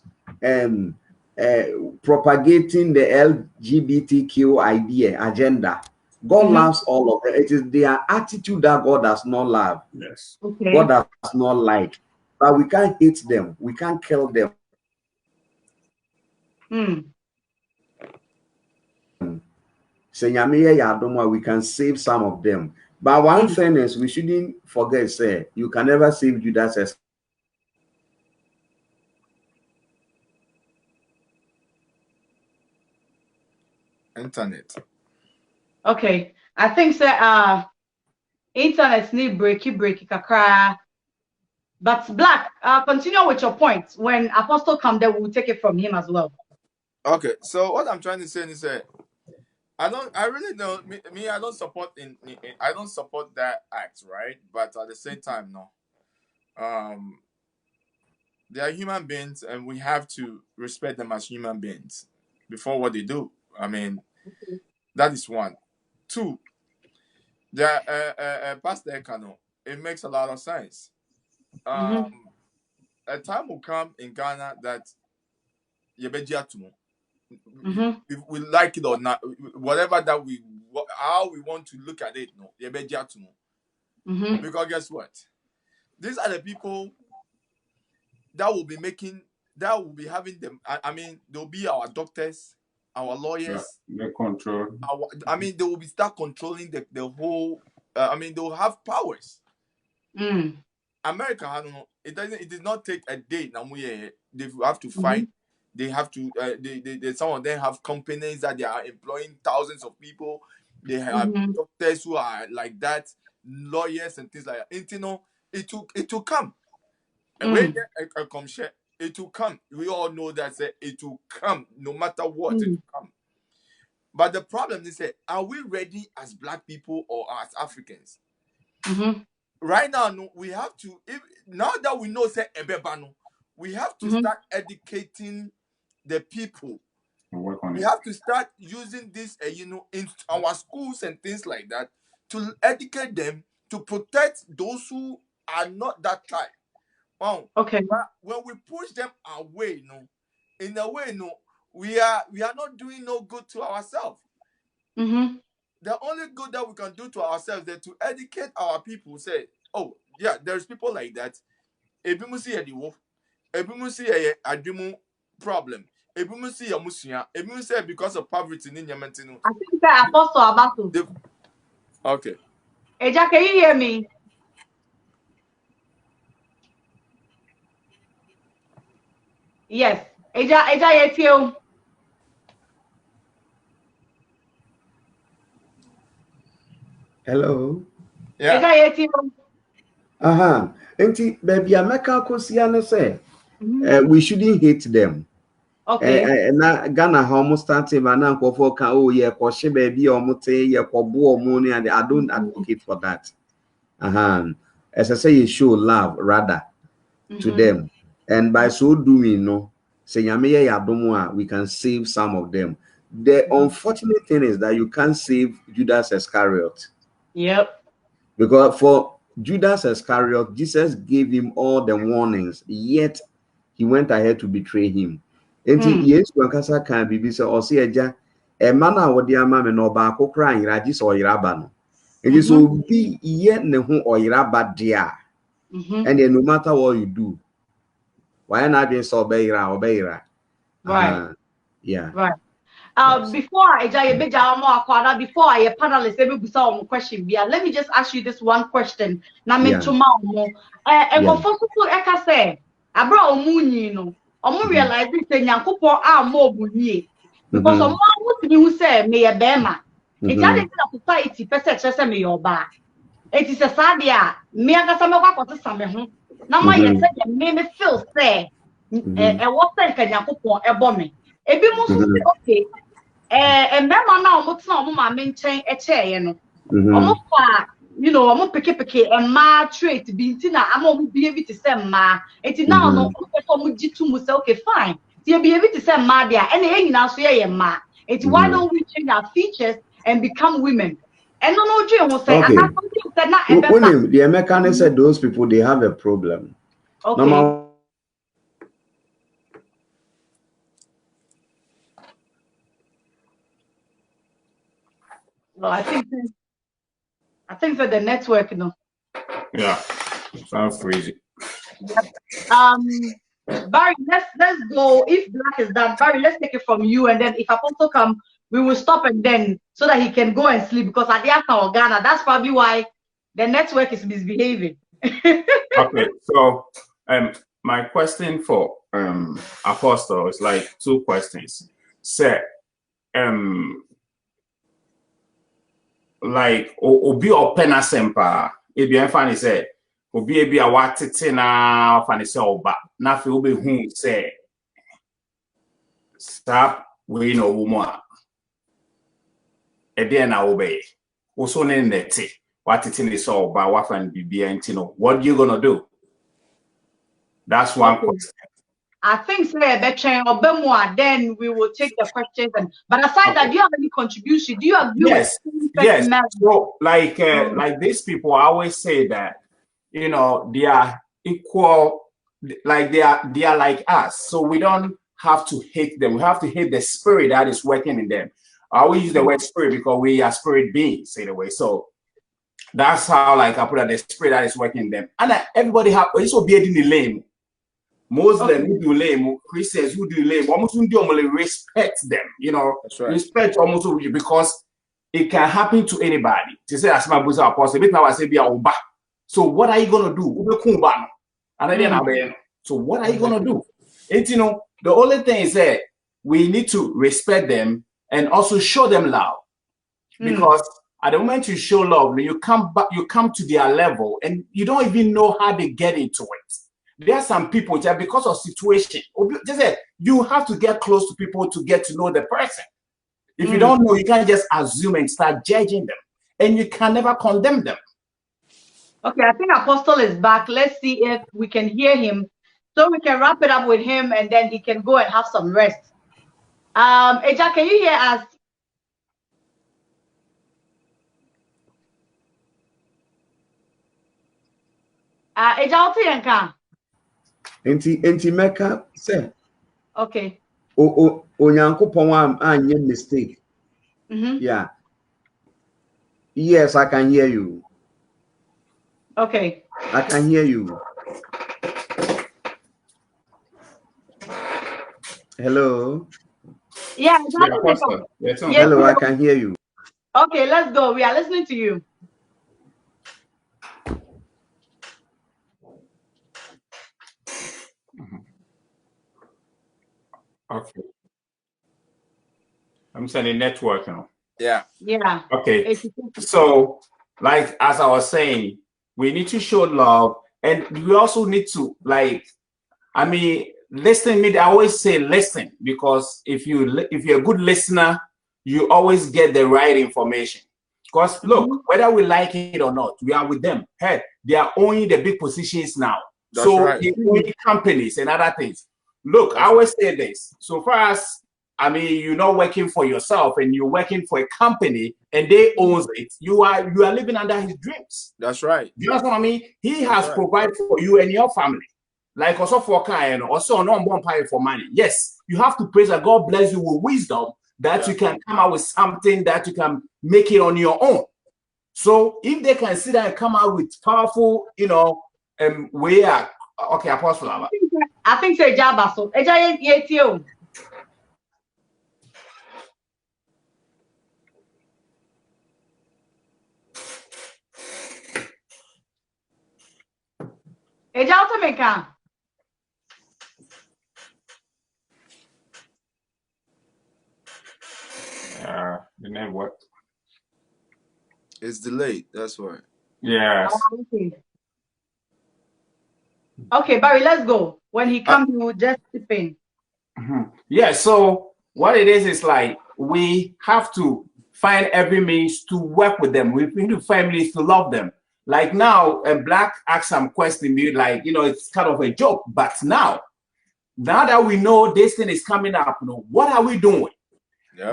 propagating the LGBTQ agenda, God loves all of them. It is their attitude that God does not love. Yes. Okay. God does not like. But we can't hate them. We can't kill them. We can save some of them. But one thing is, we shouldn't forget, say, you can never save Judas as internet. Okay. I think internet need breaky kakra. But Black, continue with your point. When Apostle come there, we'll take it from him as well. Okay, so what I'm trying to say is that I really don't I don't support I don't support that act, right? But at the same time, no. They are human beings and we have to respect them as human beings before what they do. I mean, that is one. Two, the Pastor Ekano, it makes a lot of sense. A time will come in Ghana that we like it or not, whatever that how we want to look at it, no, because guess what? These are the people that will be having them. I mean, they'll be our doctors, our lawyers. They control. They will start controlling the whole. They'll have powers. America, I don't know. It did not take a day. Now they have to fight. They have to. Some of them have companies that they are employing thousands of people. They have doctors who are like that, lawyers and things like that. You know, it will come. And when it will come. We all know that it will come, no matter what. It will come. But the problem is that are we ready as Black people or as Africans? Right now, no, we have to. Now that we know Ebebano, we have to start educating the people. We have to start using this, in our schools and things like that to educate them to protect those who are not that type. Okay. But when we push them away, in a way, we are not doing no good to ourselves. The only good that we can do to ourselves is to educate our people. Say, oh yeah, there's people like that. Ebimusi ediwo, ebimusi adimu problem. Ebimusi yamusia, ebimusi because of poverty in Yementino. I think that Apostle Abasu. Okay. Eja, can you hear me? Yes. Eja, yetio. Hello. Yeah. Eja yetio. Auntie, baby, MaKaaMaKa say, we shouldn't hate them. Okay. Na Ghana almost started, but now oh yeah, koshe baby omote yeah kobu omoni, and I don't advocate for that. As I say, you show love rather to them, and by so doing, say we can save some of them. The unfortunate thing is that you can't save Judas Iscariot. Yep. Because for Judas Iscariot, Jesus gave him all the warnings, yet he went ahead to betray him. And yes, Wankasa can be so or see a man or dear mamma no back or crying ragis or irabano. It is so be yet no or iraba dear. And then no matter what you do, why not being so beira or beira? Right. Yeah. Right. Before I panelists every question, let me just ask you this one question. Now, me tomorrow, and for first of all, I say, I brought Omuni, realize this Yankopo are more bunny because of what you say, me a bema. It's a society, person, me your bar. It is a sadia, me a Gasamaka, some now my made me feel say, and what then can Yankopo a bombing? A bit more okay. And then now, what's not my maintain a chair, almost I'm picky and ma trait bintina. I'm be able to send ma. It's now no okay, fine. You'll be able to send ma there, and now so ma. It's why don't we change our features and become women? And no, Jim will say, Okay. and that's something that not a When the American said those people, they have a problem. Okay. Number well, I think for the network, you know. Yeah, sounds crazy. Barry, let's go. If Black is done, Barry, let's take it from you, and then if Apostle come, we will stop and then so that he can go and sleep because at the of Ghana, that's probably why the network is misbehaving. Okay, so my question for Apostle is like 2 questions. Say, like obi opena sempa ebi enfani say obi ebi awatete na fani say oba na fe obi hu say stop we no woman e dey na obey also ne nete watete ni say oba wafan bibia ntino what you gonna do? That's one question. I think then we will take the questions. But aside that, do you have any contribution? Do you agree Yes, with yes. So like these people always say that, you know, they are equal, like they are like us. So we don't have to hate them. We have to hate the spirit that is working in them. I always use the word spirit because we are spirit beings in a way. So that's how like I put it, the spirit that is working in them. And everybody have also be in the lane. Muslims who do lame, Christians who do lame, almost respect them, you know, right. Respect almost because it can happen to anybody. To say as my boys are apostle, now I say be a uba. So what are you gonna do? So what are you gonna do? It's, you know, the only thing is that we need to respect them and also show them love. Because at the moment you show love, you come back, you come to their level and you don't even know how they get into it. There are some people that because of situation, just say you have to get close to people to get to know the person. If you don't know, you can't just assume and start judging them, and you can never condemn them. Okay, I think Apostle is back. Let's see if we can hear him, so we can wrap it up with him, and then he can go and have some rest. Eja, can you hear us? Eja, what's your Enti Meka say. Okay. Onyankopon anye mistake. Yeah. Yes, I can hear you. Okay. I can hear you. Hello. Yeah. Hello, I can hear you. Okay, let's go. We are listening to you. Okay. I'm saying network now. Yeah. Yeah. Okay. So, like as I was saying, we need to show love, and we also need to listen. I always say listen, because if you're a good listener, you always get the right information. Because look, whether we like it or not, we are with them. Hey, they are owning the big positions now. That's right. They own companies and other things. Look, I always say this. So far as you're not working for yourself and you're working for a company and they own it, you are living under his dreams. That's right. You know what I mean? He has provided for you and your family. Like also for kind, also no one pay for money. Yes, you have to praise that God bless you with wisdom that you can come out with something that you can make it on your own. So if they can sit there and come out with powerful, way okay, Apostle. I think say Jaba so. Eja yetio. Eja automeka. The network. It's delayed. That's why. Yes. Okay, Barry, let's go. When he comes, we will just chip in. Yeah, so what it is like we have to find every means to work with them. We need to find means to love them. Like now, a Black asked some question, like, it's kind of a joke. But now that we know this thing is coming up, what are we doing?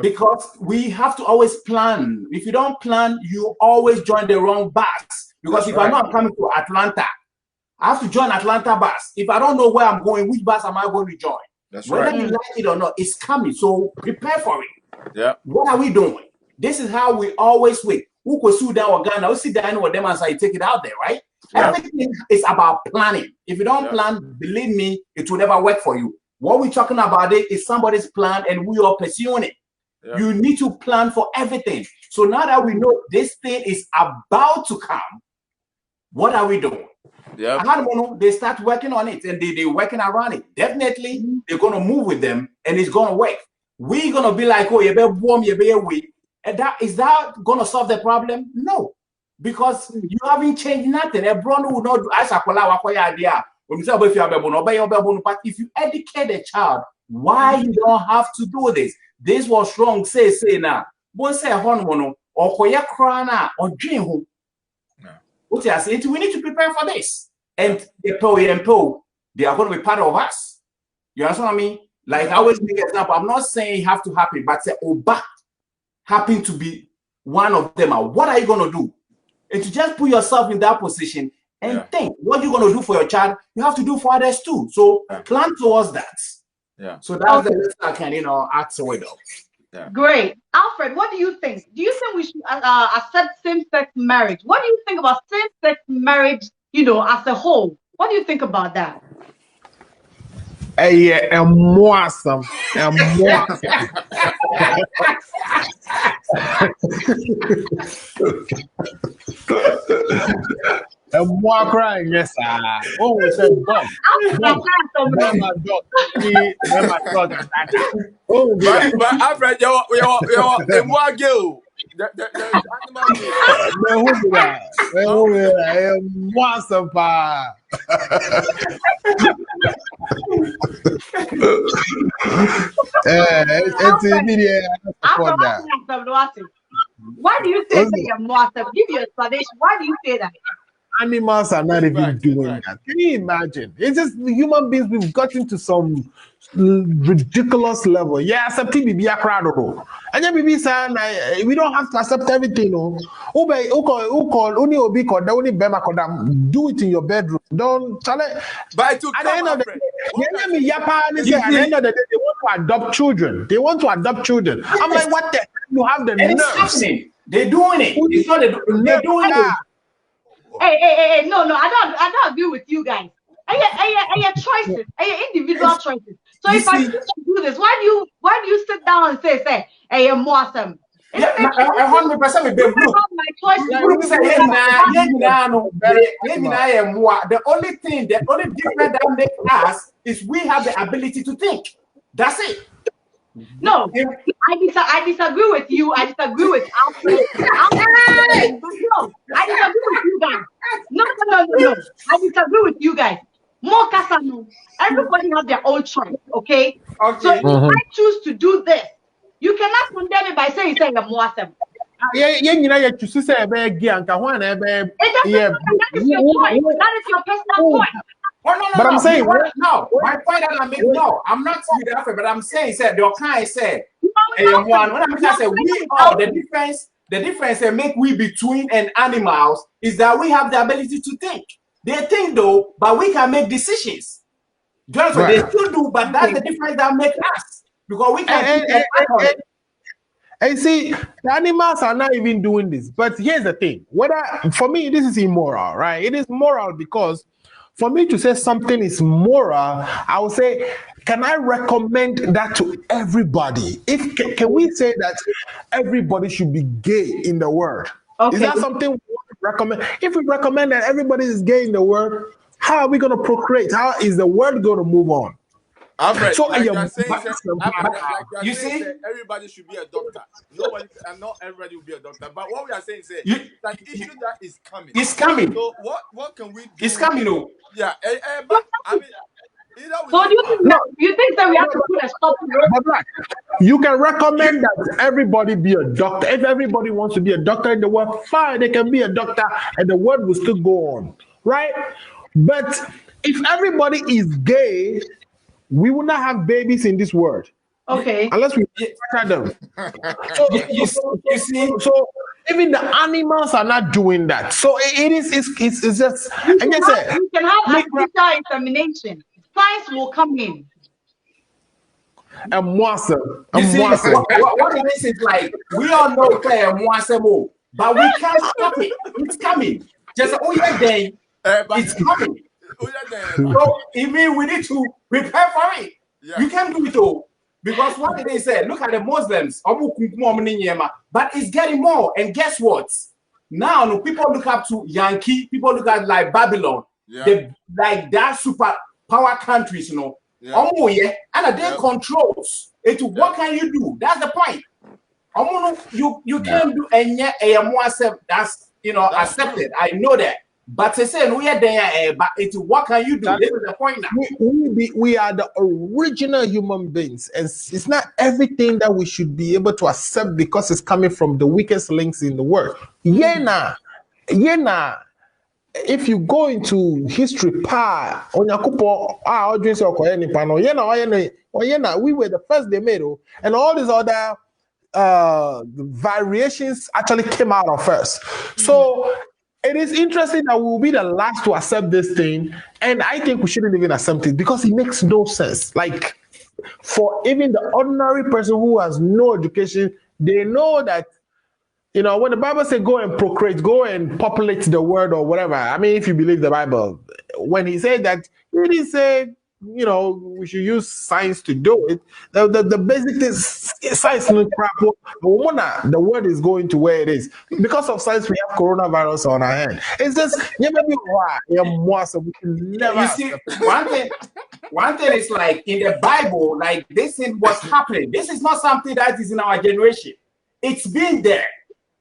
Because we have to always plan. If you don't plan, you always join the wrong bus. Because if I know I'm coming to Atlanta, I have to join Atlanta bus. If I don't know where I'm going, which bus am I going to join? Whether you like it or not, it's coming. So prepare for it. Yeah. What are we doing? This is how we always wait. Who could sue down Ghana? We sit down with them and say, take it out there, right? Everything is about planning. If you don't plan, believe me, it will never work for you. What we're talking about is somebody's plan and we are pursuing it. You need to plan for everything. So now that we know this thing is about to come, what are we doing? They start working on it and they're working around it. Definitely, they're going to move with them and it's going to work. We're going to be like, oh, you better warm, you better wait. And is that going to solve the problem? No, because you haven't changed nothing. Everyone will not do. But if you educate a child, why you don't have to do this? This was wrong. Say now. Bon say hono or koya krana or dream who. What I say, we need to prepare for this. And they are going to be part of us. You understand what I mean? Like I always make an example. I'm not saying it have to happen, but say Oba happen to be one of them. What are you going to do? And to just put yourself in that position and think what you're going to do for your child, you have to do for others too. So plan towards that. Yeah. So that's the best I can, act with. Yeah. Great. Alfred, what do you think? Do you think we should accept same-sex marriage? What do you think about same-sex marriage, as a whole? What do you think about that? Awesome. And more crying, yes, sir. Oh, we said dog. Oh, but Alfred, you're more girl. Why do you say that you're more? Give you a explanation. Why do you say that? Animals are not even doing that. Can you imagine? It's just the human beings, we've gotten to some ridiculous level. Yeah, accepting BB a crowd. And then BB saying we don't have to accept everything. Only obi koda, only bema koda. Do it in your bedroom. Don't tell it. But at the end of the day, at the end of the day, they want to adopt children. They want to adopt children. I'm like, what the heck? You have the nerves. They're doing it. It's not they're doing it. Hey, no, I don't agree with you guys. Your choices, your individual choices. So if I do this, why do you sit down and say, hey, you're more awesome? 100% with them. The only difference that makes us is we have the ability to think. That's it. No, I disagree with you. I disagree with Alfred. No, I disagree with you guys. No. I disagree with you guys. More Casano. Everybody has their own choice, okay? So if I choose to do this, you cannot condemn it by saying you're more awesome. That is your choice. That is your personal choice. No. But I'm saying, no. My point that I make, no, I'm not with that, but I'm saying, the kind said, when I'm saying we are the difference they make we between and animals is that we have the ability to think. They think though, but we can make decisions. Right. They still do, but that's the difference that makes us because we can. And see, the animals are not even doing this. But here's the thing: for me, this is immoral, right? It is moral because for me to say something is moral, I would say, can I recommend that to everybody? Can we say that everybody should be gay in the world? Okay. Is that something we recommend? If we recommend that everybody is gay in the world, how are we going to procreate? How is the world going to move on? Alfred, so like you see, everybody should be a doctor. Nobody, and not everybody will be a doctor. But what we are saying is, like issue that is coming. It's coming. So what can we do? It's coming. Yeah, but I mean. So do you think that we have to put a stop to it? You can recommend that everybody be a doctor. If everybody wants to be a doctor in the world, fine, they can be a doctor and the world will still go on, right? But if everybody is gay, we will not have babies in this world. Okay. Unless we massacre them. So, You see, so even the animals are not doing that. So it's just You I can guess have, you can have make artificial insemination. Science will come in. a moisson, you see, what it is like we all know Mwasemo, but we can't stop it. It's coming. Just oh yeah, day, it's coming. So it means we need to prepare for it. Yeah. You can't do it all. Because what did they say? Look at the Muslims, but it's getting more. And guess what? Now no, people look up to Yankee, people look at like Babylon, like that super power countries, you know. And they controls it. What can you do? That's the point. You can't do any that's accepted. I know that. But they say we are there, but it's what can you do? This is the point now. We are the original human beings, and it's not everything that we should be able to accept because it's coming from the weakest links in the world. Yena. If you go into history, we were the first they made, and all these other variations actually came out of us. So it is interesting that we'll be the last to accept this thing, and I think we shouldn't even accept it because it makes no sense. Like for even the ordinary person who has no education, they know that when the Bible says go and procreate, go and populate the world or whatever. I mean, if you believe the Bible, when he said that, he didn't say we should use science to do it. The basic thing is science. The world is going to where it is because of science. We have coronavirus on our hand. It's just we can never. You see, one thing is like in the Bible, like this is what's happening. This is not something that is in our generation. It's been there,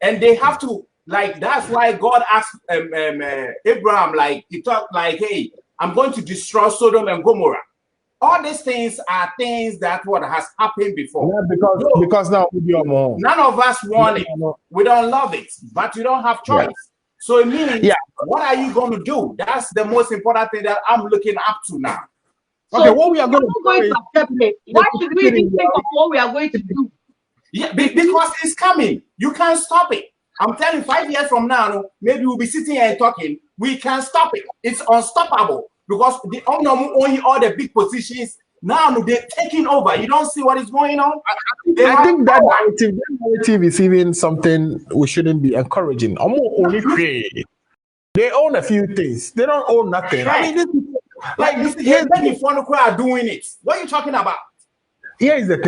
and they have to like. That's why God asked Abraham, like he talked like, "Hey, I'm going to destroy Sodom and Gomorrah." All these things are things that what has happened before. Yeah, because now none of us want it. We don't love it, but you don't have choice. Yeah. So it means, what are you going to do? That's the most important thing that I'm looking up to now. So what we are going to accept it. Why should we even think of what we are going to do? Yeah, because it's coming. You can't stop it. I'm telling you, 5 years from now, maybe we'll be sitting here and talking. We can't stop it. It's unstoppable because they own all the big positions. Now they're taking over. You don't see what is going on? I think that narrative is even something we shouldn't be encouraging. They own a few things. They don't own nothing. I mean, here's are doing it. What are you talking about? Here's the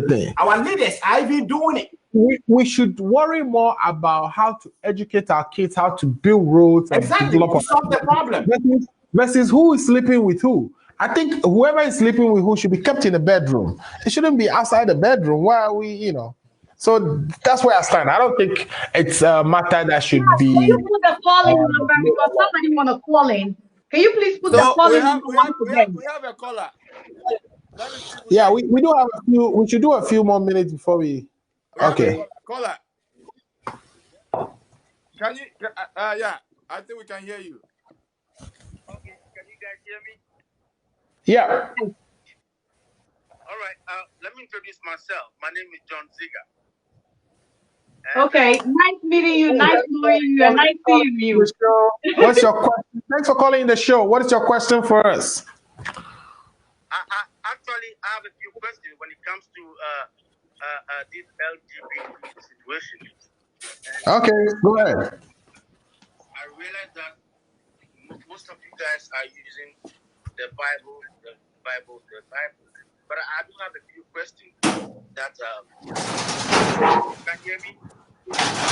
thing. Our leaders are even doing it. We should worry more about how to educate our kids, how to build roads, and to solve the problem. Versus who is sleeping with who. I think whoever is sleeping with who should be kept in the bedroom. It shouldn't be outside the bedroom. Why are we, So that's where I stand. I don't think it's a matter that should be. Can you put the calling number because somebody want to call in? Can you please put the calling number once again? We have a caller. Yeah, we do have a few. We should do a few more minutes before we. Okay. Caller. Can you? Yeah, I think we can hear you. Okay, can you guys hear me? Yeah. All right. Let me introduce myself. My name is John Ziga. Okay, nice meeting you, nice knowing you, and nice seeing you. What's your question? Thanks for calling the show. What is your question for us? I have a few questions when it comes to this LGBT situation. Okay, go ahead. I realize that most of you guys are using the Bible, but I do have a few questions that can you hear me?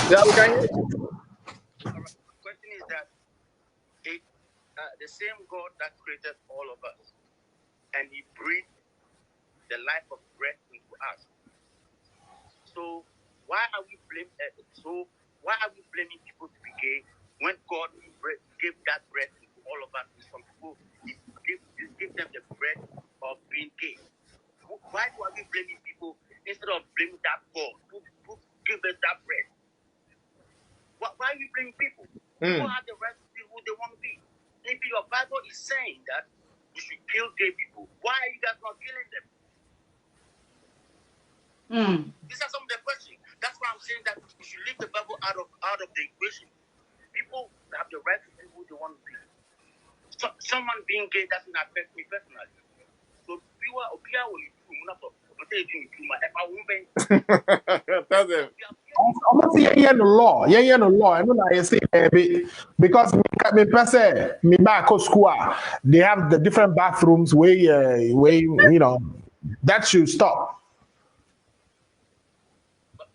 Yeah, we can hear you. Right. The question is that the same God that created all of us, and He breathed the life of breath into us. So why are we blaming people to be gay when God gave that breath into all of us? And some people give them the breath of being gay. Why are we blaming people instead of blaming that God who gave us that breath? Why are you blaming people? People have the right to be who they want to be. Maybe your Bible is saying that you should kill gay people. Why are you guys not killing them? These are some of the questions. That's why I'm saying that we should leave the Bible out of the equation. People have the right to be who they want to be. So, someone being gay doesn't affect me personally. So people will be able to Tell them. Almost yeah no law. Yeah no law. I know that I say because me person me back to school. They have the different bathrooms where you know that should stop. But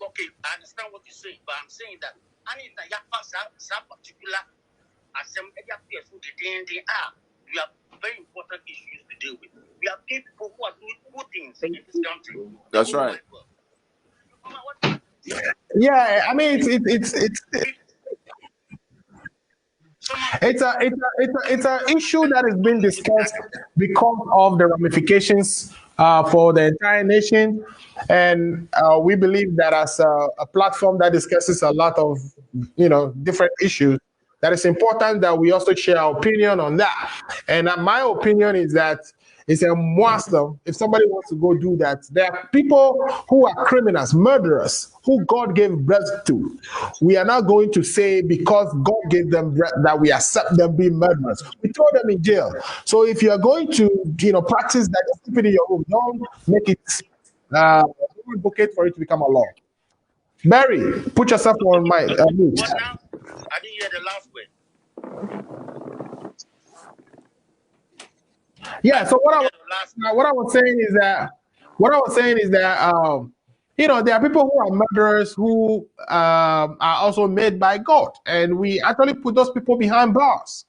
okay, I understand what you're saying, but I'm saying that I need to some particular as some we have very important issues to deal with. We have people who are doing good things in this country. That's right. Yeah, I mean it's an issue that is being discussed because of the ramifications for the entire nation, and we believe that as a platform that discusses a lot of different issues, that it's important that we also share our opinion on that. And my opinion is that it's a must. If somebody wants to go do that, there are people who are criminals, murderers, who God gave breath to. We are not going to say because God gave them breath that we accept them being murderers. We throw them in jail. So if you are going to, practice that, just keep it in your room. Don't make it, don't advocate for it to become a law. Barry, put yourself on my mute. What now? I didn't hear the last word. Yeah. So what I was saying is that there are people who are murderers who are also made by God, and we actually put those people behind bars.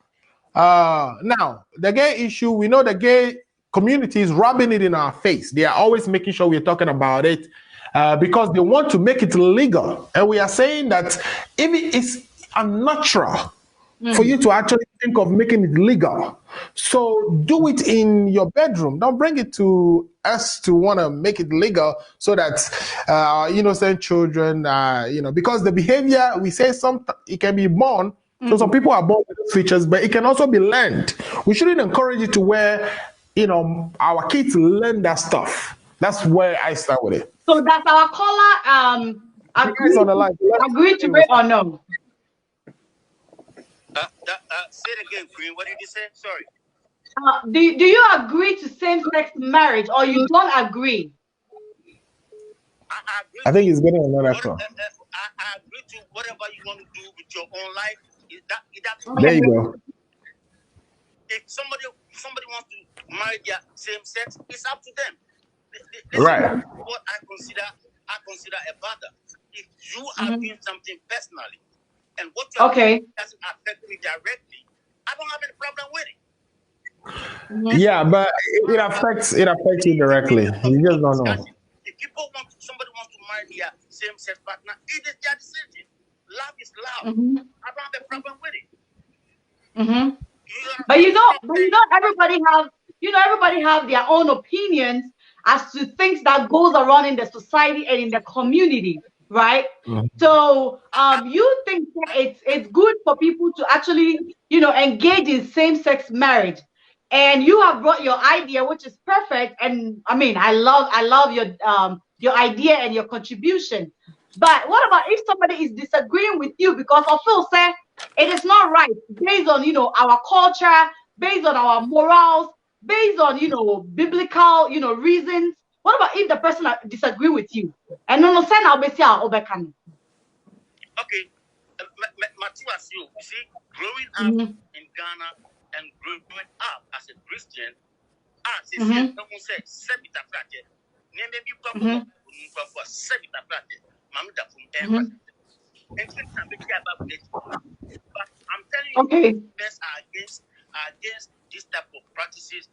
Now, the gay issue, we know the gay community is rubbing it in our face. They are always making sure we're talking about it because they want to make it legal, and we are saying that if it is unnatural for you to actually think of making it legal, so do it in your bedroom. Don't bring it to us to want to make it legal so that innocent children, because the behavior, we say it can be born. So some people are born with those features, but it can also be learned. We shouldn't encourage it to where our kids learn that stuff. That's where I start with it. So does our caller agree to it or no? Say it again, Queen. What did you say? Sorry. Do you agree to same-sex marriage, or you don't agree? I think he's getting another call. I agree to whatever you want to do with your own life. There you go. If somebody wants to marry their same sex, it's up to them. Right. What I consider a bother. If you are doing something personally, and what you are doing doesn't affect me directly, I don't have any problem with it. Yeah, but it affects you directly. You just don't know. If somebody wants to marry their same-sex partner, it is their decision. Love is love. I don't have a problem with it. But everybody have their own opinions as to things that goes around in the society and in the community, right? So you think that it's good for people to actually engage in same-sex marriage, and you have brought your idea, which is perfect, and I mean I love your idea and your contribution. But what about if somebody is disagreeing with you because of Phil said it is not right based on our culture, based on our morals, based on biblical reasons? What about if the person disagree with you? And no send I'll be overcome. Okay, Matthias, you see, growing up in Ghana and growing up as a Christian, but I'm telling you, best are against this type of practices.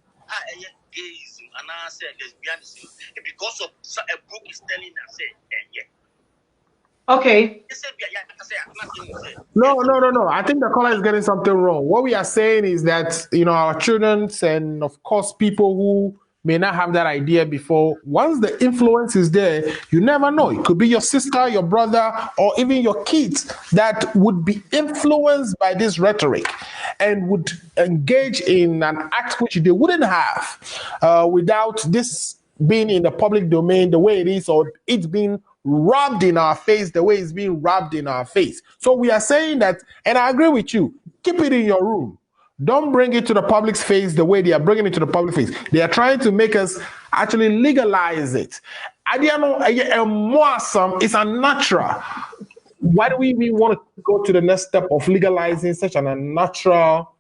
Gays and I said lesbianism because of a book is telling us Okay. No. I think the caller is getting something wrong. What we are saying is that our children and of course people who may not have that idea before, once the influence is there, you never know. It could be your sister, your brother, or even your kids that would be influenced by this rhetoric and would engage in an act which they wouldn't have without this being in the public domain the way it is, or it's being rubbed in our face the way it's being rubbed in our face. So we are saying that, and I agree with you, keep it in your room. Don't bring it to the public's face the way they are bringing it to the public face. They are trying to make us actually legalize it. It's unnatural. Why do we even want to go to the next step of legalizing such an unnatural?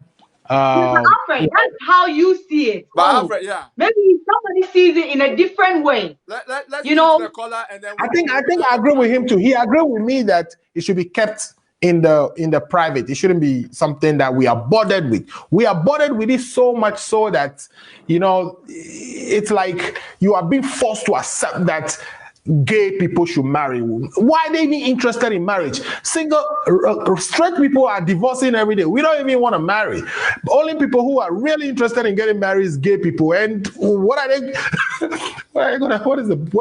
Alfred, that's how you see it. But Alfred, yeah. Maybe somebody sees it in a different way. Let's you know, the caller, and then I think I agree with him too. He agreed with me that it should be kept in the private. It shouldn't be something that we are bothered with. We are bothered with it so much so that, you know, it's like you are being forced to accept that gay people should marry. Why are they even interested in marriage? Single, straight people are divorcing every day. We don't even want to marry. Only people who are really interested in getting married is gay people. And what are they? What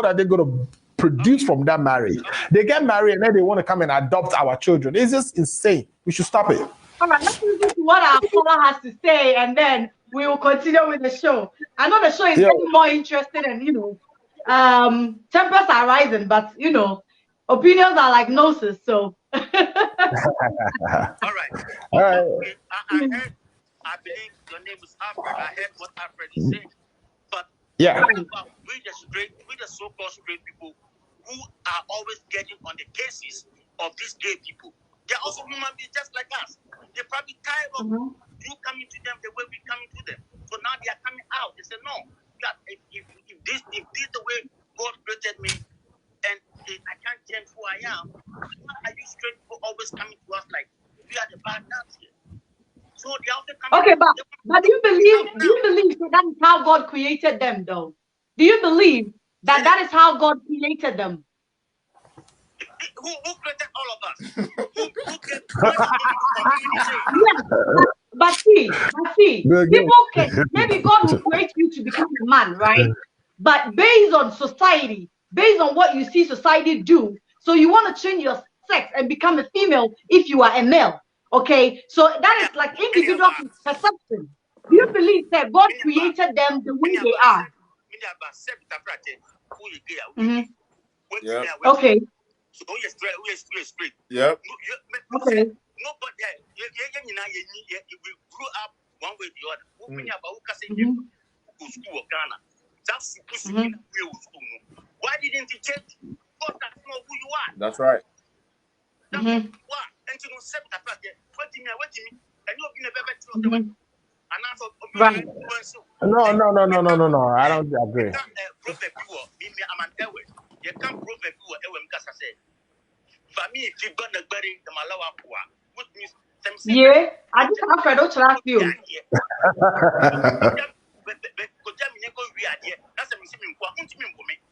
are they going to produce from that marriage? They get married and then they want to come and adopt our children. It's just insane. We should stop it. All right, let's listen to what our caller has to say, and then we will continue with the show. I know the show is getting more interested, and you know, tempers are rising, but you know, opinions are like noses. So, all right. I believe your name is Alfred. I heard what Alfred is saying, but we the so-called straight people who are always getting on the cases of these gay people. They're also human beings just like us. They're probably tired of you coming to them the way we coming to them. So now they are coming out. They say, no, if this is the way God created me, and I can't change who I am, why are you straight people always coming to us like we are the bad nuts here? So they also coming. Okay, but do you believe that is how God created them, though? Do you believe that that is how God created them? Who created all of us? But see, people can, maybe God will create you to become a man, right? But based on society, based on what you see society do, so you want to change your sex and become a female if you are a male, okay? So that is like individual perception. Do you believe that God created them the way they are? Yeah. Okay. So we are straight. Yeah. Okay. Nobody, we grew up one way or the other. Why didn't he change? God doesn't know who you are. That's right. That's who you are. And you accept that fact. What do you mean? And you've been a baby. Right. No. I don't agree. You can't prove it. For me, if you're gonna bury the Malawa, which means yeah, I just Alfred don't trust you.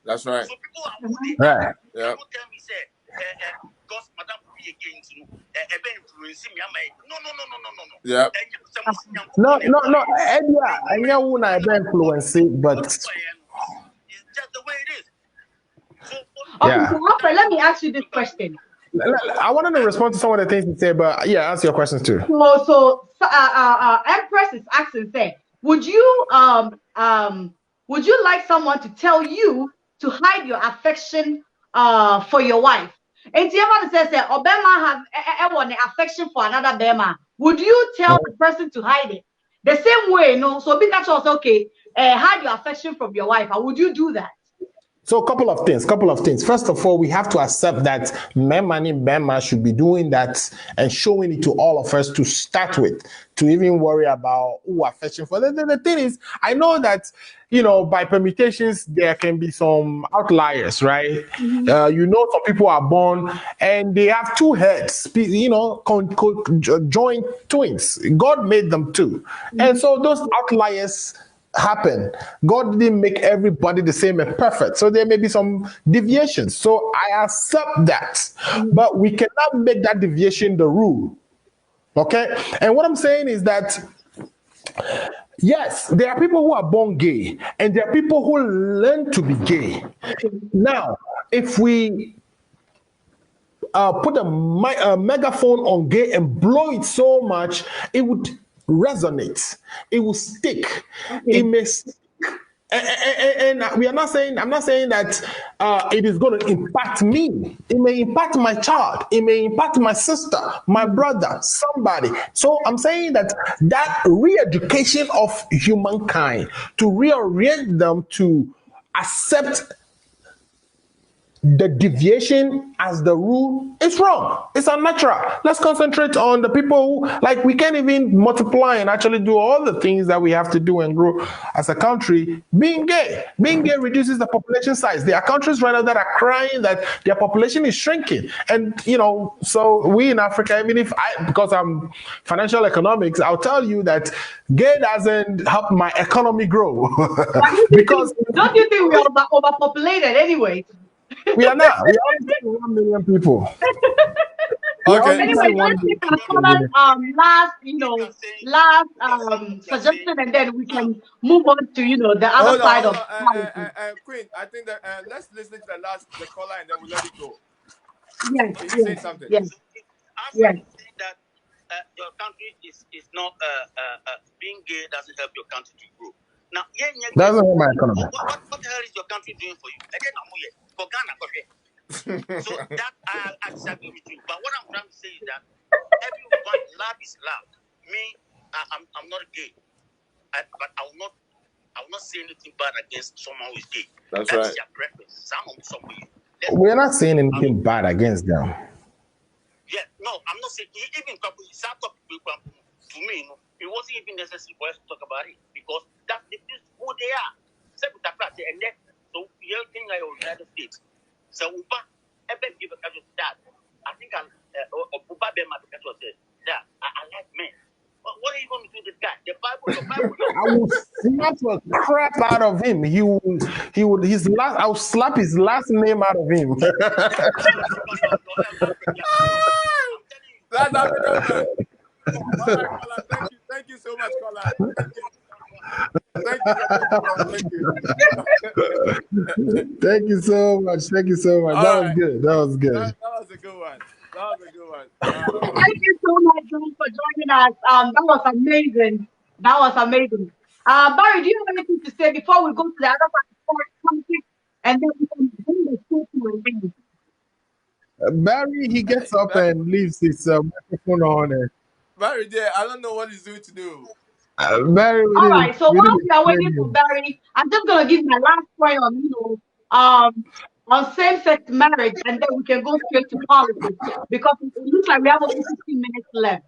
That's right. So people are who they Right. are. People tell me say, because Madam will be against you, influencing me. No. Yeah. No. I won't influence it, but it's just the way it is. So, okay, so Alfred, let me ask you this question. I wanted to respond to some of the things you said, but yeah, answer your questions too. So Empress is asking, say, would you like someone to tell you to hide your affection for your wife? And the other says that Obama have an affection for another Bema. Would you tell the person to hide it the same way? No, so be that also okay. Hide your affection from your wife. Or would you do that? So a couple of things. First of all, we have to accept that Memani Bema should be doing that and showing it to all of us to start with, to even worry about who affection for. The thing is, I know that, you know, by permutations, there can be some outliers, right? You know, some people are born and they have two heads, you know, joint twins. God made them two. And so those outliers happen. God didn't make everybody the same and perfect. So there may be some deviations. So I accept that. But we cannot make that deviation the rule. Okay? And what I'm saying is that, yes, there are people who are born gay, and there are people who learn to be gay. Now, if we put a megaphone on gay and blow it so much, it would resonate. It will stick. It may stick And we are not saying, I'm not saying that it is going to impact me. It may impact my child. It may impact my sister, my brother, somebody. So I'm saying that re-education of humankind, to reorient them to accept the deviation as the rule is wrong. It's unnatural. Let's concentrate on the people who, like, we can't even multiply and actually do all the things that we have to do and grow as a country. Being gay reduces the population size. There are countries right now that are crying that their population is shrinking. And, so we in Africa, even if because I'm financial economics, I'll tell you that gay doesn't help my economy grow. Because don't you think we are overpopulated anyway? we are not. We are only 1 million people. Okay. Anyway, let's take our caller last suggestion, and then we can move on to the other side of politics. Queen, I think that let's listen to the caller and then we'll let it go. Yes, Can you say something? yes. Yes. That your country is not being gay doesn't help your country to grow. Now, Doesn't help my economy. What the hell is your country doing for you? For Ghana, so that I disagree with you. But what I'm trying to say is that everyone, love is love. Me, I'm not gay, but I will not say anything bad against someone who is gay. That's right. Your preference. We're not saying anything bad against them. Yeah, no, I'm not saying even to me, it wasn't even necessary for us to talk about it because that's who they are. And then, so the other thing I was United States. So ever give a catch that. I think I like men. What are you going to do with this guy? The Bible. I will slap the crap out of him. I'll slap his last name out of him. That's African. All right, thank you so much, caller. Thank you. Thank you so much. Thank you so much. That was good. That was a good one. Thank you so much, John, for joining us. That was amazing. Barry, do you have anything to say before we go to the other part of politics, and then we can bring the show to an end? Barry, he gets up and leaves his microphone on. Barry, there, I don't know what he's doing to do. Barry, all right. So while we are waiting for Barry, I'm just gonna give my last point on same-sex marriage, and then we can go straight to politics because it looks like we have only 15 minutes left.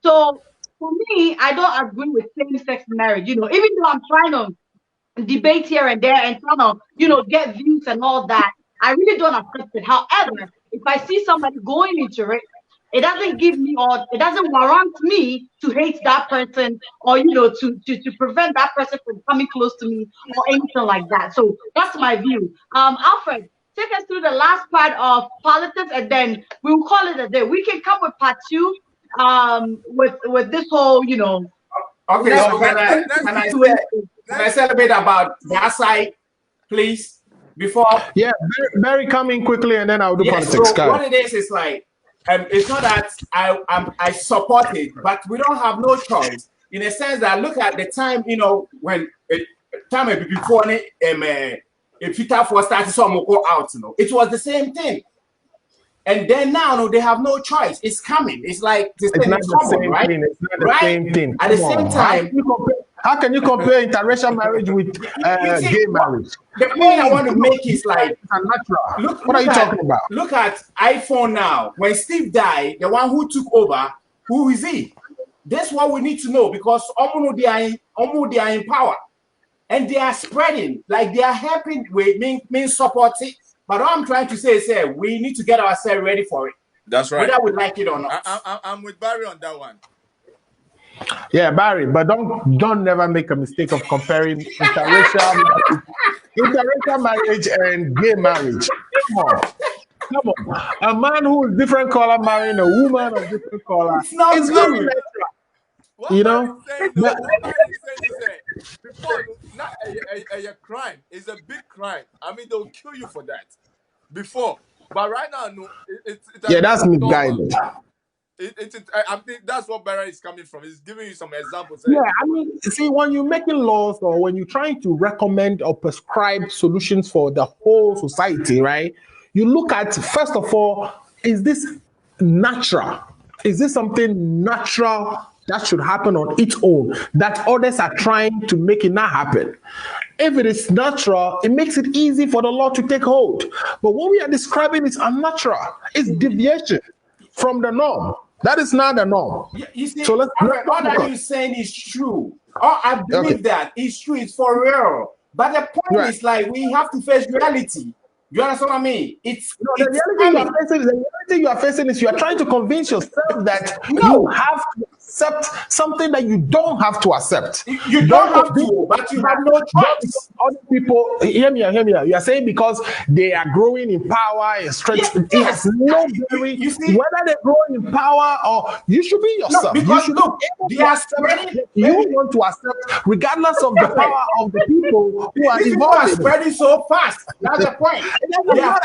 So for me, I don't agree with same-sex marriage. Even though I'm trying to debate here and there and trying to get views and all that, I really don't accept it. However, if I see somebody going into it, it doesn't give me, or it doesn't warrant me to hate that person, or to prevent that person from coming close to me or anything like that. So that's my view. Alfred, take us through the last part of politics, and then we'll call it a day. We can come with part 2, with this whole, Okay, so can I say a bit about that side, please? Before Barry, come in quickly, and then I'll do politics. So what it is like, it's not that I support it, but we don't have no choice in a sense that look at the time, when time before if you for started some go out, it was the same thing. And then now they have no choice. It's coming. It's like it's not the same right? thing. It's not the same thing. At the same time, how can you compare interracial marriage with gay marriage? The point I want to make is like unnatural. What are you talking about? Look at iPhone now. When Steve died, the one who took over, who is he? That's what we need to know, because they are in power and they are spreading, like they are helping with mean support it. But what I'm trying to say is, we need to get ourselves ready for it. That's right. Whether we like it or not. I'm with Barry on that one. Yeah, Barry, but don't never make a mistake of comparing interracial marriage and gay marriage. Come on. A man who is different color marrying a woman of different color. It's very natural. Before, not a crime. It's a big crime. I mean, they'll kill you for that. Before, but right now, no. That's misguided. I think that's what Barra is coming from. He's giving you some examples. Yeah, I mean, see, when you're making laws or when you're trying to recommend or prescribe solutions for the whole society, right? You look at, first of all, is this natural? Is this something natural that should happen on its own that others are trying to make it not happen? If it is natural, it makes it easy for the law to take hold. But what we are describing is unnatural. It's deviation from the norm. That is not the norm. You see, So let's all that you're saying is true. Oh, I believe that it's true. It's for real. But the point is, like, we have to face reality. You understand what I mean? The reality you are facing is you are trying to convince yourself that you have to accept something that you don't have to accept. You don't have to, but you have no choice. Other people, hear me. You are saying because they are growing in power and strength, it has no bearing whether they grow in power or you should be yourself. No, because you look, they are spreading. You want to accept, regardless of the power of the people who are These involved. people are spreading so fast. That's the point. They are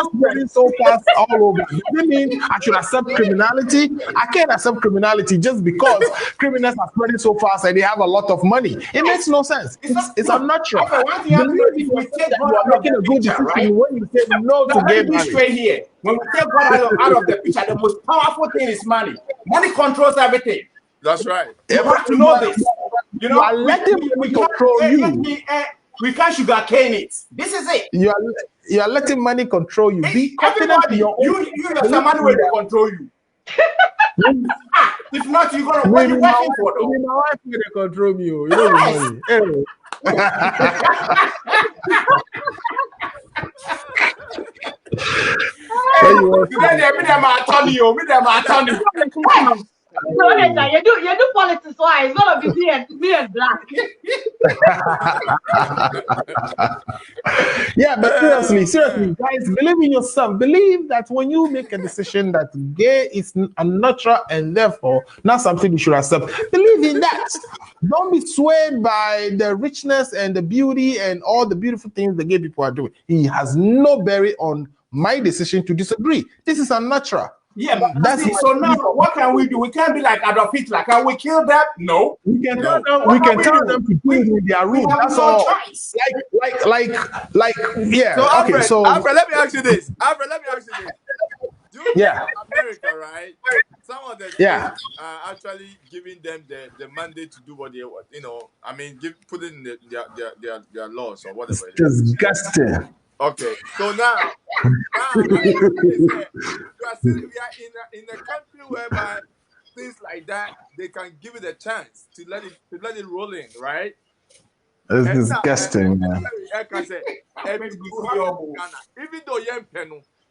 spreading so fast all over. Doesn't mean I should accept criminality. I can't accept criminality just because criminals are spreading so fast and they have a lot of money. It makes no sense. It's unnatural. Okay, one thing you are making a good decision, right? When you say no to gay marriage. Straight here. When we take God out of the picture, the most powerful thing is money. Money controls everything. That's right. You have to know this. You know, are letting money control you. We can't sugarcane it. This is it. You are letting money control you. Be confident in your own. You somebody will control you. If not, you're gonna what are you working for though? My wife will control me. You know the money. Anyway. You do politics, why? It's gonna be me and black. Yeah, but seriously, guys, believe in yourself. Believe that when you make a decision that gay is unnatural and therefore not something you should accept, believe in that. Don't be swayed by the richness and the beauty and all the beautiful things the gay people are doing. It has no bearing on my decision to disagree. This is unnatural. Yeah, that's it. So now, what can we do? We can't be like Adolf Hitler. Can we kill them? No. We can tell them. We can tell them to do it in their room. That's all. Like, yeah. So, okay. So, Alfred, let me ask you this. Do you yeah. America, right? Some of the states are actually giving them the mandate to do what they want. You know, I mean, put it in their laws or whatever. It's disgusting. Okay, so now we are in a country whereby things like that they can give it a chance to let it roll in, right? It's disgusting, man. Even though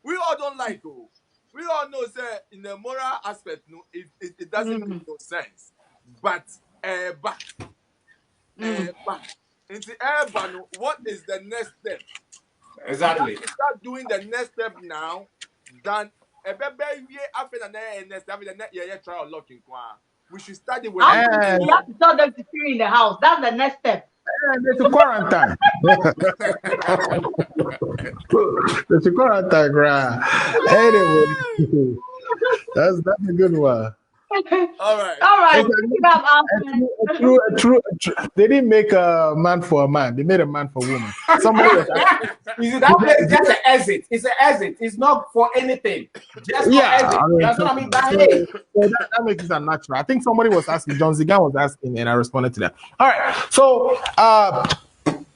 we all don't like it. We all know that in the moral aspect, no, it doesn't make no sense. But in the what is the next step? Exactly. We have to start doing the next step now. Then we should start it with. You have to tell them to stay in the house. That's the next step. There's a quarantine. There's a quarantine, right? Anyway, that's a good one. All right. True. They didn't make a man for a man. They made a man for a woman. Somebody was that's just an exit. It's an exit. It's not for anything. Just for exit. That's what I mean by it. That makes it unnatural. I think somebody was asking. John Zigan was asking, and I responded to that. All right. So,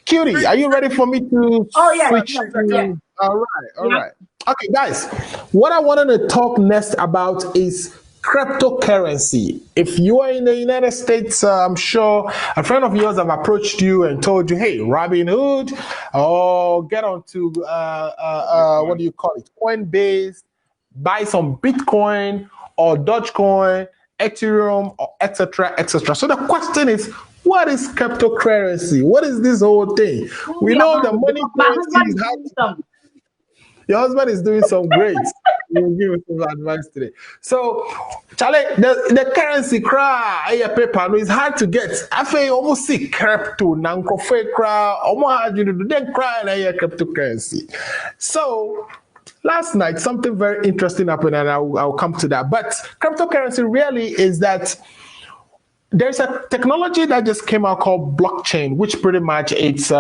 Cutie, are you ready for me to switch? Yeah. All right. Okay, guys. What I wanted to talk next about is cryptocurrency. If you are in the United States, I'm sure a friend of yours have approached you and told you, hey, Robinhood, or get onto what do you call it, Coinbase, buy some Bitcoin or Dogecoin, Ethereum, or etc. So the question is, what is cryptocurrency? What is this whole thing? We know the money currency is how. Your husband is doing some great. We'll give him some advice today. So, Charlie, the currency cry, paper, it's hard to get. I feel almost see crypto, nanko fake cry, almost hard to do. Then cry, cryptocurrency. So, last night something very interesting happened, and I'll come to that. But cryptocurrency really is that there's a technology that just came out called blockchain, which pretty much it's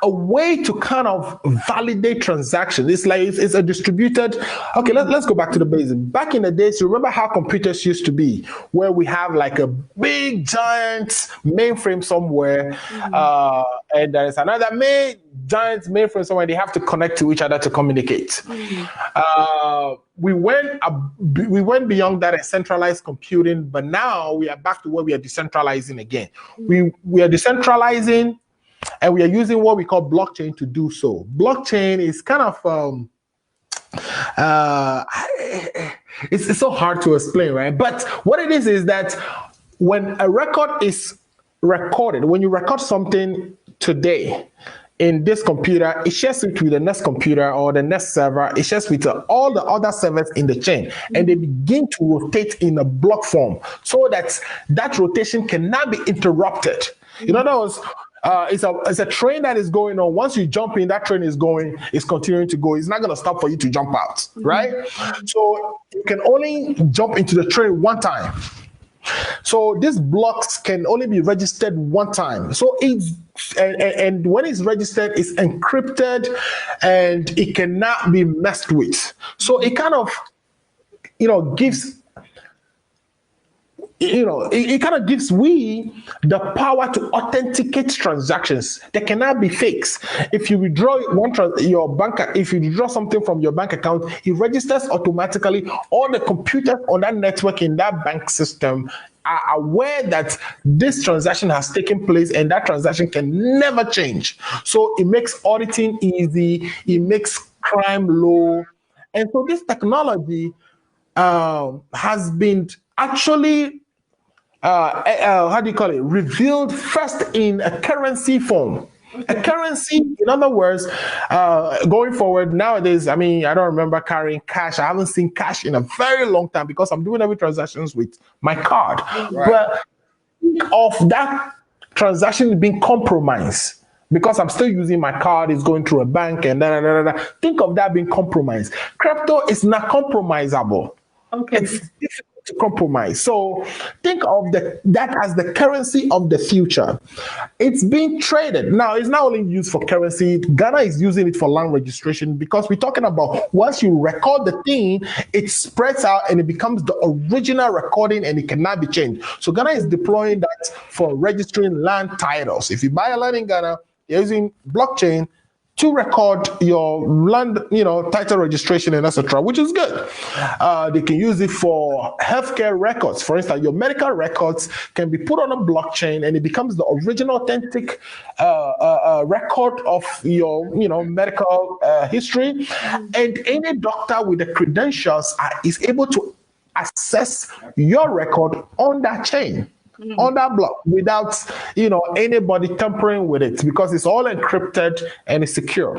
a way to kind of validate transactions. It's like it's a distributed. Okay, let's go back to the basics. Back in the days, you remember how computers used to be, where we have like a big giant mainframe somewhere, and there's another giant mainframe somewhere. They have to connect to each other to communicate. We went beyond that and centralized computing, but now we are back to where we are decentralizing again. We are decentralizing. And we are using what we call blockchain to do so. Blockchain is kind of it's so hard to explain, right? But what it is that when a record is recorded, when you record something today in this computer, it shares it with the next computer or the next server. It shares with all the other servers in the chain, and they begin to rotate in a block form so that rotation cannot be interrupted. In other words, it's a train that is going on. Once you jump in, that train is continuing to go. It's not going to stop for you to jump out, right? So you can only jump into the train one time. So these blocks can only be registered one time. So and when it's registered, it's encrypted and it cannot be messed with. So it kind of, gives. It kind of gives we the power to authenticate transactions. They cannot be fakes. If you withdraw if you withdraw something from your bank account, it registers automatically. All the computers on that network in that bank system are aware that this transaction has taken place, and that transaction can never change. So it makes auditing easy. It makes crime low, and so this technology has been actually revealed first in a currency form. A currency, in other words, going forward nowadays, I don't remember carrying cash. I haven't seen cash in a very long time because I'm doing every transactions with my card. Right. But think of that transaction being compromised because I'm still using my card. It's going through a bank and Think of that being compromised. Crypto is not compromisable. Okay. It's difficult to compromise. So think of that as the currency of the future. It's being traded. Now, it's not only used for currency. Ghana is using it for land registration because we're talking about once you record the thing, it spreads out and it becomes the original recording and it cannot be changed. So Ghana is deploying that for registering land titles. If you buy a land in Ghana, you're using blockchain to record your land, title registration and etc., which is good. They can use it for healthcare records. For instance, your medical records can be put on a blockchain and it becomes the original authentic record of your, medical history. And any doctor with the credentials is able to access your record on that chain. On that block without anybody tampering with it because it's all encrypted and it's secure.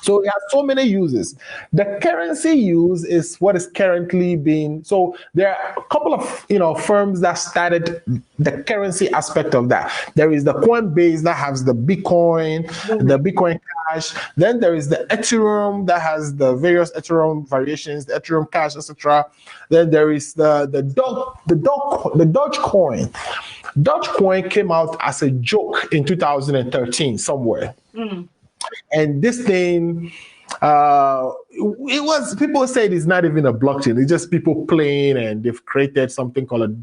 So it has so many uses. The currency use is what is currently being. So there are a couple of firms that started the currency aspect of that. There is the Coinbase that has the Bitcoin, the Bitcoin Cash. Then there is the Ethereum that has the various Ethereum variations, the Ethereum Cash, etc. Then there is the Dogecoin. Dogecoin came out as a joke in 2013 somewhere. And this thing, people say it's not even a blockchain. It's just people playing, and they've created something called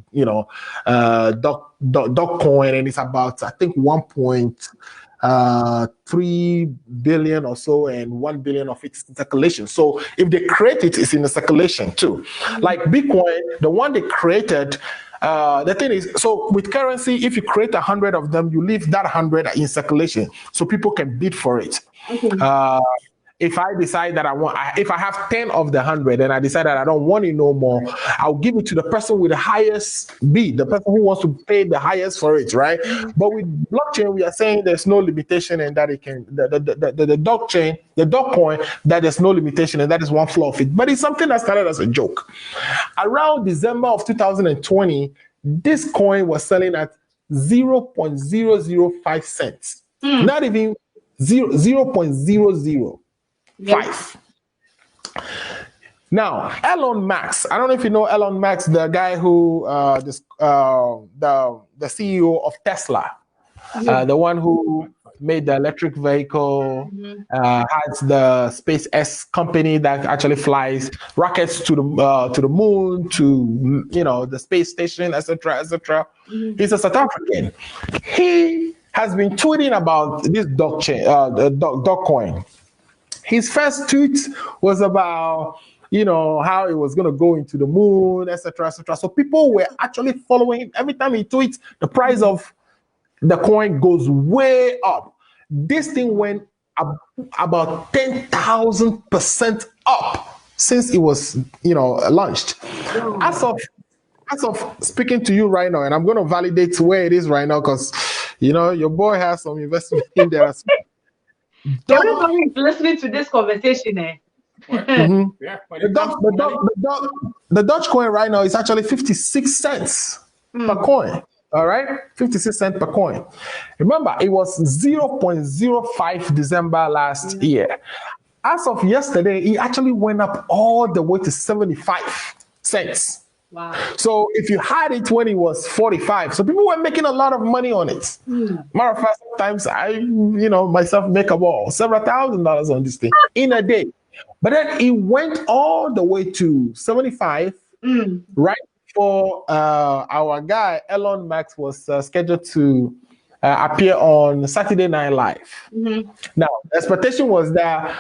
Dogecoin, and it's about, I think, 1.3 billion or so, and 1 billion of its circulation. So if they create it, it's in the circulation too. Like Bitcoin, the one they created. The thing is, so with currency, if you create 100 of them, you leave that 100 in circulation so people can bid for it. If I decide that if I have 10 of the 100 and I decide that I don't want it no more, I'll give it to the person with the highest bid, the person who wants to pay the highest for it, right? But with blockchain, we are saying there's no limitation and that it can, the Dogecoin, that there's no limitation and that is one flaw of it. But it's something that started as a joke. Around December of 2020, this coin was selling at 0.005 cents. Not even 0.00. 5. Now, Elon Musk. I don't know if you know Elon Musk, the guy who the CEO of Tesla, the one who made the electric vehicle, has the SpaceX company that actually flies rockets to the moon, to the space station, etc., etc. He's a South African. He has been tweeting about this dog coin. His first tweet was about how it was going to go into the moon, etc., etc. So people were actually following him. Every time he tweets, the price of the coin goes way up. This thing went up about 10,000% up since it was launched. As of speaking to you right now, and I'm going to validate where it is right now, because your boy has some investment in there as well. Everybody is listening to this conversation, eh? The Dutch coin right now is actually 56 cents per coin. All right, 56 cents per coin. Remember, it was 0.05 December last year. As of yesterday, it actually went up all the way to 75 cents. Wow. So if you had it when it was 45, so people were making a lot of money on it. Matter of fact, sometimes I, myself make about several $1,000s on this thing in a day. But then it went all the way to 75, right before our guy Elon Musk was scheduled to appear on Saturday Night Live. Now, the expectation was that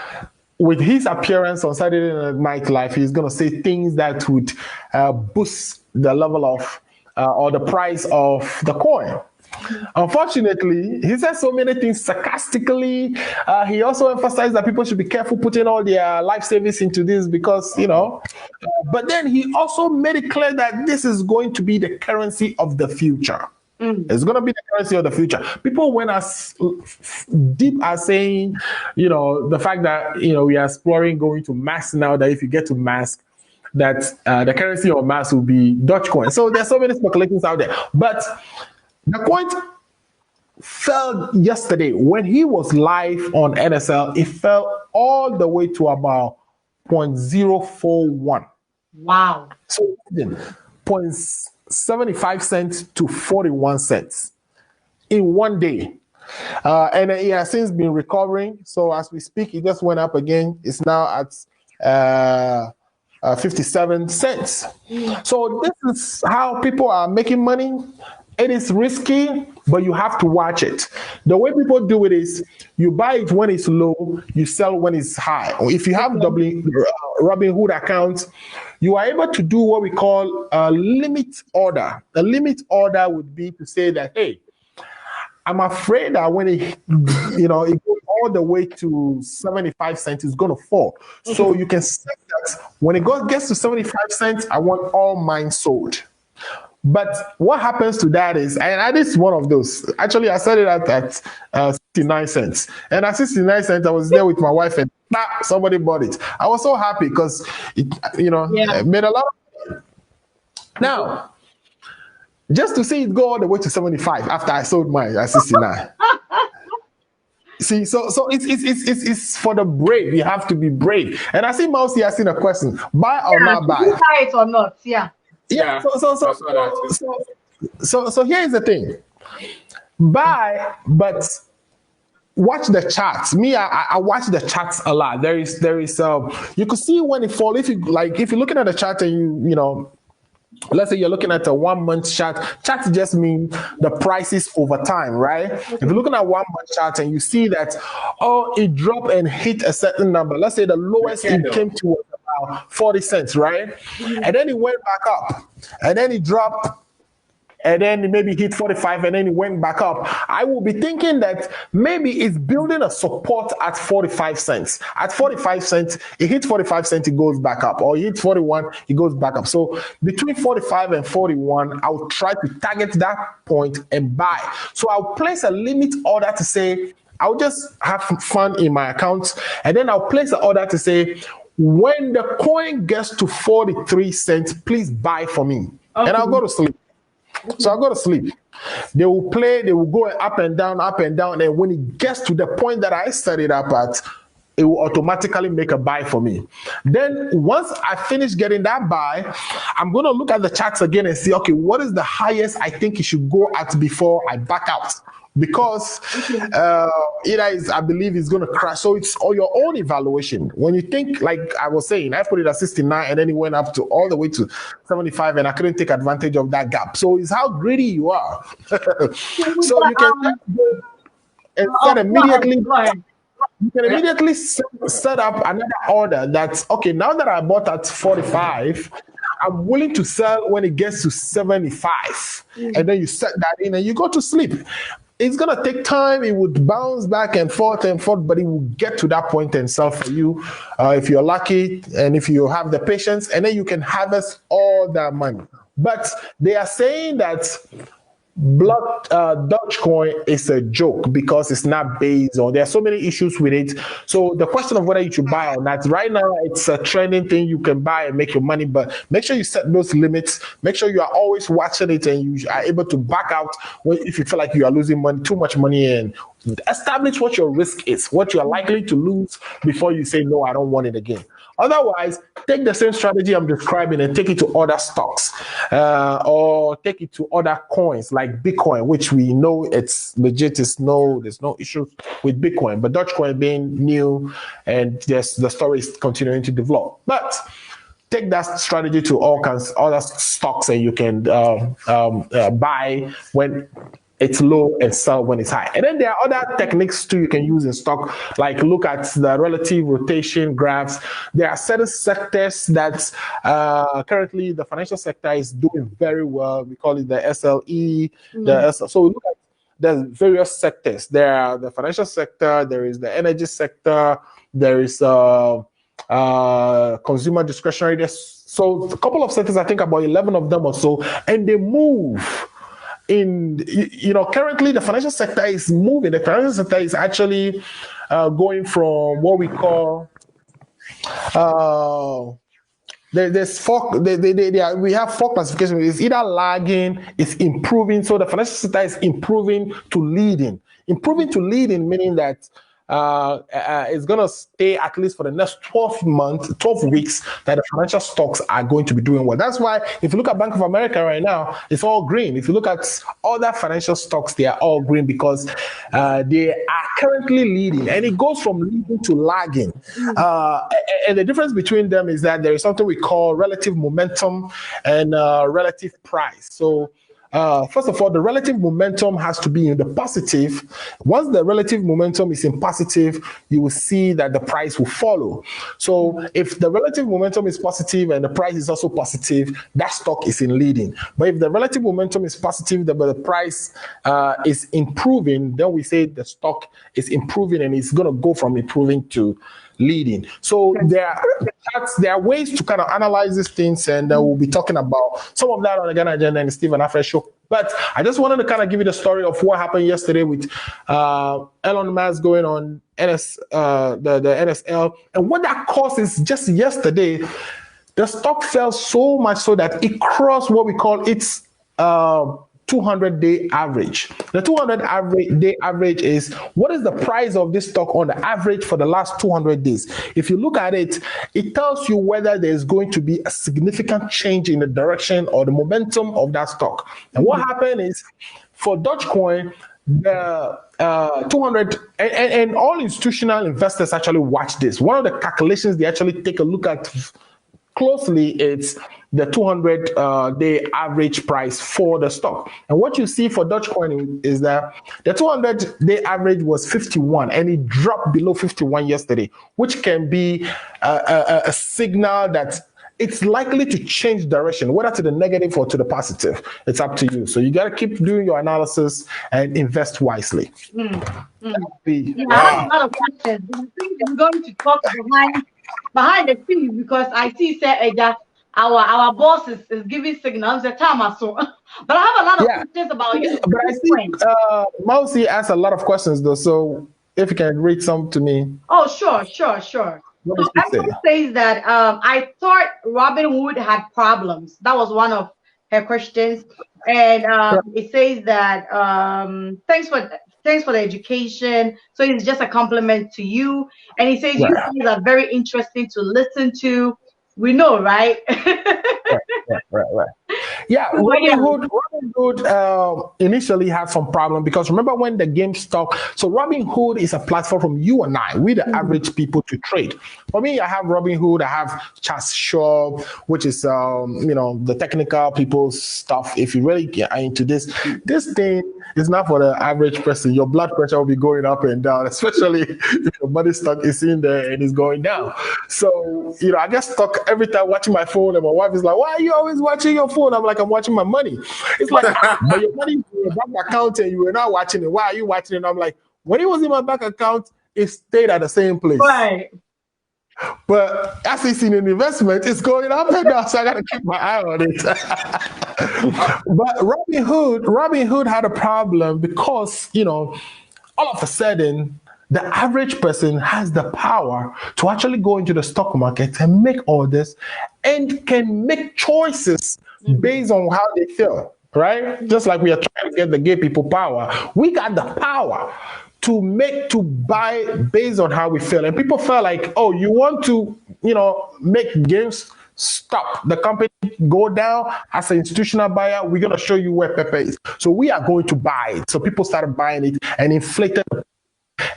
with his appearance on Saturday Night Live, he's going to say things that would boost the level of or the price of the coin. Unfortunately, he said so many things sarcastically. He also emphasized that people should be careful putting all their life savings into this because, but then he also made it clear that this is going to be the currency of the future. It's going to be the currency of the future. People went as deep as saying, the fact that, we are exploring going to Mars now, that if you get to Mars, that the currency of Mars will be Dutch coin. So there's so many speculations out there. But the coin fell yesterday. When he was live on NSL, it fell all the way to about 0.041. Wow. So 0.75 cents to 41 cents in one day. And it has since been recovering. So as we speak, it just went up again. It's now at 57 cents. So this is how people are making money. It is risky, but you have to watch it. The way people do it is you buy it when it's low, you sell when it's high. Or if you have Robinhood account, you are able to do what we call a limit order. A limit order would be to say that, hey, I'm afraid that when it goes all the way to 75 cents, it's going to fall. So you can set that when it gets to 75 cents, I want all mine sold. But what happens to that is, and this is one of those. Actually, I set it at 69 cents. And at 69 cents, I was there with my wife and somebody bought it. I was so happy because it made a lot of money. Now, just to see it go all the way to 75 after I sold mine at 69. See, so it's for the brave. You have to be brave. And I see Mousy asking a question: buy or not buy? Buy it or not? Yeah. Yeah. So here's the thing: buy, but watch the charts. Me, I watch the charts a lot. There is you could see when it falls. If you're looking at the chart and you let's say you're looking at a 1 month chart. Charts just mean the prices over time, right? If you're looking at 1 month chart and you see that, it dropped and hit a certain number. Let's say the lowest it came to was about 40 cents, right? And then it went back up, and then it dropped, and then it maybe hit 45, and then it went back up. I will be thinking that maybe it's building a support at 45 cents. At 45 cents, it hits 45 cents, it goes back up. Or it hits 41, it goes back up. So between 45 and 41, I'll try to target that point and buy. So I'll place a limit order to say, I'll just have fun in my account. And then I'll place an order to say, when the coin gets to 43 cents, please buy for me. Okay. And I'll go to sleep. So I'll go to sleep. They will play, they will go up and down, and when it gets to the point that I set it up at, it will automatically make a buy for me. Then once I finish getting that buy, I'm going to look at the charts again and see, okay, what is the highest I think it should go at before I back out? Because I believe it's going to crash. So it's all your own evaluation. When you think, like I was saying, I put it at 69 and then it went up to all the way to 75 and I couldn't take advantage of that gap. So it's how greedy you are. So you can and set immediately. You can immediately set up another order that's okay. Now that I bought at 45, I'm willing to sell when it gets to 75, and then you set that in and you go to sleep. It's gonna take time. It would bounce back and forth, but it will get to that point and sell for you if you're lucky and if you have the patience, and then you can harvest all that money. But they are saying that Dogecoin is a joke because it's not based on. There are so many issues with it. So the question of whether you should buy or not, right now it's a trending thing. You can buy and make your money, but make sure you set those limits. Make sure you are always watching it and you are able to back out if you feel like you are losing money, too much money, and establish what your risk is, what you are likely to lose before you say, no, I don't want it again. Otherwise, take the same strategy I'm describing and take it to other stocks or take it to other coins like Bitcoin, which we know it's legit. There's no issue with Bitcoin, but Dogecoin being new and the story is continuing to develop. But take that strategy to all kinds of other stocks and you can buy when it's low and sell when it's high. And then there are other techniques too you can use in stock, like look at the relative rotation graphs. There are certain sectors that currently the financial sector is doing very well. We call it the SLE. So we look at the various sectors. There are the financial sector, there is the energy sector, there is consumer discretionary. So a couple of sectors, I think about 11 of them or so, and they move. Currently the financial sector is moving. The financial sector is actually going from what we call there's four. We have four classifications. It's either lagging, it's improving. So the financial sector is improving to leading. Improving to leading, meaning that it's going to stay at least for the next 12 weeks that the financial stocks are going to be doing well. That's why if you look at Bank of America right now, it's all green. If you look at other financial stocks, they are all green because they are currently leading, and it goes from leading to lagging. And the difference between them is that there is something we call relative momentum and relative price. So first of all, the relative momentum has to be in the positive. Once the relative momentum is in positive, you will see that the price will follow. So if the relative momentum is positive and the price is also positive, that stock is in leading. But if the relative momentum is positive, but the price is improving, then we say the stock is improving and it's going to go from improving to leading. So there are ways to kind of analyze these things, and we'll be talking about some of that on the Ghana Agenda and Steve and ALFRED show. But I just wanted to kind of give you the story of what happened yesterday with Elon Musk going on the NSL, and what that caused is just yesterday, the stock fell so much so that it crossed what we call its 200-day average. The 200-day average is what is the price of this stock on the average for the last 200 days. If you look at it, it tells you whether there's going to be a significant change in the direction or the momentum of that stock. And what happened is for Dogecoin, the 200 and all institutional investors actually watch this. One of the calculations they actually take a look at closely, it's the 200-day average price for the stock. And what you see for Dogecoin is that the 200-day average was 51 and it dropped below 51 yesterday, which can be a signal that it's likely to change direction, whether to the negative or to the positive. It's up to you. So you got to keep doing your analysis and invest wisely. I have a lot of questions. I think I'm going to talk behind the scenes because I see that our boss is giving signals the time so. But I have a lot of questions about you. But I think Mausi asked a lot of questions though, so if you can read some to me. Oh, sure. So everyone says that I thought Robinhood had problems. That was one of her questions. And it says that thanks for thanks for the education. So it's just a compliment to you. And he says you guys are very interesting to listen to. We know, right? Right. Yeah, Robin Hood initially had some problem because remember when the game stopped. So Robin Hood is a platform from you and I, we the average people to trade. For me, I have Robin Hood, I have Chat Shop, which is the technical people's stuff. If you really get into this thing is not for the average person. Your blood pressure will be going up and down, especially if your money stock is in there and it's going down. So I get stuck every time watching my phone, and my wife is like, "Why are you always watching your phone?" I'm like, "I'm watching my money." It's like, but your money is in your bank account and you were not watching it. Why are you watching it? And I'm like, when it was in my bank account, it stayed at the same place. Right. But as it's in an investment, it's going up and down, so I got to keep my eye on it. But Robin Hood had a problem because, all of a sudden, the average person has the power to actually go into the stock market and make orders and can make choices based on how they feel, right? Just like we are trying to get the gay people power. We got the power to buy based on how we feel. And people felt like, oh, you want to, make games stop, the company go down. As an institutional buyer, we're going to show you where Pepe is. So we are going to buy it. So people started buying it and inflated,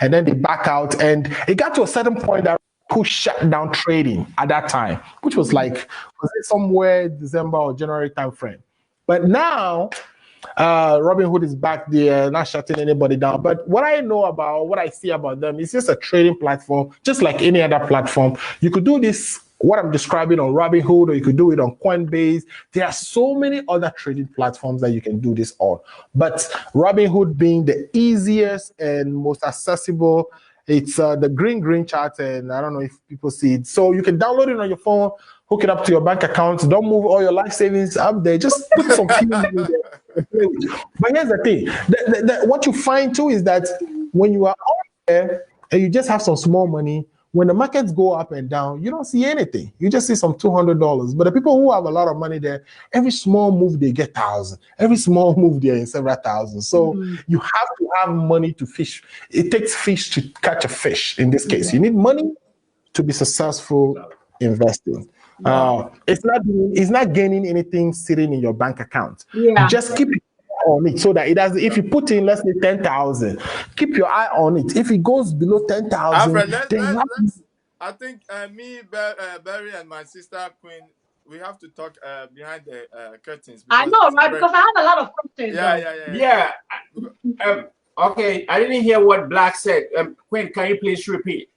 and then they back out. And it got to a certain point that people shut down trading at that time, which was like, was it somewhere December or January timeframe. But now, Robin Hood is back there, not shutting anybody down. But what I see about them is just a trading platform, just like any other platform. You could do this, what I'm describing, on Robin Hood, or you could do it on Coinbase. There are so many other trading platforms that you can do this on. But Robin Hood being the easiest and most accessible, it's the green chart, and I don't know if people see it. So you can download it on your phone, hook it up to your bank account. Don't move all your life savings up there. Just put some fees in there. But here's the thing. What you find too is that when you are out there and you just have some small money, when the markets go up and down, you don't see anything. You just see some $200. But the people who have a lot of money there, every small move, they get thousands. Every small move, they're in several thousands. So you have to have money to fish. It takes fish to catch a fish in this case. You need money to be successful investing. It's not gaining anything sitting in your bank account. Yeah. Just keep it on it so that it does. If you put in, let's say, 10,000, keep your eye on it. If it goes below 10,000, I think me, Barry, and my sister Queen, we have to talk behind the curtains. I know, right? Because I have a lot of questions. Yeah. Okay, I didn't hear what Black said. Queen, can you please repeat?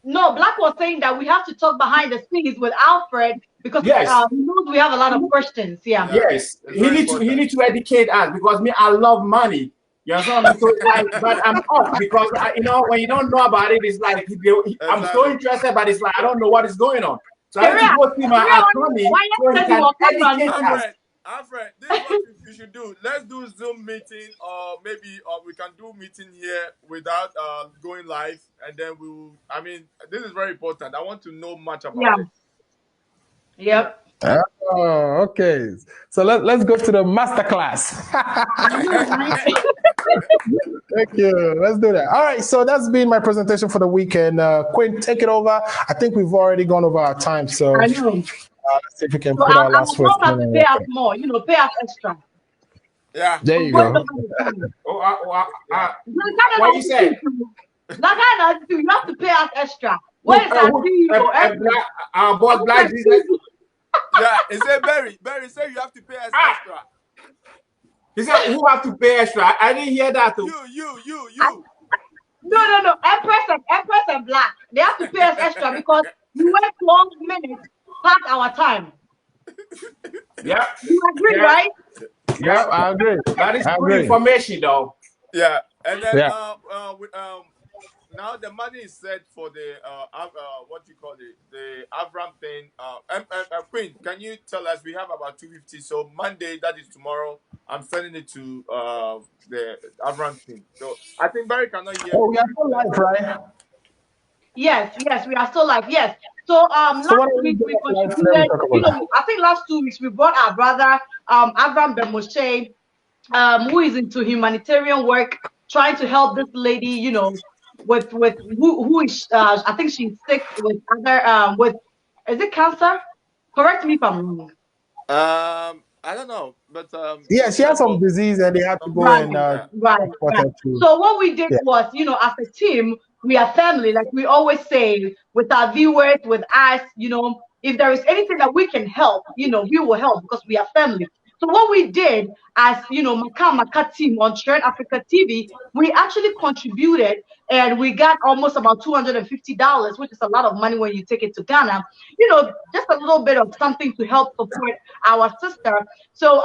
No, Black was saying that we have to talk behind the scenes with Alfred because he knows we have a lot of questions. Yeah. Yes, he need to educate us because I love money. You understand? But I'm off because when you don't know about it, it's like I'm so interested, but it's like I don't know what is going on. So I have to go see my attorney so he can educate us. Alfred, this is what you should do. Let's do Zoom meeting, or maybe we can do meeting here without going live, and then this is very important. I want to know much about it. Yep. Oh, okay. So let's go to the masterclass. Thank you. Let's do that. All right. So that's been my presentation for the weekend. Quinn, take it over. I think we've already gone over our time. So I know. Let's see if we can put our last words. Have to pay us more. Pay us extra. Yeah. There you go. What you say? You have to pay us extra. What is that? Our boss Black Jesus. Yeah, he said Barry said you have to pay us extra. He said who have to pay extra? I didn't hear that too. You. No. Empress and Black. They have to pay us extra because we wait 12 minutes past our time. Yeah. You agree, right? Yeah, I agree. That is good information, though. Yeah, and then now the money is set for the what you call it, the Avram thing. Queen, can you tell us? We have about 250. So Monday, that is tomorrow. I'm sending it to the Avram thing. So I think Barry cannot hear. Oh, we are still live, right? Yes, we are still live. Yes. So last week we contributed. I think last 2 weeks we brought our brother Avram Ben Moshe, who is into humanitarian work. trying to help this lady, you know, with who is I think she's sick with other with, is it cancer? Correct me if I'm wrong. I don't know, but Yeah, she she said has some for disease and they had to go Right, and yeah. right, support right. her too. So what we did Yeah. was, you know, as a team, we are family. Like we always say, with our viewers, with us, you know, if there is anything that we can help, you know, we will help because we are family. So what we did as, you know, MaKaaMaKa team on Trend Africa TV, we actually contributed and we got almost about $250, which is a lot of money when you take it to Ghana. You know, just a little bit of something to help support our sister. So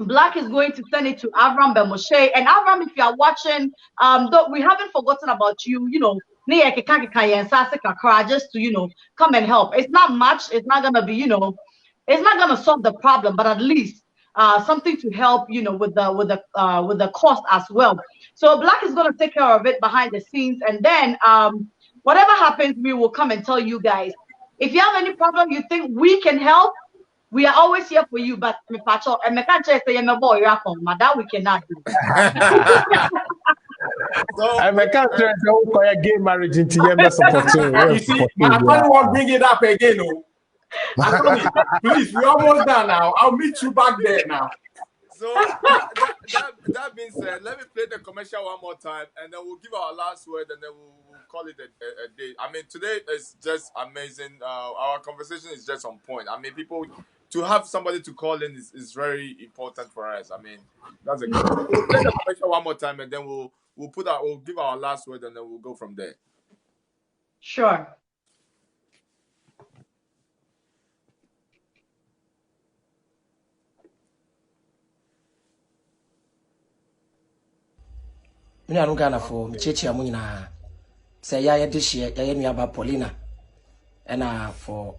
Black is going to send it to Avram Bemoshe. And Avram, if you are watching, though we haven't forgotten about you, you know, just to, you know, come and help. It's not much, it's not gonna be, you know, it's not gonna solve the problem, but at least something to help, you know, with the cost as well. So Black is gonna take care of it behind the scenes, and then whatever happens, we will come and tell you guys. If you have any problem you think we can help, we are always here for you, but me pacho and me can't just say my boy that we cannot do. So I can't try to get marriage into your support. You see, I don't want to bring it up again. Oh. Anthony, please, we're almost done now. I'll meet you back there now. So that being said, let me play the commercial one more time, and then we'll give our last word, and then we'll call it a day. I mean, today is just amazing. Our conversation is just on point. I mean, people to have somebody to call in is very important for us. I mean, that's a good. We'll play the commercial one more time, and then we'll give our last word, and then we'll go from there. Sure. Mene anu Ghana for mchechi amu nyina say ya this year ya nuaba Paulina ena for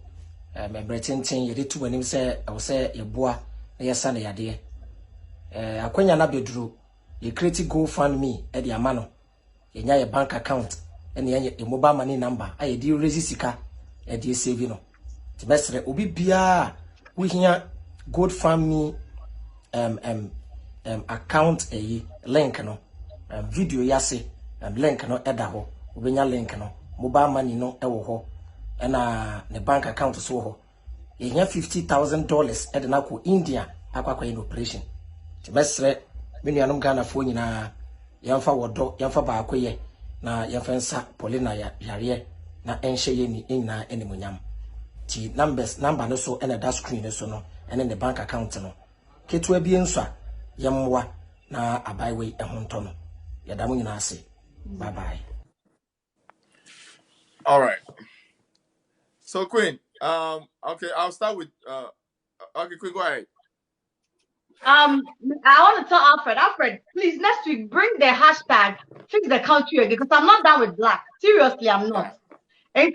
mebretintin yede tu anim say I say yeboa na yesa na yade akwanya na bedru ye create GoFundMe e de ama no ye nya ye bank account ene ye mobile money number aye di raise sika e de save no ti mesre obi bia we hia GoFundMe account link no video yase link no eda ho obenya link no mobile money no ewo ho na ne bank account so ho ye hia $50,000 eda na ko India akwa in operation ti mesre menu anum Ghana fo nyina yamfa wodo yamfa ba akoye na yamfa nsa Paulina yare na enhye ye ni nyina enemonyam ti number no so ena that screen no so no ene the bank account no ketua bi enso yamwa na abaiwe ehonto no yadamu nyina ase. Bye bye. All right. So Queen, okay, I'll start with okay, Queen, go ahead. I want to tell Alfred, please next week bring the hashtag fix the country again because I'm not done with Black. Seriously, I'm not. And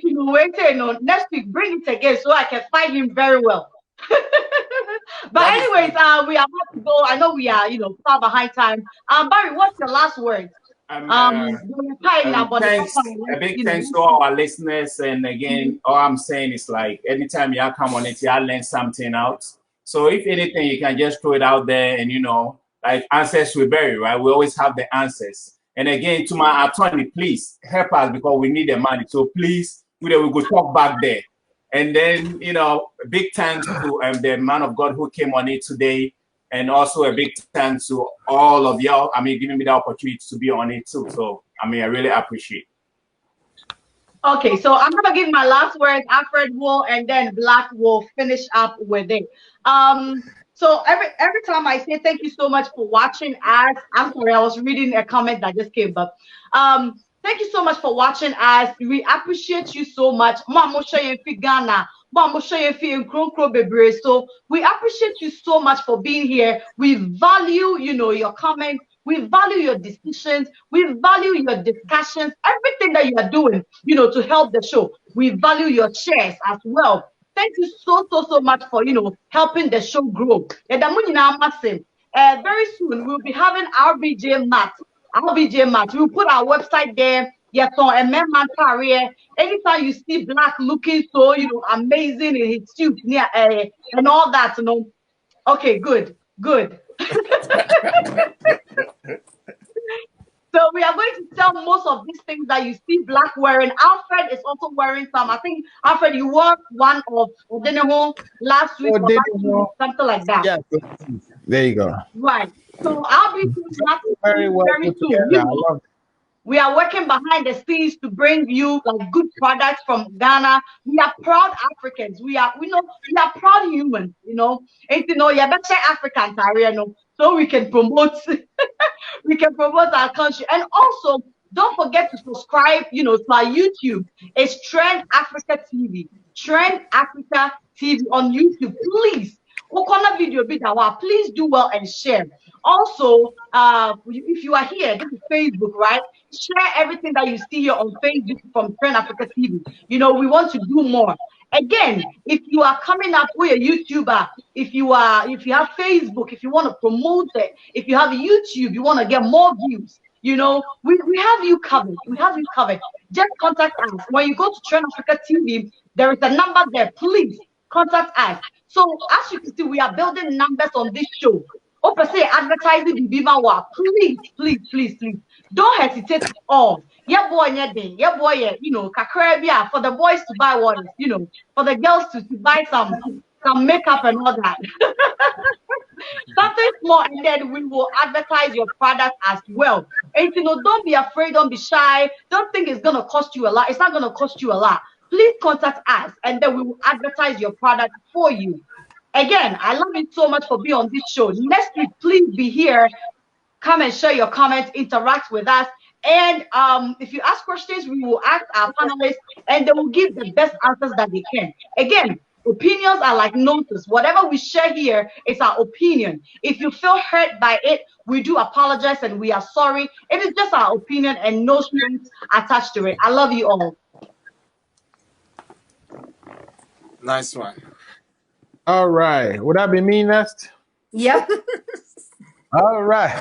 next week bring it again so I can fight him very well. But anyways, we are about to go. I know we are, you know, far behind time. Barry, what's your last word? Thanks, a big thanks to all our listeners. And again, all I'm saying is like anytime you come on it, you learn something out. So if anything, you can just throw it out there, and you know, like answers we bury, right? We always have the answers. And again, to my attorney, please help us because we need the money. So please, we go talk back there. And then, you know, a big thanks to the man of God who came on it today. And also a big thanks to all of y'all. I mean, giving me the opportunity to be on it too. So, I mean, I really appreciate it. Okay, so I'm gonna give my last words. Alfred will, and then Black will finish up with it. So every time I say thank you so much for watching us. I'm sorry, I was reading a comment that just came up. Thank you so much for watching us. We appreciate you so much. Ghana. So we appreciate you so much for being here. We value, you know, your comments. We value your decisions. We value your discussions. Everything that you are doing, you know, to help the show. We value your shares as well. Thank you so much for, you know, helping the show grow. Very soon we'll be having RBJ Mat. We'll put our website there. Yes, on a man career. Anytime you see Black looking so, you know, amazing in his suit near and all that, you know. Okay, good. So we are going to sell most of these things that you see Black wearing. Alfred is also wearing some. I think Alfred, you wore one of Odenemo last week or last 2 weeks, something like that. Yeah, there you go. Right. So I'll be doing that Very well very put soon. together. I love it. We are working behind the scenes to bring you like good products from Ghana. We are proud Africans. We are proud humans, And yeah, better Africans are so we can promote we can promote our country. And also don't forget to subscribe, to our YouTube. It's Trend Africa TV. Trend Africa TV on YouTube. Please. Please do well and share. Also, if you are here, this is Facebook, right? Share everything that you see here on Facebook from Trend Africa TV. We want to do more. Again, if you are coming up with a YouTuber, if you have Facebook, if you want to promote it, if you have YouTube, you want to get more views, we have you covered. We have you covered. Just contact us. When you go to Trend Africa TV, there is a number there. Please contact us. So as you can see, we are building numbers on this show. Say advertising the please. Don't hesitate at all. Yeah, boy, kakrabia for the boys to buy what for the girls to buy some makeup and all that. Something small, and then we will advertise your product as well. And don't be afraid, don't be shy, don't think it's gonna cost you a lot. It's not gonna cost you a lot. Please contact us, and then we will advertise your product for you. Again, I love you so much for being on this show. Next week, please be here. Come and share your comments, interact with us. And if you ask questions, we will ask our panelists, and they will give the best answers that they can. Again, opinions are like notice. Whatever we share here is our opinion. If you feel hurt by it, we do apologize and we are sorry. It is just our opinion and no strings attached to it. I love you all. Nice one. All right. Would that be me next? Yep. All right.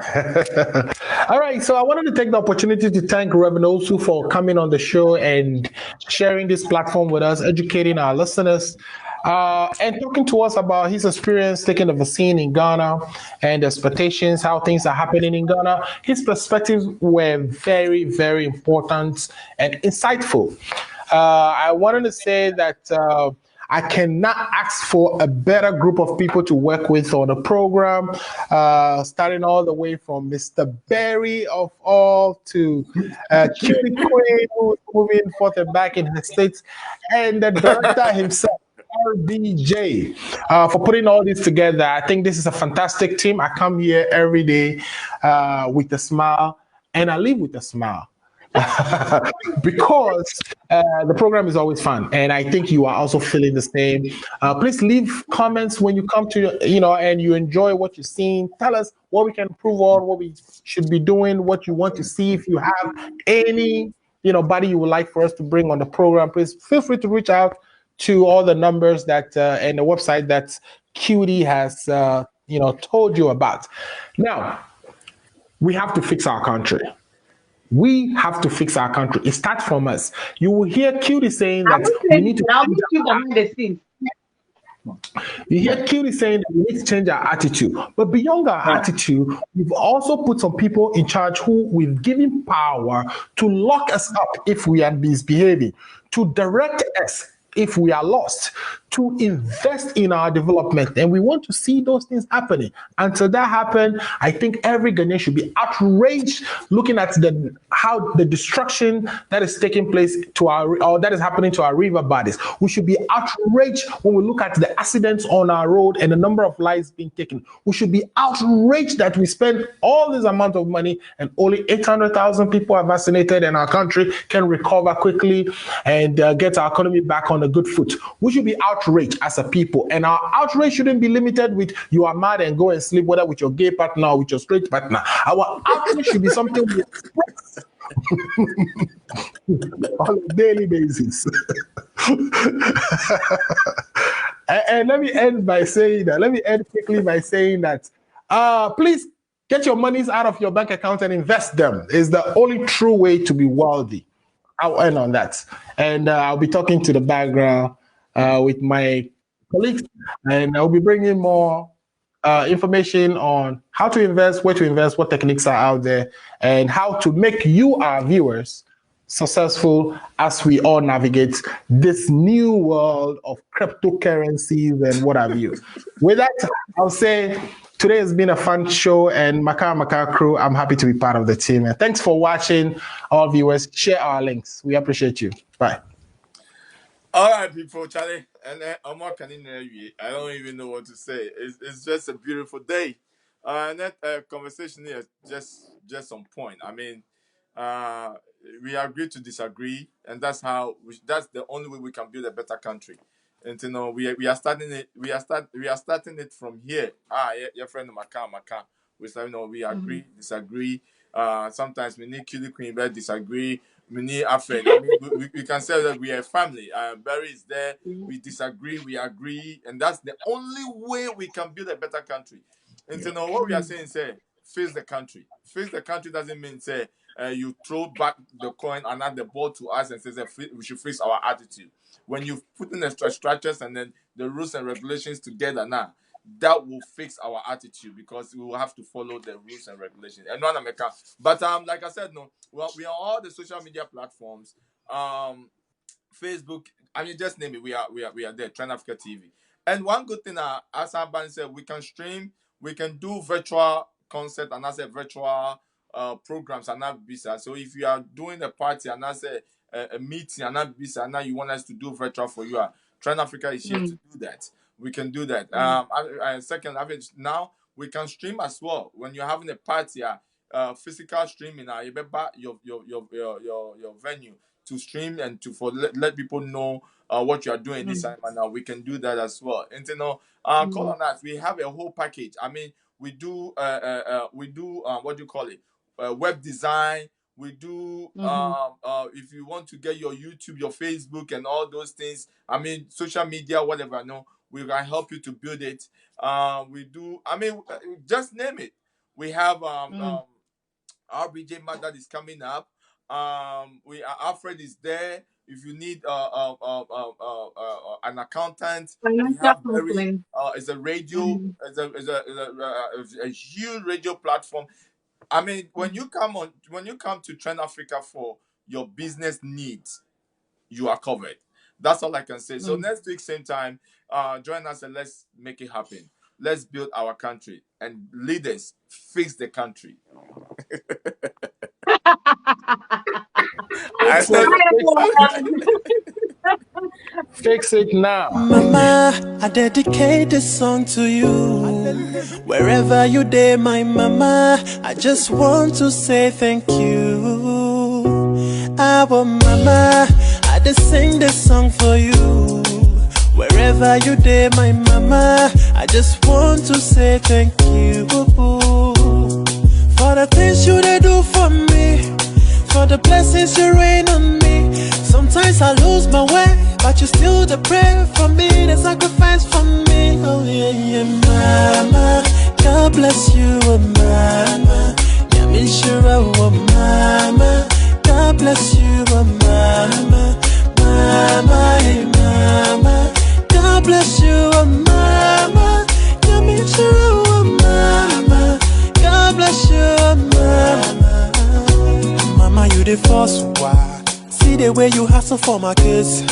All right. So I wanted to take the opportunity to thank Reverend OWUSU for coming on the show and sharing this platform with us, educating our listeners, and talking to us about his experience taking the scene in Ghana and expectations, how things are happening in Ghana. His perspectives were very, very important and insightful. I wanted to say that I cannot ask for a better group of people to work with on the program, starting all the way from Mr. Berry of all to CUTTYQUEEN, who's moving forth and back in the States, and the director himself, RBJ, for putting all this together. I think this is a fantastic team. I come here every day with a smile, and I leave with a smile. Because the program is always fun, and I think you are also feeling the same. Please leave comments when you come to and you enjoy what you're seeing. Tell us what we can improve on, what we should be doing, what you want to see. If you have any body you would like for us to bring on the program, please feel free to reach out to all the numbers that and the website that QD has told you about. Now we have to fix our country. We have to fix our country. It starts from us. You will hear QD saying that we need to. Behind the scenes. You hear QD saying that we need to change our attitude. But beyond our attitude, we've also put some people in charge who we've given power to lock us up if we are misbehaving, to direct us if we are lost, to invest in our development. And we want to see those things happening. Until that happens, I think every Ghanaian should be outraged looking at how the destruction that is taking place that is happening to our river bodies. We should be outraged when we look at the accidents on our road and the number of lives being taken. We should be outraged that we spend all this amount of money and only 800,000 people are vaccinated and our country can recover quickly and get our economy back on a good foot. We should be outraged as a people, and our outrage shouldn't be limited with you are mad and go and sleep, whether with your gay partner or with your straight partner. Our outrage should be something we express on a daily basis. And let me end quickly by saying that please get your monies out of your bank account and invest them. It's the only true way to be wealthy. I'll end on that. And I'll be talking to the background with my colleagues, and I'll be bringing more information on how to invest, where to invest, what techniques are out there, and how to make you, our viewers, successful as we all navigate this new world of cryptocurrencies and what have you. With that, I'll say today has been a fun show, and MaKaaMaKa crew, I'm happy to be part of the team. And thanks for watching, all viewers. Share our links. We appreciate you. Bye. All right, people, Charlie, and I'm not can I don't even know what to say. It's just a beautiful day. And that conversation here just on point. I mean, we agree to disagree, and that's that's the only way we can build a better country. And you know, we are starting it. We are starting it from here. Your friend MaKaaMaKa. We agree, disagree. Sometimes we need CUTTYQUEEN, but disagree. We need ALFRED. I mean, we can say that we are a family. Barry is there. We disagree, we agree, and that's the only way we can build a better country. And you know what we are saying, say, face the country. Face the country doesn't mean say you throw back the coin and add the ball to us and say we should face our attitude. When you put in the structures and then the rules and regulations together now, that will fix our attitude, because we will have to follow the rules and regulations. And one America, but like I said, no, well, we are on all the social media platforms, Facebook. I mean, just name it. We are there. Trend Africa TV. And one good thing, as Aban said, we can stream, we can do virtual concert, and as a virtual programs, and not visa. So if you are doing a party and as a meeting and not visa, and now you want us to do virtual for you, Trend Africa is here to do that. We can do that. Second, now we can stream as well. When you're having a party, physical streaming, you better your venue to stream and let people know what you are doing this time. And now we can do that as well. And you know, call on us. We have a whole package. I mean, we do what do you call it? Web design. We do if you want to get your YouTube, your Facebook, and all those things. I mean, social media, whatever. No, we can help you to build it. We do. I mean, just name it. We have RBJ that is coming up. ALFRED is there. If you need an accountant, we have it's a radio, it's a huge radio platform. I mean, when you come to Trend Africa for your business needs, you are covered. That's all I can say. So next week, same time, join us and let's make it happen. Let's build our country, and leaders fix the country. I said, fix it now. Mama, I dedicate this song to you. Wherever you day, my mama, I just want to say thank you. Our mama, I just sing this song for you. Wherever you day, my mama, I just want to say thank you. For the things you they do for me, for the blessings you rain on me. Sometimes I lose my way, but you still the prayer for me, the sacrifice for me. Oh yeah, yeah, mama, God bless you, oh mama. Yeah, me sure, oh mama, God bless you, oh mama. Mama, hey mama, God bless you, oh mama. Yeah, me sure, oh mama, God bless you, oh mama. Mama, you the first one. See the way you hustle for my kids.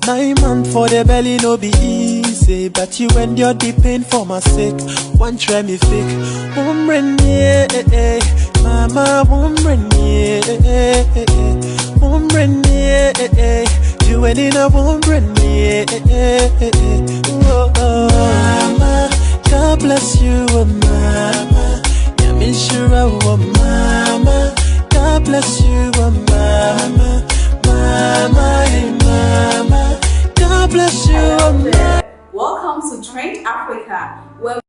9 months for the belly no be easy, but you endure the pain for my sake. One try me fake, yeah, mama, yeah, you ain't in a yeah, mama, God bless you, oh mama. Yeah, me sure, oh mama, God bless you, oh mama. Mama, hey mama, God bless you, oh mama. Welcome to Trend Africa, where